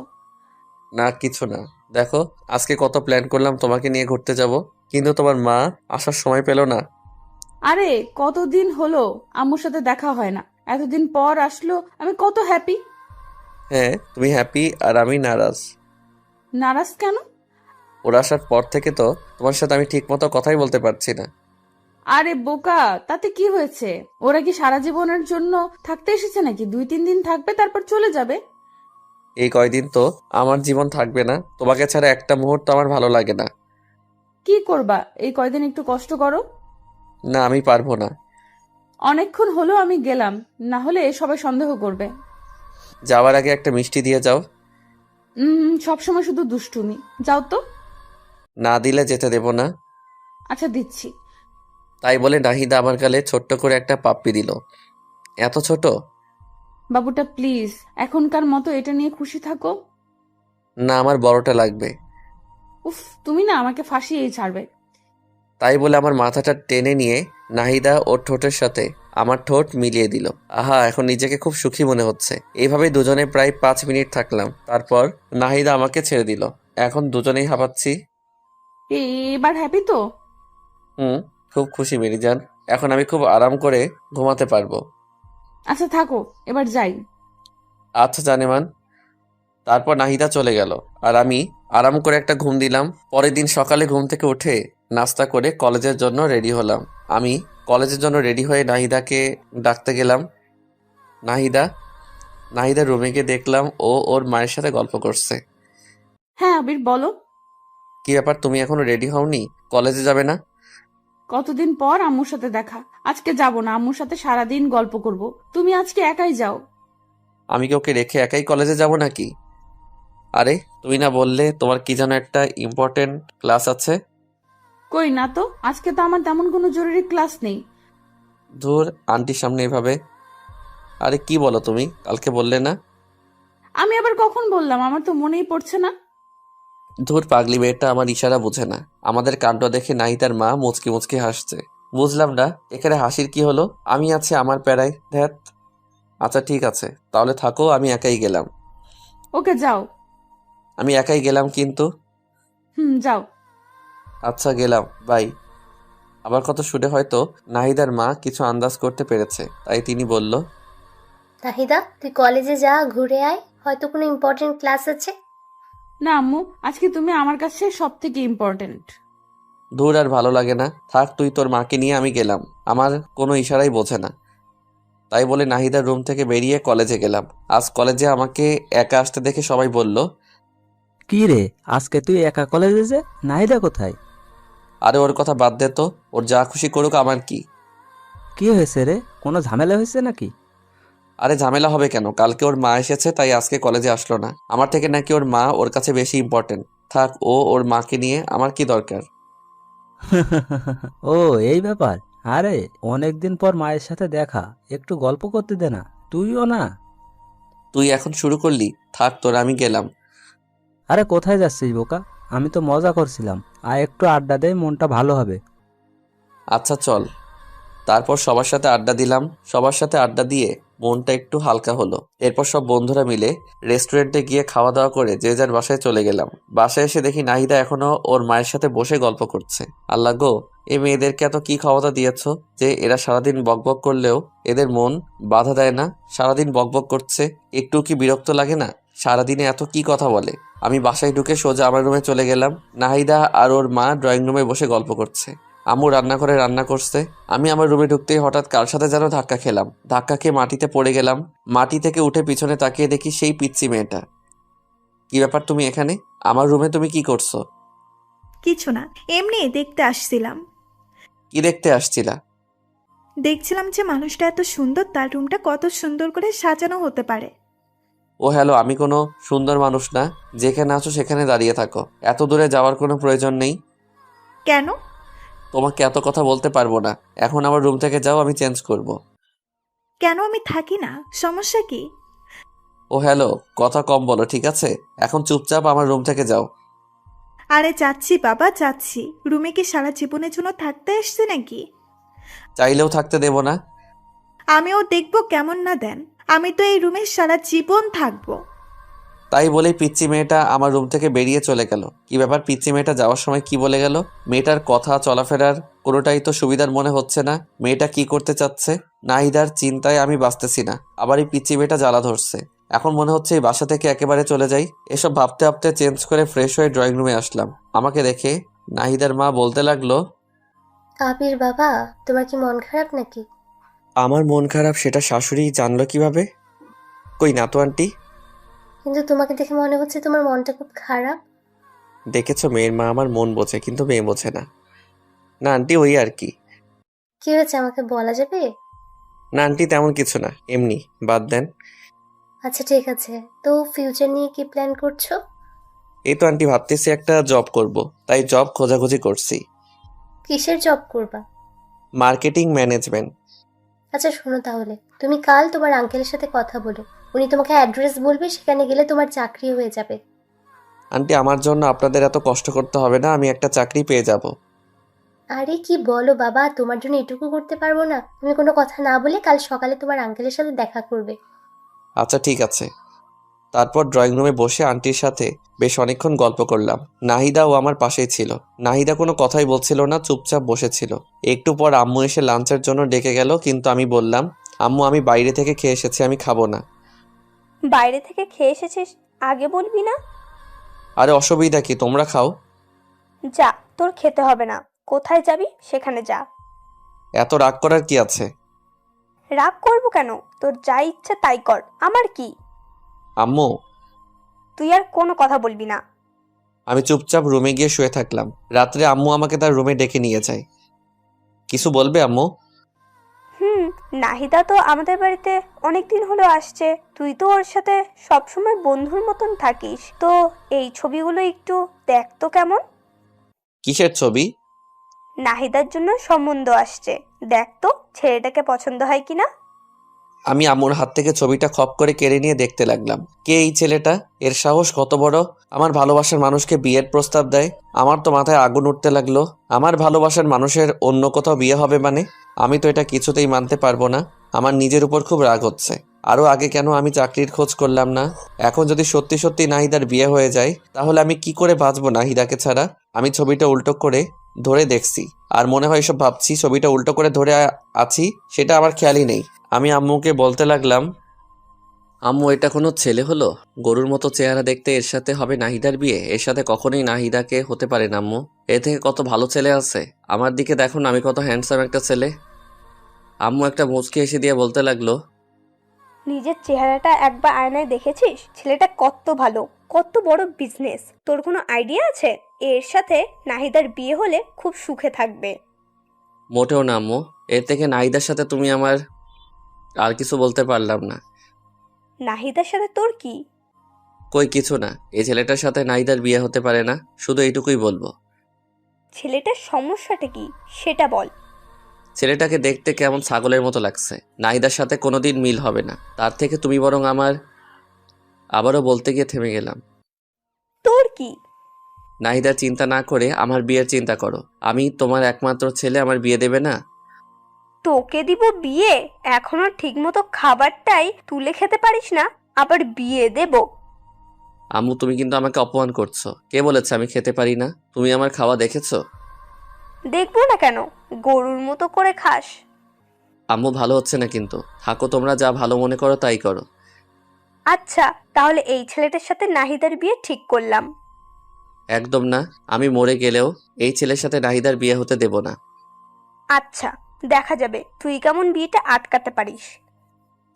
[SPEAKER 1] না কিছু না। দেখো, আজকে কত প্ল্যান করলাম তোমাকে নিয়ে ঘুরতে যাব, কিন্তু তোমার মা আসার সময় পেল না।
[SPEAKER 2] আরে কতদিন হলো আম্মুর সাথে দেখা হয় না, এতদিন পর আসলো, আমি কত হ্যাপি।
[SPEAKER 1] হ্যাঁ, তুমি হ্যাপি আর আমি নারাজ।
[SPEAKER 2] নারাজ কেন?
[SPEAKER 1] ওরা আসার পর থেকে তো তোমার সাথে আমি ঠিক মতো কথাই বলতে পারছি না।
[SPEAKER 2] আরে বোকা, তাতে কি হয়েছে? ওরা কি সারা জীবনের জন্য থাকতে এসেছে নাকি? 2-3 দিন থাকবে তারপর চলে যাবে।
[SPEAKER 1] এই কয়দিন তো আমার জীবন থাকবে না। তোমাকে ছাড়া একটা মুহূর্ত আমার ভালো লাগে না।
[SPEAKER 2] কি করবা এই কয়দিন? একটু কষ্ট করো।
[SPEAKER 1] না, আমি পারবো না।
[SPEAKER 2] অনেকক্ষণ হলো আমি গেলাম, না হলে সবাই সন্দেহ করবে।
[SPEAKER 1] যাওয়ার আগে একটা মিষ্টি দিয়ে যাও।
[SPEAKER 2] সবসময় শুধু দুষ্টুমি। যাও তো।
[SPEAKER 1] না দিলে যেতে দেব না।
[SPEAKER 2] আচ্ছা দিচ্ছি।
[SPEAKER 1] তাই বলে নাহিদা আমার গালে ছোট্ট করে একটা পাপ্পি দিল। এত ছোট?
[SPEAKER 2] বাবুটা প্লিজ, এখনকার মতো এটা নিয়ে খুশি থাকো।
[SPEAKER 1] না, আমার বড়টা লাগবে।
[SPEAKER 2] উফ, তুমি না আমাকে ফাঁসিয়েই ছাড়বে।
[SPEAKER 1] তাই বলে আমার মাথাটা টেনে নিয়ে নাহিদা ওর ঠোঁটের সাথে আমার ঠোঁট মিলিয়ে দিল। আহা, এখন নিজেকে খুব সুখী মনে হচ্ছে। এইভাবে দুজনে প্রায় 5 মিনিট থাকলাম। তারপর নাহিদা আমাকে ছেড়ে দিল। এখন দুজনেই হাঁপাচ্ছি।
[SPEAKER 2] এবার হ্যাপি তো?
[SPEAKER 1] হুম, খুব খুশি মেরিজান। এখন আমি খুব আরাম করে ঘুমাতে পারবো।
[SPEAKER 2] আচ্ছা থাকো, এবার যাই।
[SPEAKER 1] আচ্ছা জানেমান। তারপর নাহিদা চলে গেল আর আমি আরাম করে একটা ঘুম দিলাম। পরের দিন সকালে ঘুম থেকে উঠে নাস্তা করে কলেজের জন্য রেডি হলাম। আমি কলেজের জন্য রেডি হয়ে নাহিদাকে ডাকতে গেলাম। নাহিদা। নাহিদা রুমে গিয়ে দেখলাম ও ওর মায়ের সাথে গল্প করছে।
[SPEAKER 2] হ্যাঁ আবির বলো।
[SPEAKER 1] কি ব্যাপার, তুমি এখনো রেডি হওনি? কলেজে যাবে না?
[SPEAKER 2] কতদিন পর আম্মুর সাথে দেখা, আজকে যাব না। আম্মুর সাথে সারাদিন গল্প করব। তুমি আজকে একাই যাও।
[SPEAKER 1] আমি কি ওকে রেখে একাই কলেজে যাব নাকি? আরে, তুমি না বললে তোমার কি যেন একটা ইম্পর্টেন্ট ক্লাস আছে?
[SPEAKER 2] কই না তো, আজকে তো আমার তেমন কোনো জরুরি ক্লাস নেই।
[SPEAKER 1] ধুর, আন্টির সামনে এভাবে। আরে কি বলো তুমি? কালকে বললে না?
[SPEAKER 2] আমি আবার কখন বললাম? আমার তো মনেই পড়ছে না।
[SPEAKER 1] ধুর, পাগলি মেয়েটা আমার ইশারা বুঝে না। আমাদের কাণ্ড দেখে নাহিদার মা মুচকি মুচকি হাসছে। বুঝলাম না এখানে হাসির কি হলো। আমি আছি আমার প্যারায়, ধ্যাত। আচ্ছা ঠিক আছে, তাহলে থাকো, আমি একাই গেলাম।
[SPEAKER 2] ওকে যাও।
[SPEAKER 1] আমি একাই গেলাম কিন্তু।
[SPEAKER 2] যাও।
[SPEAKER 1] আচ্ছা গেলাম, বাই। আমার কথা শুনে হয়তো নাহিদার মা কিছু আন্দাজ করতে পেরেছে, তাই তিনি বলল,
[SPEAKER 8] নাহিদা, তুই কলেজে যা, ঘুরে আয়, হয়তো কোনো ইম্পর্টেন্ট ক্লাস আছে।
[SPEAKER 2] না আম্মু, আজকে তুমি আমার কাছে সব থেকে ইম্পর্টেন্ট।
[SPEAKER 1] ধুর, আর ভালো লাগে না। থাক, তুই তোর মাকে নিয়ে আমি গেলাম। আমার কোনো ইশারাই বোঝে না। তাই বলে নাহিদার রুম থেকে বেরিয়ে কলেজে গেলাম। আজ কলেজে আমাকে একা আসতে দেখে সবাই বলল,
[SPEAKER 3] কি রে, আজকে তুই একা কলেজে যে? নাহিদা কোথায়?
[SPEAKER 1] আরে ওর কথা বাদ দে তো, ওর যা খুশি করুক, আমার কি।
[SPEAKER 3] কি হয়েছে রে? কোনো ঝামেলা হয়েছে নাকি?
[SPEAKER 1] আরে ঝামেলা হবে কেন? কালকে ওর মা এসেছে তাই আজকে কলেজে আসলো না। আমার থেকে নাকি ওর মা ওর কাছে বেশি ইম্পর্টেন্ট। থাক, ও ওর মাকে নিয়ে আমার কি দরকার।
[SPEAKER 3] ও, এই ব্যাপার। আরে অনেকদিন পর মায়ের সাথে দেখা, একটু গল্প করতে দে না, তুইও না।
[SPEAKER 1] তুই এখন শুরু করলি? থাক তোর, আমি গেলাম।
[SPEAKER 3] আরে কোথায় যাচ্ছিস বোকা? আমি তো মজা করছিলাম। আয় একটু আড্ডা দে, মনটা ভালো হবে।
[SPEAKER 1] আচ্ছা চল। তারপর সবার সাথে আড্ডা দিলাম। সবার সাথে আড্ডা দিয়ে মনটা একটু হালকা হলো। এরপর সব বন্ধুরা মিলে রেস্টুরেন্টে গিয়ে খাওয়া দাওয়া করে যে যার বাসায় চলে গেলাম। বাসায় এসে দেখি নাহিদা এখনো ওর মায়ের সাথে বসে গল্প করছে। আল্লাহ গো, এই মেয়েদেরকে এত কি ক্ষমতা দিয়েছ যে এরা সারাদিন বকবক করলেও এদের মন বাধা দেয় না? সারাদিন বকবক করছে, একটু কি বিরক্ত লাগে না? সারাদিনে এত কি কথা বলে। আমি বাসায় ঢুকে সোজা আমার রুমে চলে গেলাম। নাহিদা আর ওর মা ড্রয়িং রুমে বসে গল্প করছে। আম্মু রান্না করে রান্না করছে। আমি আমার রুমে ঢুকতেই হঠাৎ কার সাথে যেন ধাক্কা খেলাম। ধাক্কা খেয়ে মাটিতে পড়ে গেলাম। মাটি থেকে উঠে পিছনে তাকিয়ে দেখি সেই পিচ্চি মেয়েটা। কি ব্যাপার, তুমি এখানে? আমার রুমে তুমি কি করছো?
[SPEAKER 9] কিছু না, এমনি দেখতে আসছিলাম।
[SPEAKER 1] কি দেখতে আসছিলা?
[SPEAKER 9] দেখছিলাম যে মানুষটা এত সুন্দর, তার রুমটা কত সুন্দর করে সাজানো হতে পারে।
[SPEAKER 1] ও হ্যালো, আমি কোনো সুন্দর মানুষ না। যেখানে আছো সেখানে দাঁড়িয়ে থাকো, এত দূরে যাওয়ার কোনো প্রয়োজন নেই।
[SPEAKER 9] কেন?
[SPEAKER 1] তোমাকে এত কথা বলতে পারবো না। এখন আমার রুম থেকে যাও, আমি চেঞ্জ করব।
[SPEAKER 9] কেন? আমি থাকি না, সমস্যা কি?
[SPEAKER 1] ও হ্যালো, কথা কম বলো ঠিক আছে? এখন চুপচাপ আমার রুম থেকে যাও।
[SPEAKER 9] আরে যাচ্ছি বাবা, যাচ্ছি। রুমে কি সারা জীবনের জন্য থাকতে এসছি নাকি?
[SPEAKER 1] চাইলেও থাকতে দেবো না।
[SPEAKER 9] আমিও দেখবো কেমন না দেন। আমি তো এই রুমে সারা জীবন থাকবো।
[SPEAKER 1] তাই বলেই পিচ্চি মেয়েটা আমার রুম থেকে বেরিয়ে চলে গেল। কি ব্যাপার, পিচ্চি মেয়েটা যাওয়ার সময় কি বলে গেল? মেয়েটার কথা চলাফেরার কোনোটাই তো সুবিধার মনে হচ্ছে না। মেয়েটা কি করতে চাচ্ছে? নাহিদার চিন্তায় আমি বাঁচতেছি না। আবার এই পিচ্চি মেয়েটা জ্বালা ধরছে। এখন মনে হচ্ছে এই বাসা থেকে একেবারে চলে যাই। এসব ভাবতে ভাবতে চেঞ্জ করে ফ্রেশ হয়ে ড্রয়িং রুমে আসলাম। আমাকে দেখে নাহিদার মা বলতে লাগলো,
[SPEAKER 8] আবির বাবা, তোমার কি মন খারাপ নাকি?
[SPEAKER 1] আমার মন খারাপ সেটা শাশুড়ি জানলো কিভাবে? কই না তো আন্টি।
[SPEAKER 8] কিন্তু তোমাকে দেখে মনে হচ্ছে তোমার মনটা খুব খারাপ।
[SPEAKER 1] দেখেছো, মেয়ের মা আমার মন বোঝে কিন্তু মেয়ে বোঝে না। না আন্টি, ওই আর কি।
[SPEAKER 8] কি হয়েছে আমাকে বলা যাবে?
[SPEAKER 1] না আন্টি, তেমন কিছু না, এমনি। বাদ দেন।
[SPEAKER 8] আচ্ছা ঠিক আছে, তো ফিউচার নিয়ে কি প্ল্যান করছো?
[SPEAKER 1] এই তো আন্টি ভাবতেছি একটা জব করব, তাই জব খোঁজাখুঁজি করছি।
[SPEAKER 8] কিসের জব করবা?
[SPEAKER 1] Marketing management.
[SPEAKER 8] আচ্ছা শোনো তাহলে, তুমি কাল তোমার আঙ্কেলের সাথে কথা বলো। উনি তোমাকে অ্যাড্রেস বলবে, সেখানে গেলে তোমার চাকরি হয়ে যাবে।
[SPEAKER 1] আন্টি, আমার জন্য আপনাদের এত কষ্ট করতে হবে না, আমি একটা চাকরি পেয়ে যাব।
[SPEAKER 8] আরে কি বলো বাবা, তোমার জন্য এটুকু করতে পারবো না? তুমি কোনো কথা না বলে কাল সকালে তোমার আঙ্কেলের সাথে দেখা করবে।
[SPEAKER 1] আচ্ছা ঠিক আছে। তারপর ড্রয়িং রুমে বসে আন্টির সাথে বেশ অনেকক্ষণ গল্প করলাম। নাহিদাও আমার পাশেই ছিল। নাহিদা কোনো কথাই বলছিল না, চুপচাপ বসেছিল। একটু পর আম্মু এসে লাঞ্চের জন্য ডেকে গেল, কিন্তু আমি বললাম, আম্মু আমি বাইরে থেকে খেয়ে এসেছি, আমি খাবো না।
[SPEAKER 6] বাইরে থেকে খেয়ে এসেছিস, আগে বলবি না?
[SPEAKER 1] আরে অসুবিধা কি, তোমরা খাও।
[SPEAKER 6] যা, তোর খেতে হবে না। কোথায় যাবি সেখানে যা।
[SPEAKER 1] এত রাগ করার কি আছে?
[SPEAKER 6] রাগ করবো কেন? তোর যা ইচ্ছা তাই কর, আমার কি।
[SPEAKER 1] আম্মু।
[SPEAKER 6] তুই আর কোনো কথা বলবি না।
[SPEAKER 1] আমি চুপচাপ রুমে গিয়ে শুয়ে থাকলাম। রাত্রে আম্মু আমাকে তার রুমে ডেকে নিয়ে যায়। কিছু বলবে আম্মু?
[SPEAKER 6] নাহিদা তো আমাদের বাড়িতে অনেকদিন হলো আসছে। তুই তো ওর সাথে সবসময় বন্ধুর মতন থাকিস, তো এই ছবিগুলো একটু দেখ তো কেমন।
[SPEAKER 1] কিসের ছবি?
[SPEAKER 6] নাহিদার জন্য সম্বন্ধ আসছে, দেখ তো ছেলেটাকে পছন্দ হয় কিনা।
[SPEAKER 1] আমি আম্মুর হাত থেকে ছবিটা খপ করে কেড়ে নিয়ে দেখতে লাগলাম। কে এই ছেলেটা? এর সাহস কত বড়, আমার ভালোবাসার মানুষকে বিয়ের প্রস্তাব দেয়। আমার তো মাথায় আগুন উঠতে লাগলো। আমার ভালোবাসার মানুষের অন্য কোথাও বিয়ে হবে মানে? আমি তো এটা কিছুতেই মানতে পারবো না। আমার নিজের উপর খুব রাগ হচ্ছে। আরো আগে কেন আমি চাকরির খোঁজ করলাম না? এখন যদি সত্যি সত্যি নাহিদার বিয়ে হয়ে যায়, তাহলে আমি কি করে বাঁচবো নাহিদাকে ছাড়া? আমি ছবিটা উল্টো করে ধরে দেখছি, আর মনে হয় সব ভাবছি ছবিটা উল্টো করে ধরে আছি, সেটা আমার খেয়ালই নেই। আমি আম্মুকে বলতে লাগলাম, আম্মু এটা কোনো ছেলে হলো? গরুর মতো চেহারা দেখতে, এর সাথে হবে নাহিদার বিয়ে? এর সাথে কখনোই নাহিদাকে হতে পারে না আম্মু। এর থেকে কত ভালো ছেলে আছে। আমার দিকে দেখুন, আমি কত হ্যান্ডসাম একটা ছেলে। আম্মু একটা মুচকি হেসে দিয়ে বলতে লাগলো,
[SPEAKER 6] নিজের চেহারাটা একবার আয়নায় দেখেছিস? ছেলেটা কত ভালো, কত বড় বিজনেস। তোর কোনো আইডিয়া আছে? এর সাথে নাহিদার বিয়ে হলে খুব সুখে থাকবে।
[SPEAKER 1] মোটেও না আম্মু। এর থেকে নাহিদার সাথে তুমি আমার আর কিছু বলতে পারলাম না।
[SPEAKER 6] নাহিদার সাথে তোর কি?
[SPEAKER 1] কই কিছু না। এই ছেলেটার সাথে নাহিদার বিয়ে হতে পারে না, শুধু এইটুকুই বলবো।
[SPEAKER 6] ছেলেটার সমস্যাটা কি সেটা বল।
[SPEAKER 1] ছেলেটাকে দেখতে কেমন ছাগলের মতো লাগছে। নাহিদার সাথে কোনোদিন মিল হবে না। তার থেকে তুমি বরং আমার আবারও বলতে গিয়ে থেমে গেলাম।
[SPEAKER 6] তোর কি?
[SPEAKER 1] নাহিদার চিন্তা না করে আমার বিয়ের চিন্তা করো। আমি তোমার একমাত্র ছেলে, আমার বিয়ে দেবে না?
[SPEAKER 6] তোকে দিব বিয়ে? এখনো ঠিকমতো খাবারটাই তুলে খেতে পারিস না, আবার বিয়ে দেব?
[SPEAKER 1] আম্মু, তুমি কিন্তু আমাকে অপমান করছো। কে বলেছে আমি খেতে পারি না? তুমি আমার খাওয়া দেখেছো?
[SPEAKER 6] দেখবো না কেন? গরুর মতো করে খাস।
[SPEAKER 1] আম্মু, ভালো হচ্ছে না কিন্তু। থাকো, তোমরা যা ভালো মনে করো তাই করো।
[SPEAKER 6] আচ্ছা, তাহলে এই ছেলেটার সাথে নাহিদার বিয়ে ঠিক করলাম।
[SPEAKER 1] একদম না। আমি মরে গেলেও এই ছেলের সাথে নাহিদার বিয়ে হতে দেব না।
[SPEAKER 6] আচ্ছা, দেখা যাবে তুই কেমন বিয়েটা আটকাতে পারিস।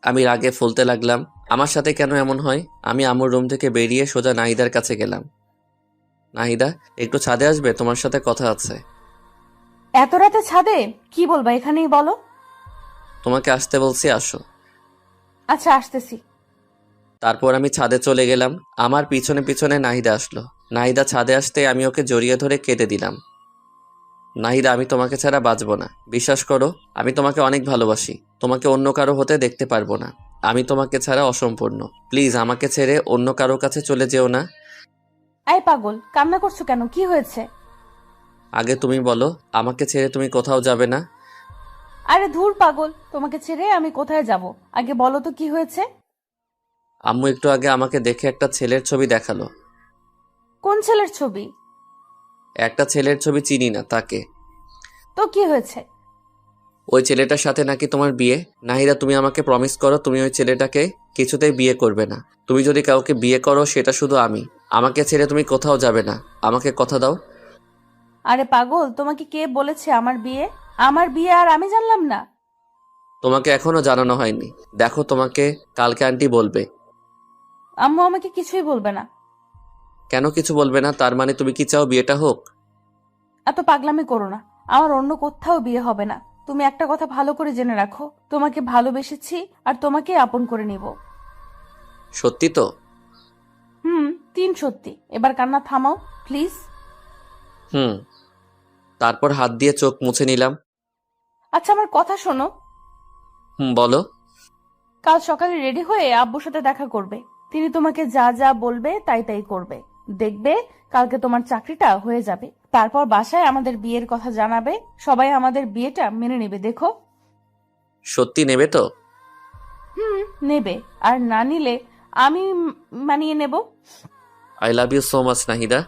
[SPEAKER 1] আমি রাগে ফুলতে লাগলাম। আমার সাথে কেন এমন হয়? আমি আম্মুর রুম থেকে বেরিয়ে সোজা নাহিদার কাছে গেলাম। নাহিদা, একটু ছাদে আসবে? তোমার সাথে কথা আছে।
[SPEAKER 2] এত রাতে ছাদে? কি বলবা, এখানেই বলো।
[SPEAKER 1] তোমাকে আসতে বলছি, আসো।
[SPEAKER 2] আচ্ছা, আসতেছি।
[SPEAKER 1] তারপর আমি ছাদে চলে গেলাম। আমার পিছনে পিছনে নাহিদা আসলো। নাহিদা ছাদে আসতে আমি ওকে জড়িয়ে ধরে কেঁদে দিলাম। নাহিদা, আমি তোমাকে ছাড়া বাঁচবো না। বিশ্বাস করো, আমি তোমাকে অনেক ভালোবাসি। তোমাকে অন্য কারো হতে দেখতে পারবো না। আমি তোমাকে ছাড়া অসম্পূর্ণ। প্লিজ আমাকে ছেড়ে অন্য কারো কাছে চলে যেও না।
[SPEAKER 2] আই পাগল, কান্না করছো কেন? কি হয়েছে?
[SPEAKER 1] আগে তুমি বলো, আমাকে ছেড়ে তুমি কোথাও যাবে না?
[SPEAKER 2] আরে ধুর পাগল, তোমাকে ছেড়ে আমি কোথায় যাব? আগে বলো তো কি হয়েছে।
[SPEAKER 1] আম্মু একটু আগে আমাকে দেখে একটা ছেলের ছবি দেখালো।
[SPEAKER 2] কোন ছেলের ছবি?
[SPEAKER 1] একটা ছেলের ছবি চিনি না, তাকে।
[SPEAKER 2] তো কি হয়েছে?
[SPEAKER 1] ওই ছেলেটার সাথে নাকি তোমার বিয়ে। নাহিদা, তুমি আমাকে প্রমিস করো তুমি ওই ছেলেটাকে কিছুতেই বিয়ে করবে না। তুমি যদি কাউকে বিয়ে করো সেটা শুধু আমি। আমাকে ছেড়ে তুমি কোথাও যাবে না। আমাকে কথা দাও।
[SPEAKER 2] আরে পাগল, তোমাকে কে বলেছে আমার বিয়ে? আমার বিয়ে আর আমি জানলাম না?
[SPEAKER 1] তোমাকে এখনো জানানো হয়নি। দেখো, তোমাকে কালকে আন্টি বলবে।
[SPEAKER 2] আম্মু আমাকে কিছুই বলবে না।
[SPEAKER 1] কেন কিছু বলবে না? তার মানে তুমি কি চাও বিয়েটা হোক?
[SPEAKER 2] এত পাগলামি করো না। আমার অন্য কোথাও বিয়ে হবে না। তুমি একটা কথা ভালো করে জেনে রাখো, তোমাকে ভালোবেসেছি আর তোমাকে আপন করে নিব।
[SPEAKER 1] সত্যি তো?
[SPEAKER 2] 3 সত্যি। এবার কান্না থামাও প্লিজ।
[SPEAKER 1] হুম। তারপর হাত দিয়ে চোখ মুছে নিলাম।
[SPEAKER 2] আচ্ছা, আমার কথা শোনো।
[SPEAKER 1] বলো।
[SPEAKER 2] কাল সকালে রেডি হয়ে আব্বুর সাথে দেখা করবে। তিনি তোমাকে যা যা বলবে তাই তাই করবে। দেখবে কালকে তোমার চাকরিটা হয়ে যাবে। তারপর বাসায় আমাদের বিয়ের কথা জানাবে। সবাই আমাদের বিয়েটা মেনে নেবে। দেখো।
[SPEAKER 1] সত্যি নেবে তো?
[SPEAKER 2] নেবে। আর না নিলে আমি মানিয়ে নেব।
[SPEAKER 1] I love you so much Nahida.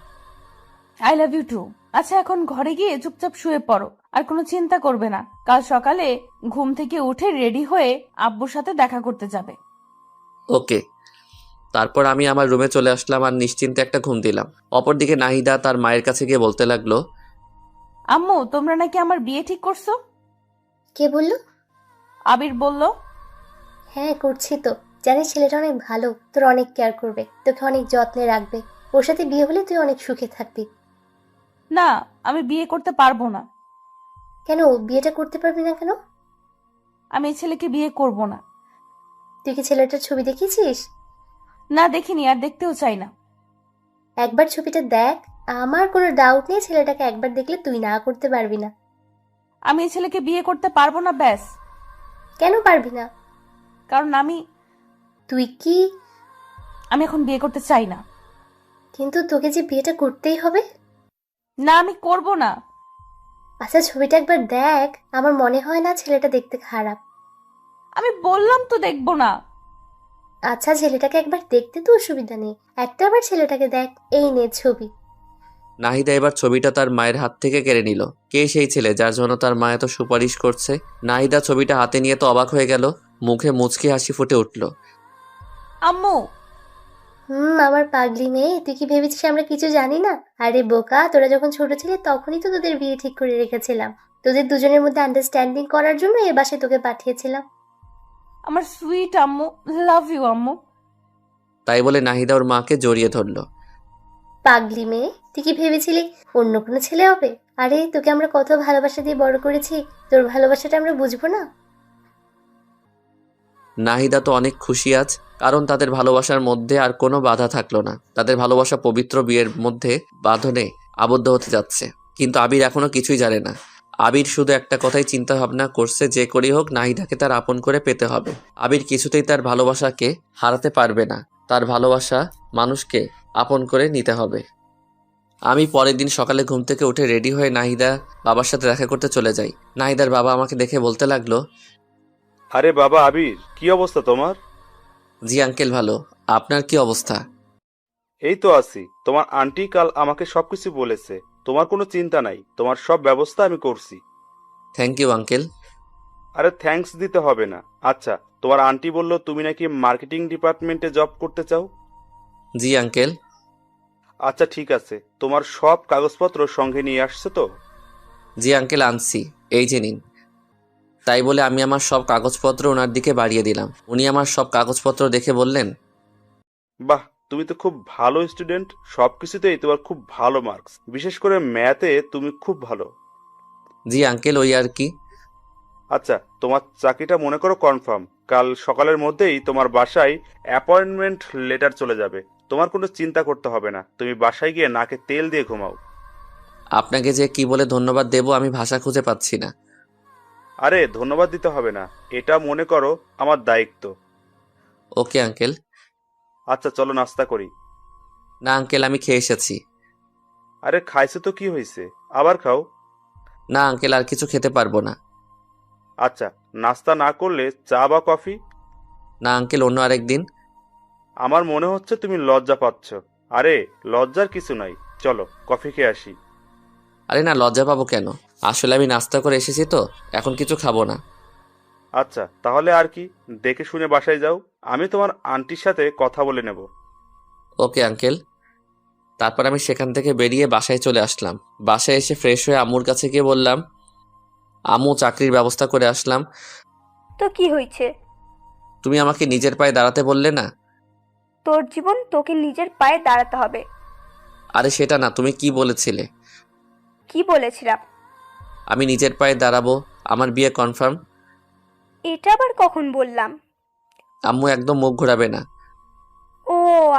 [SPEAKER 2] I love you too. আচ্ছা, এখন ঘরে গিয়ে চুপচাপ শুয়ে পড়ো। আর কোনো চিন্তা করবে না। কাল সকালে ঘুম থেকে উঠে রেডি হয়ে আব্বুর সাথে দেখা করতে যাবে।
[SPEAKER 1] ওকে। তারপর আমি আমার রুমে চলে আসলাম আর নিশ্চিন্তে একটা ঘুম দিলাম। অপরদিকে নাহিদা তার মায়ের কাছে গিয়ে বলতে লাগলো,
[SPEAKER 2] আম্মু, তোমরা নাকি আমার বিয়ে ঠিক করছো?
[SPEAKER 8] কে বললো?
[SPEAKER 2] আবির বলল।
[SPEAKER 8] হ্যাঁ, করছি তো। জানিস ছেলেটা অনেক ভালো, তোর অনেক কেয়ার করবে, তোকে অনেক যত্নে রাখবে। ওর সাথে বিয়ে হলে তুই অনেক সুখে থাকবি।
[SPEAKER 2] না, আমি বিয়ে করতে পারবো না।
[SPEAKER 8] কেন বিয়েটা করতে পারবি না কেন?
[SPEAKER 2] আমি এই ছেলেকে বিয়ে করব না।
[SPEAKER 8] তুই কি ছেলেটার ছবি দেখেছিস?
[SPEAKER 2] না, দেখিনি, আর দেখতেও চাই না।
[SPEAKER 8] একবার ছবিটা দেখ। আমার কোনো ডাউট নেই ছেলেটাকে একবার দেখলে তুই না করতে পারবি না।
[SPEAKER 2] আমি এই ছেলেকে বিয়ে করতে পারবো না, ব্যাস।
[SPEAKER 8] কেন পারবি না?
[SPEAKER 2] কারণ আমি
[SPEAKER 8] তুই কি?
[SPEAKER 2] এখন বিয়ে করতে চাই না।
[SPEAKER 8] কিন্তু তোকে যে বিয়েটা করতেই হবে।
[SPEAKER 2] না, আমি করব না।
[SPEAKER 8] আচ্ছা, ছবিটা একবার দেখ। আমার মনে হয় না ছেলেটা দেখতে খারাপ।
[SPEAKER 2] আমি বললাম তো দেখবো না।
[SPEAKER 8] আচ্ছা, ছেলেটাকে একবার দেখতে তো অসুবিধা নেই, একটা আবার ছেলেটাকে দেখ। এই নে ছবি।
[SPEAKER 1] নাহিদা এবার ছবিটা তার মায়ের হাত থেকে কেড়ে নিল। কে সেই ছেলে যার জন্য তার মা এত সুপারিশ করছে? নাহিদা ছবিটা হাতে নিয়ে তো অবাক হয়ে গেল। মুখে মুচকি হাসি ফুটে উঠল।
[SPEAKER 2] আম্মু।
[SPEAKER 8] আমার পাগলি মেয়ে, তুই কি ভেবেছিস আমরা কিছু জানি না? আরে বোকা, তোরা যখন ছোট ছিলি তখনই তো তোদের বিয়ে ঠিক করে রেখেছিলাম। তোদের দুজনের মধ্যে আন্ডারস্ট্যান্ডিং করার জন্য এ বাসায় তোকে পাঠিয়েছিলাম।
[SPEAKER 2] আমার সুইট আম্মু, লাভ ইউ আম্মু।
[SPEAKER 1] তাই বলে নাহিদা ওর মাকে জড়িয়ে ধরল।
[SPEAKER 8] পাগলি মেয়ে, তুই কি ভেবেছিলি অন্য কোনো ছেলে হবে? আরে তোকে আমরা কত ভালোবাসা দিয়ে বড় করেছি, তোর ভালোবাসাটা আমরা বুঝবো না?
[SPEAKER 1] নাহিদা তো অনেক খুশি আজ, কারণ তাদের ভালোবাসার মধ্যে আর কোনো বাধা থাকলো না। তাদের ভালোবাসা পবিত্র বিয়ের মধ্যে বাঁধনে আবদ্ধ হতে যাচ্ছে। কিন্তু আবির এখনো কিছুই জানে না। আবির শুধু একটা কথাই চিন্তা ভাবনা করছে, যে করেই হোক নাহিদাকে তার আপন করে পেতে হবে। আবির কিছুতেই তার ভালোবাসাকে হারাতে পারবে না। তার ভালোবাসা মানুষকে আপন করে নিতে হবে। আমি পরের দিন সকালে ঘুম থেকে উঠে রেডি হয়ে নাহিদা বাবার সাথে দেখা করতে চলে যাই। নাহিদার বাবা আমাকে দেখে বলতে লাগলো,
[SPEAKER 7] আরে বাবা আবির, কি অবস্থা তোমার?
[SPEAKER 1] জি আঙ্কেল ভালো, আপনার কি অবস্থা?
[SPEAKER 7] এই তো আছি। তোমার আন্টি কাল আমাকে সবকিছু বলেছে। তোমার কোনো চিন্তা নাই, তোমার সব ব্যবস্থা আমি করছি।
[SPEAKER 1] Thank you uncle.
[SPEAKER 7] আরে থ্যাঙ্কস দিতে হবে না। আচ্ছা, তোমার আন্টি বলল তুমি নাকি মার্কেটিং ডিপার্টমেন্টে জব করতে চাও।
[SPEAKER 1] জি আঙ্কেল।
[SPEAKER 7] আচ্ছা ঠিক আছে, তোমার সব কাগজপত্র সঙ্গে নিয়ে আসছে তো?
[SPEAKER 1] জি আঙ্কেল আনছি, এই যে নিন। তাই বলে আমি আমার সব কাগজপত্র ওনার দিকে বাড়িয়ে দিলাম। উনি আমার সব কাগজপত্র দেখে বললেন,
[SPEAKER 7] বাহ, তুমি তো খুব ভালো স্টুডেন্ট। সবকিছুতেই তোমার খুব ভালো মার্কস, বিশেষ করে ম্যাথে তুমি খুব ভালো।
[SPEAKER 1] জি আঙ্কেল ওই আর কি।
[SPEAKER 7] আচ্ছা, তোমার চাকরিটা মনে করো কনফার্ম। কাল সকালের মধ্যেই তোমার বাসায় অ্যাপয়েন্টমেন্ট লেটার চলে যাবে। তোমার কোনো চিন্তা করতে হবে না, তুমি বাসায় গিয়ে নাকে তেল দিয়ে ঘুমাও।
[SPEAKER 1] আপনাকে যে কি বলে ধন্যবাদ দেব আমি ভাষা খুঁজে পাচ্ছি না।
[SPEAKER 7] আরে ধন্যবাদ দিতে হবে না, এটা মনে করো আমার দায়িত্ব।
[SPEAKER 1] Okay uncle.
[SPEAKER 7] আচ্ছা চলো নাস্তা করি।
[SPEAKER 1] না আঙ্কেল আমি খেয়ে এসেছি।
[SPEAKER 7] আরে খাইছে তো কি হয়েছে, আবার খাও।
[SPEAKER 1] না আঙ্কেল আর কিছু খেতে পারবো না।
[SPEAKER 7] আচ্ছা, নাস্তা না করলে চা বা কফি?
[SPEAKER 1] না আঙ্কেল অন্য আরেকদিন।
[SPEAKER 7] আমার মনে হচ্ছে তুমি লজ্জা পাচ্ছ। আরে লজ্জার কিছু নাই, চলো কফি খেয়ে আসি।
[SPEAKER 1] আরে না লজ্জা পাবো কেন, আসলে আমি নাস্তা করে এসেছি তো, এখন কিছু খাবো না।
[SPEAKER 7] আচ্ছা তাহলে আর কি, দেখে শুনে বাসায় যাও। আমি তোমার আন্টির সাথে কথা বলে নেব।
[SPEAKER 1] Okay uncle. তারপর আমি সেখান থেকে বেরিয়ে বাসায় চলে আসলাম। বাসায় এসে ফ্রেশ হয়ে আম্মুর কাছে গিয়ে বললাম, আম্মু চাকরির ব্যবস্থা করে আসলাম।
[SPEAKER 6] তো কি হয়েছে?
[SPEAKER 1] তুমি আমাকে নিজের পায়ে দাঁড়াতে বললে না?
[SPEAKER 6] তোর জীবন তোকে নিজের পায়ে দাঁড়াতে হবে।
[SPEAKER 1] আরে সেটা না, তুমি কি বলেছিলে?
[SPEAKER 6] কি বলেছিলাম?
[SPEAKER 1] আমি নিজের পায়ে দাঁড়াবো, আমার বিয়ে কনফার্ম।
[SPEAKER 6] এটা আবার কখন বললাম?
[SPEAKER 1] আম্মু একদম মুখ ঘোরাবে না।
[SPEAKER 6] ও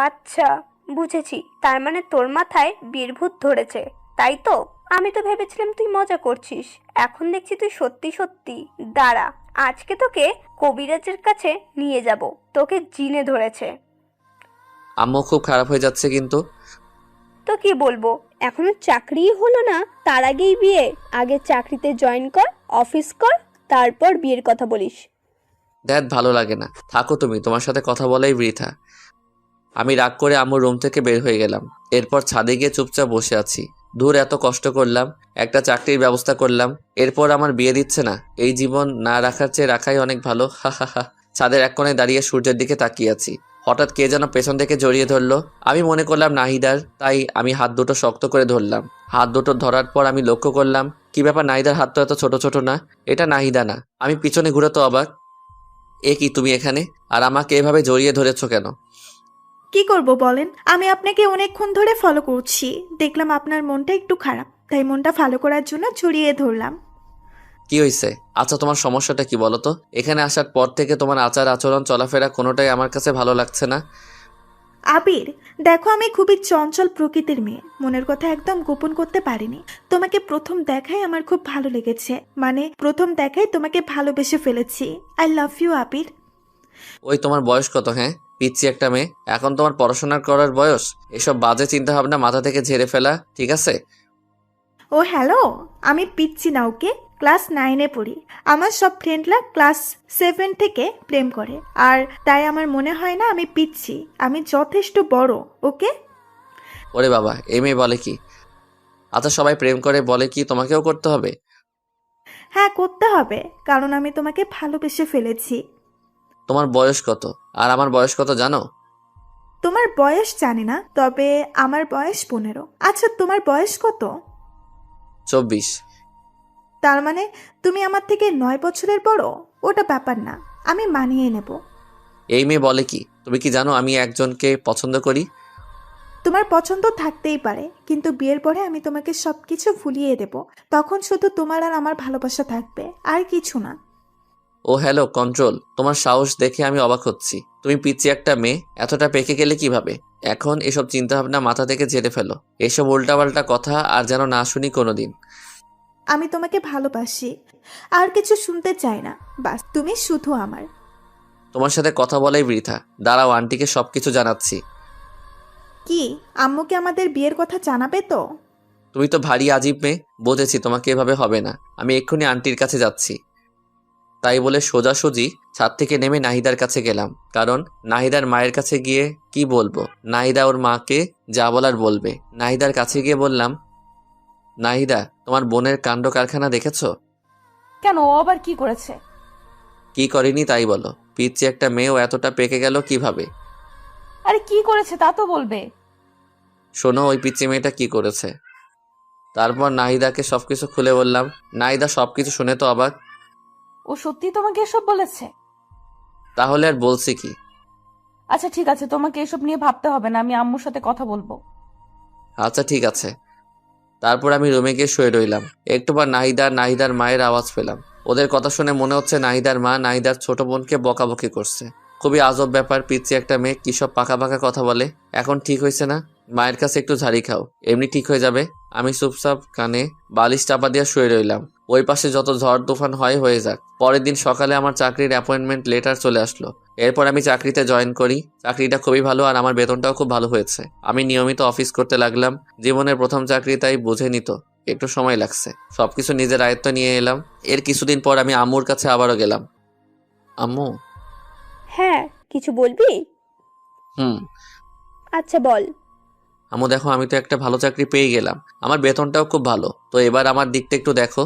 [SPEAKER 6] আচ্ছা, বুঝেছি। তার মানে তোর মাথায় বীরভূত ধরেছে, তাই তো? আমি তো ভেবেছিলাম তুই মজা করছিস, এখন দেখছি তুই সত্যি সত্যি। দাঁড়া, আজকে তোকে কবিরাজের কাছে নিয়ে যাব, তোকে জিনে ধরেছে।
[SPEAKER 1] আম্মু খুব খারাপ হয়ে যাচ্ছে কিন্তু।
[SPEAKER 6] তো কি বলবো, এখনো চাকরিই হলো না, তার আগেই বিয়ে? আগে চাকরিতে জয়েন কর, অফিস কর, তারপর বিয়ের কথা বলিস।
[SPEAKER 1] দ্যাট ভালো লাগে না, থাকো তুমি, তোমার সাথে কথা বলাই বৃথা। আমি রাগ করে আম্মুর রুম থেকে বের হয়ে গেলাম। এরপর ছাদে গিয়ে চুপচাপ বসে আছি। দূর এত কষ্ট করলাম, একটা চাকরির ব্যবস্থা করলাম, এরপর আমার বিয়ে দিচ্ছে না। এই জীবন না রাখার চেয়ে রাখাই অনেক ভালো। হা হা হা। ছাদের এক কোণে দাঁড়িয়ে সূর্যের দিকে তাকিয়ে আছি। হঠাৎ কে যেন পেছন থেকে জড়িয়ে ধরলো। আমি মনে করলাম নাহিদার, তাই আমি হাত দুটো শক্ত করে ধরলাম। হাত দুটো ধরার পর আমি লক্ষ্য করলাম, কি ব্যাপার, নাহিদার হাত তো এত ছোট ছোট না। এটা নাহিদা না। আমি পিছনে ঘুরে তো অবাক, এ কি তুমি এখানে, আর আমাকে এভাবে জড়িয়ে ধরেছো কেন?
[SPEAKER 9] কি করব বলেন, আমি আপনাকে অনেকক্ষণ ধরে ফলো করছি, দেখলাম আপনার মনটা একটু খারাপ, তাই মনটা ভালো করার জন্য জড়িয়ে ধরলাম।
[SPEAKER 1] কি হয়েছে? আচ্ছা তোমার সমস্যাটা কি বলো তো? এখানে আসার পর থেকে তোমার আচার আচরণ চলাফেরা কোনোটাই আমার কাছে ভালো লাগছে না।
[SPEAKER 9] আবির, দেখো আমি খুবই চঞ্চল প্রকৃতির মেয়ে, মনের কথা একদম গোপন করতে পারিনি। তোমাকে প্রথম দেখায় আমার খুব ভালো লেগেছে, মানে প্রথম দেখায় তোমাকে ভালোবেসে ফেলেছি। আই লাভ ইউ আবির।
[SPEAKER 1] ওই তোমার বয়স কত? হ্যাঁ, পিচ্ছি একটা মেয়ে, এখন তোমার পড়াশোনা করার বয়স। এসব বাজে চিন্তা ভাবনা মাথা থেকে ঝেড়ে ফেলা, ঠিক আছে?
[SPEAKER 9] ও হ্যালো, আমি পিচ্ছি না, ওকে? ক্লাস 9-এ পড়ি। আমার সব ফ্রেন্ডরা ক্লাস 7 থেকে প্রেম করে, আর তাই আমার মনে হয় না আমি পিচ্ছি, আমি যথেষ্ট বড়, ওকে?
[SPEAKER 1] ওরে বাবা, এই মেয়ে বলে কি? আচ্ছা সবাই প্রেম করে বলে কি তোমাকেও করতে হবে?
[SPEAKER 9] হ্যাঁ করতে হবে, কারণ আমি তোমাকে ভালোবেসে ফেলেছি।
[SPEAKER 1] তোমার বয়স কত আর আমার বয়স কত জানো?
[SPEAKER 9] তোমার বয়স জানি না, তবে আমার বয়স 15। আচ্ছা তোমার বয়স কত?
[SPEAKER 1] 24।
[SPEAKER 9] তার মানে তুমি আমার থেকে 9 বছরের বড়। ওটা ব্যাপার না, আমি মানিয়ে নেব।
[SPEAKER 1] এই মেয়ে বলে কি? তুমি কি জানো আমি একজনকে পছন্দ করি?
[SPEAKER 9] তোমার পছন্দ থাকতেই পারে, কিন্তু বিয়ের পরে আমি তোমাকে সবকিছু ভুলিয়ে দেব, তখন শুধু তোমার আর আমার ভালোবাসা থাকবে, আর কিছু না।
[SPEAKER 1] ও হ্যালো কন্ট্রোল, তোমার সাহস দেখে আমি অবাক হচ্ছি। তুমি পিচ্ছি একটা মেয়ে, এতটা পেকে গেলে কিভাবে? এখন এসব চিন্তাভাবনা মাথা থেকে ঝেড়ে ফেলো। এসব উল্টাপাল্টা কথা আর যেন না শুনি কোনোদিন।
[SPEAKER 9] আমি তোমাকে ভালোবাসি, আর কিছু শুনতে চাই না, বাস তুমি শুধু আমার।
[SPEAKER 1] তোমার সাথে কথা বলাই বৃথা। দাঁড়াও, আন্টিকে সবকিছু জানাচ্ছি।
[SPEAKER 9] কি আম্মুকে আমাদের বিয়ের কথা জানাবে তো?
[SPEAKER 1] তুমি তো ভারী আজীব মেয়ে, বুঝেছি তোমাকে এভাবে হবে না। আমি এক্ষুনি আন্টির কাছে যাচ্ছি। তাই বলে সোজাসুজি ছাদ থেকে নেমে নাহিদার কাছে গেলাম, কারণ নাহিদার মায়ের কাছে গিয়ে কি বলবো, নাহিদা ওর মাকে যা বলার বলবে। নাহিদার কাছে গিয়ে বললাম, নাহিদা, তোমার বোনের কাণ্ড কারখানা দেখেছো?
[SPEAKER 2] কেন, ও আবার কি করেছে?
[SPEAKER 1] কি করেনি তাই বলো। পিচ্ছি একটা মেয়েও এতটা পেকে গেল কিভাবে?
[SPEAKER 2] আরে কি করেছে তা তো বলবে।
[SPEAKER 1] শোনো, ওই পিচ্ছি মেয়েটা কি করেছে। তারপর নাহিদাকে সবকিছু খুলে বললাম। নাহিদা সবকিছু শুনে তো অবাক।
[SPEAKER 2] ও সত্যি তোমাকে এসব বলেছে?
[SPEAKER 1] তাহলে আর বলছি কি।
[SPEAKER 2] আচ্ছা ঠিক আছে, তোমাকে এসব নিয়ে ভাবতে হবে না, আমি আম্মুর সাথে কথা বলবো।
[SPEAKER 1] আচ্ছা ঠিক আছে। তারপর আমি রুমে গিয়ে শুয়ে রইলাম। একটু পর নাহিদার মায়ের আওয়াজ পেলাম। ওদের কথা শুনে মনে হচ্ছে নাহিদার মা নাহিদার ছোট বোনকে বকাবকি করছে। খুবই আজব ব্যাপার, পিচ্ছি একটা মেয়ে কি সব পাকা পাকা কথা বলে। এখন ঠিক হয়েছে না? মায়ের কাছে একটু ঝাড়ি খাও, এমনি ঠিক হয়ে যাবে। আমি চুপচাপ কানে বালিশ চাপা দিয়ে শুয়ে রইলাম। ওই পাশে যত ঝড় তুফান হয় হয়ে যাক। পরের দিন সকালে আমার চাকরির অ্যাপয়েন্টমেন্ট লেটার চলে আসলো। এরপর আমি চাকরিতে জয়েন করি। চাকরিটা খুবই ভালো আর আমার বেতনটাও খুব ভালো হয়েছে। আমি নিয়মিত অফিস করতে লাগলাম। জীবনের প্রথম চাকরি, তাই বুঝে নিত একটু সময় লাগছে। সবকিছু নিজের আয়ত্ত নিয়ে এলাম। এর কিছুদিন পর আমি আম্মুর কাছে আবারও গেলাম। আম্মু।
[SPEAKER 6] হ্যাঁ, কিছু বলবি?
[SPEAKER 1] হুম।
[SPEAKER 6] আচ্ছা বল।
[SPEAKER 1] আম্মু দেখো, আমি তো একটা ভালো চাকরি পেয়ে গেলাম। আমার বেতনটাও খুব ভালো। তো এবার আমার দিকটা একটু দেখো।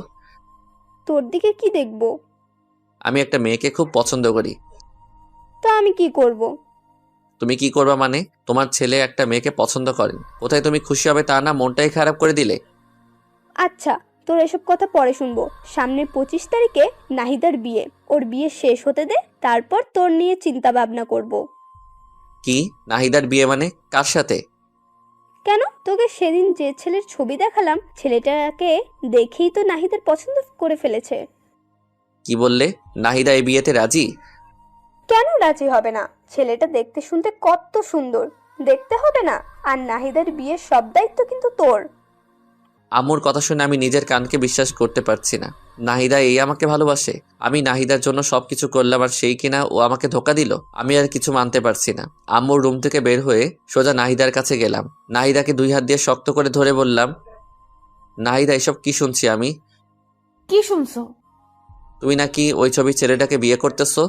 [SPEAKER 6] তোর দিকে কি দেখবো?
[SPEAKER 1] আমি একটা মেয়েকে খুব পছন্দ করি।
[SPEAKER 6] তা আমি কি করব?
[SPEAKER 1] তুমি কি করবা মানে? তোমার ছেলে একটা মেয়েকে পছন্দ করেন, কোথায় তুমি খুশি হবে তা না, মনটাই খারাপ করে দিলে।
[SPEAKER 6] আচ্ছা, তোর এসব কথা পরে শুনবো। সামনের 25 তারিখে নাহিদার বিয়ে। ওর বিয়ে শেষ হতে দে, তারপর তোর নিয়ে চিন্তা ভাবনা করব।
[SPEAKER 1] কি? নাহিদার বিয়ে মানে? কার সাথে?
[SPEAKER 6] কেন, তোকে সেদিন যে ছেলের ছবি দেখালাম, ছেলেটাকে দেখেই তো নাহিদার পছন্দ করে ফেলেছে।
[SPEAKER 1] কি বললে? নাহিদা এই বিয়েতে রাজি?
[SPEAKER 6] কেন রাজি হবে না? ছেলেটা দেখতে শুনতে কত সুন্দর, দেখতে হবে না? আর নাহিদার বিয়ের সব দায়িত্ব কিন্তু তোর।
[SPEAKER 1] আম্মুর কথা শুনে আমি নিজের কানকে বিশ্বাস করতে পারছি না। নাহিদা এই আমাকে ভালোবাসে? আমি নাহিদার জন্য সবকিছু করলাম আর সেই কিনা ও আমাকে ধোকা দিল। আমি আর কিছু মানতে পারছি না। আম্মুর রুম থেকে বের হয়ে সোজা নাহিদার কাছে গেলাম। নাহিদাকে 2 হাত দিয়ে শক্ত করে ধরে বললাম, নাহিদা, এসব কি শুনছি আমি?
[SPEAKER 2] কি শুনছো?
[SPEAKER 1] তুমি নাকি ওই ছবির ছেলেটাকে বিয়ে করতেছো?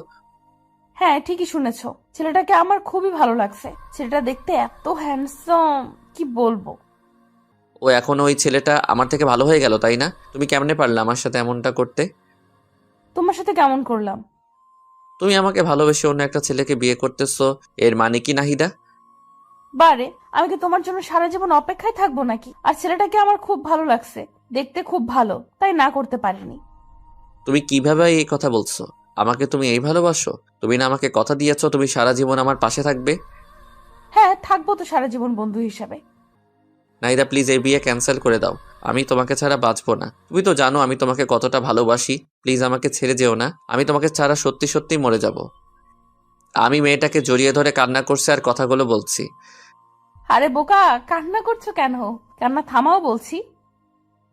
[SPEAKER 2] হ্যাঁ ঠিকই শুনেছো, ছেলেটাকে আমার খুবই ভালো লাগছে। ছেলেটা দেখতে এত হ্যান্ডসাম, কি বলবো।
[SPEAKER 1] ও এখনো ওই ছেলেটা আমার থেকে ভালো হয়ে গেল, তাই না? তুমি কেমনে পারলে আমার সাথে এমনটা করতে?
[SPEAKER 2] তোমার সাথে কেমন করলাম?
[SPEAKER 1] তুমি আমাকে ভালোবেসে অন্য একটা ছেলেকে বিয়ে করতেছো, এর মানে কি নাহিদা?
[SPEAKER 2] বারে, আমি কি তোমার জন্য সারা জীবন অপেক্ষায় থাকবো নাকি? আর ছেলেটাকে আমার খুব ভালো লাগছে, দেখতে খুব ভালো, তাই না করতে পারিনি।
[SPEAKER 1] তুমি কিভাবে এই কথা বলছো? আমাকে তুমি এই ভালোবাসো? তুমি না আমাকে কথা দিয়েছো তুমি সারা জীবন আমার পাশে থাকবে?
[SPEAKER 2] হ্যাঁ থাকবো তো সারা জীবন বন্ধু হিসাবে।
[SPEAKER 1] নাহিদা প্লিজ এই বিয়ে ক্যান্সেল করে দাও। আমি তোমাকে ছাড়া বাঁচবো না। তুমি তো জানো আমি তোমাকে কতটা ভালোবাসি। প্লিজ আমাকে ছেড়ে যেও না। আমি তোমাকে ছাড়া সত্যি সত্যি মরে যাব। আমি মেয়েটাকে জড়িয়ে ধরে কান্না করছে আর কথাগুলো বলছি।
[SPEAKER 2] আরে বোকা, কান্না করছো কেন? কান্না থামাও বলছি।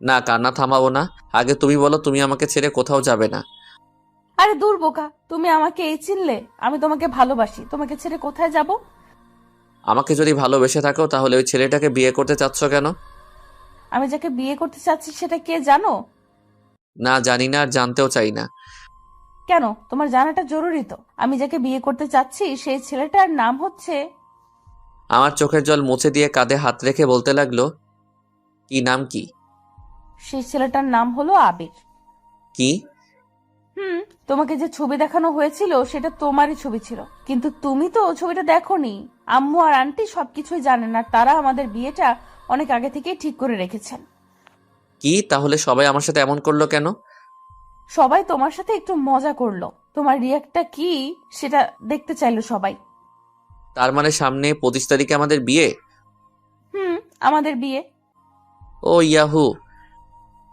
[SPEAKER 1] না, কান্না থামাবো না। আগে তুমি বলো, তুমি আমাকে ছেড়ে কোথাও যাবে না।
[SPEAKER 2] আরে দূর বোকা, তুমি আমাকে এই চিনলে? আমি তোমাকে ভালোবাসি, তোমাকে ছেড়ে কোথায় যাব?
[SPEAKER 1] আমাকে যদি ভালোবেসে থাকো তাহলে ওই ছেলেটাকে বিয়ে করতে চাচ্ছ কেন?
[SPEAKER 2] আমি যাকে বিয়ে করতে চাচ্ছি সেটা কে জানো?
[SPEAKER 1] না, জানি না আর জানতেও চাই না।
[SPEAKER 2] কেন, তোমার জানাটা জরুরি তো। আমি যাকে বিয়ে করতে চাচ্ছি সেই ছেলেটার নাম হচ্ছে...
[SPEAKER 1] আমার চোখের জল মুছে দিয়ে কাঁধে হাত রেখে বলতে লাগলো, কি নাম কি?
[SPEAKER 2] সেই ছেলেটার নাম হলো আবির।
[SPEAKER 1] কি?
[SPEAKER 2] তোমাকে যে ছবি দেখানো হয়েছিল সেটা তোমারই ছবি ছিল, কিন্তু তুমি তো ছবিটা দেখোনি। আম্মু আর আন্টি সবকিছুই জানেন আর তারা আমাদের বিয়েটা অনেক আগে থেকেই ঠিক করে রেখেছেন।
[SPEAKER 1] কি? তাহলে সবাই আমার সাথে এমন করলো কেন?
[SPEAKER 2] সবাই তোমার সাথে একটু মজা করলো, তোমার রিয়াক্টটা কি সেটা দেখতে চাইলো সবাই।
[SPEAKER 1] তার মানে সামনে 25 তারিখে আমাদের বিয়ে?
[SPEAKER 2] আমাদের বিয়ে।
[SPEAKER 1] ও ইয়াহু!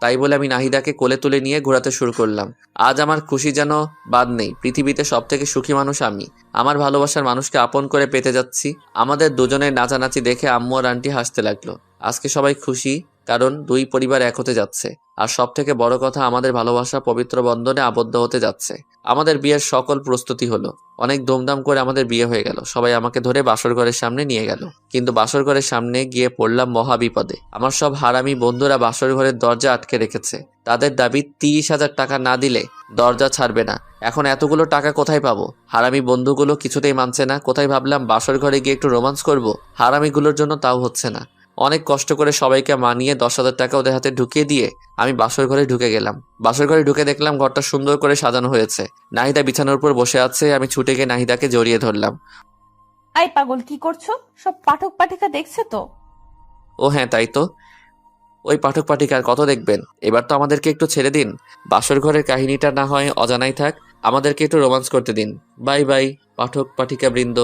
[SPEAKER 1] তাই বলে আমি নাহিদাকে কোলে তুলে নিয়ে ঘোরাতে শুরু করলাম। আজ আমার খুশি যেন বাদ নেই। পৃথিবীতে সব থেকে সুখী মানুষ আমি। আমার ভালোবাসার মানুষকে আপন করে পেতে যাচ্ছি। আমাদের দুজনের নাচানাচি দেখে আম্মু আর আন্টি হাসতে লাগলো। আজকে সবাই খুশি, কারণ দুই পরিবার এক হতে যাচ্ছে। আর সব থেকে বড় কথা, আমাদের ভালোবাসা পবিত্র বন্ধনে আবদ্ধ হতে যাচ্ছে। আমাদের বিয়ের সকল প্রস্তুতি হলো, অনেক ধুমধাম করে আমাদের বিয়ে হয়ে গেল। সবাই আমাকে ধরে বাসর ঘরের সামনে নিয়ে গেল, কিন্তু বাসর ঘরের সামনে গিয়ে পড়লাম মহা বিপদে। আমার সব হারামি বন্ধুরা বাসর ঘরের দরজা আটকে রেখেছে। তাদের দাবি 30,000 টাকা না দিলে দরজা ছাড়বে না। এখন এতগুলো টাকা কোথায় পাবো? হারামি বন্ধুগুলো কিছুতেই মানছে না। কোথায় ভাবলাম বাসর ঘরে গিয়ে একটু রোমান্স করব, হারামিগুলোর জন্য তাও হচ্ছে না। অনেক কষ্ট করে সবাইকে মানিয়ে 10,000 টাকা ওদের হাতে ঢুকিয়ে দিয়ে আমি বাসর ঘরে ঢুকে গেলাম। বাসর ঘরে ঢুকে দেখলাম ঘরটা সুন্দর করে সাজানো হয়েছে। নাহিদা বিছানার উপর বসে আছে। আমি ছুটে গিয়ে নাহিদাকে জড়িয়ে ধরলাম।
[SPEAKER 2] আই পাগল, কি করছো? সব পাঠক পাঠিকা দেখছে তো?
[SPEAKER 1] ও হ্যাঁ, তাই তো। ওই পাঠক পাঠিকার কত দেখবেন? এবার তো আমাদেরকে একটু ছেড়ে দিন। বাসর ঘরের কাহিনীটা না হয় অজানাই থাক, আমাদেরকে একটু রোমান্স করতে দিন। বাই বাই পাঠক পাঠিকা বৃন্দ।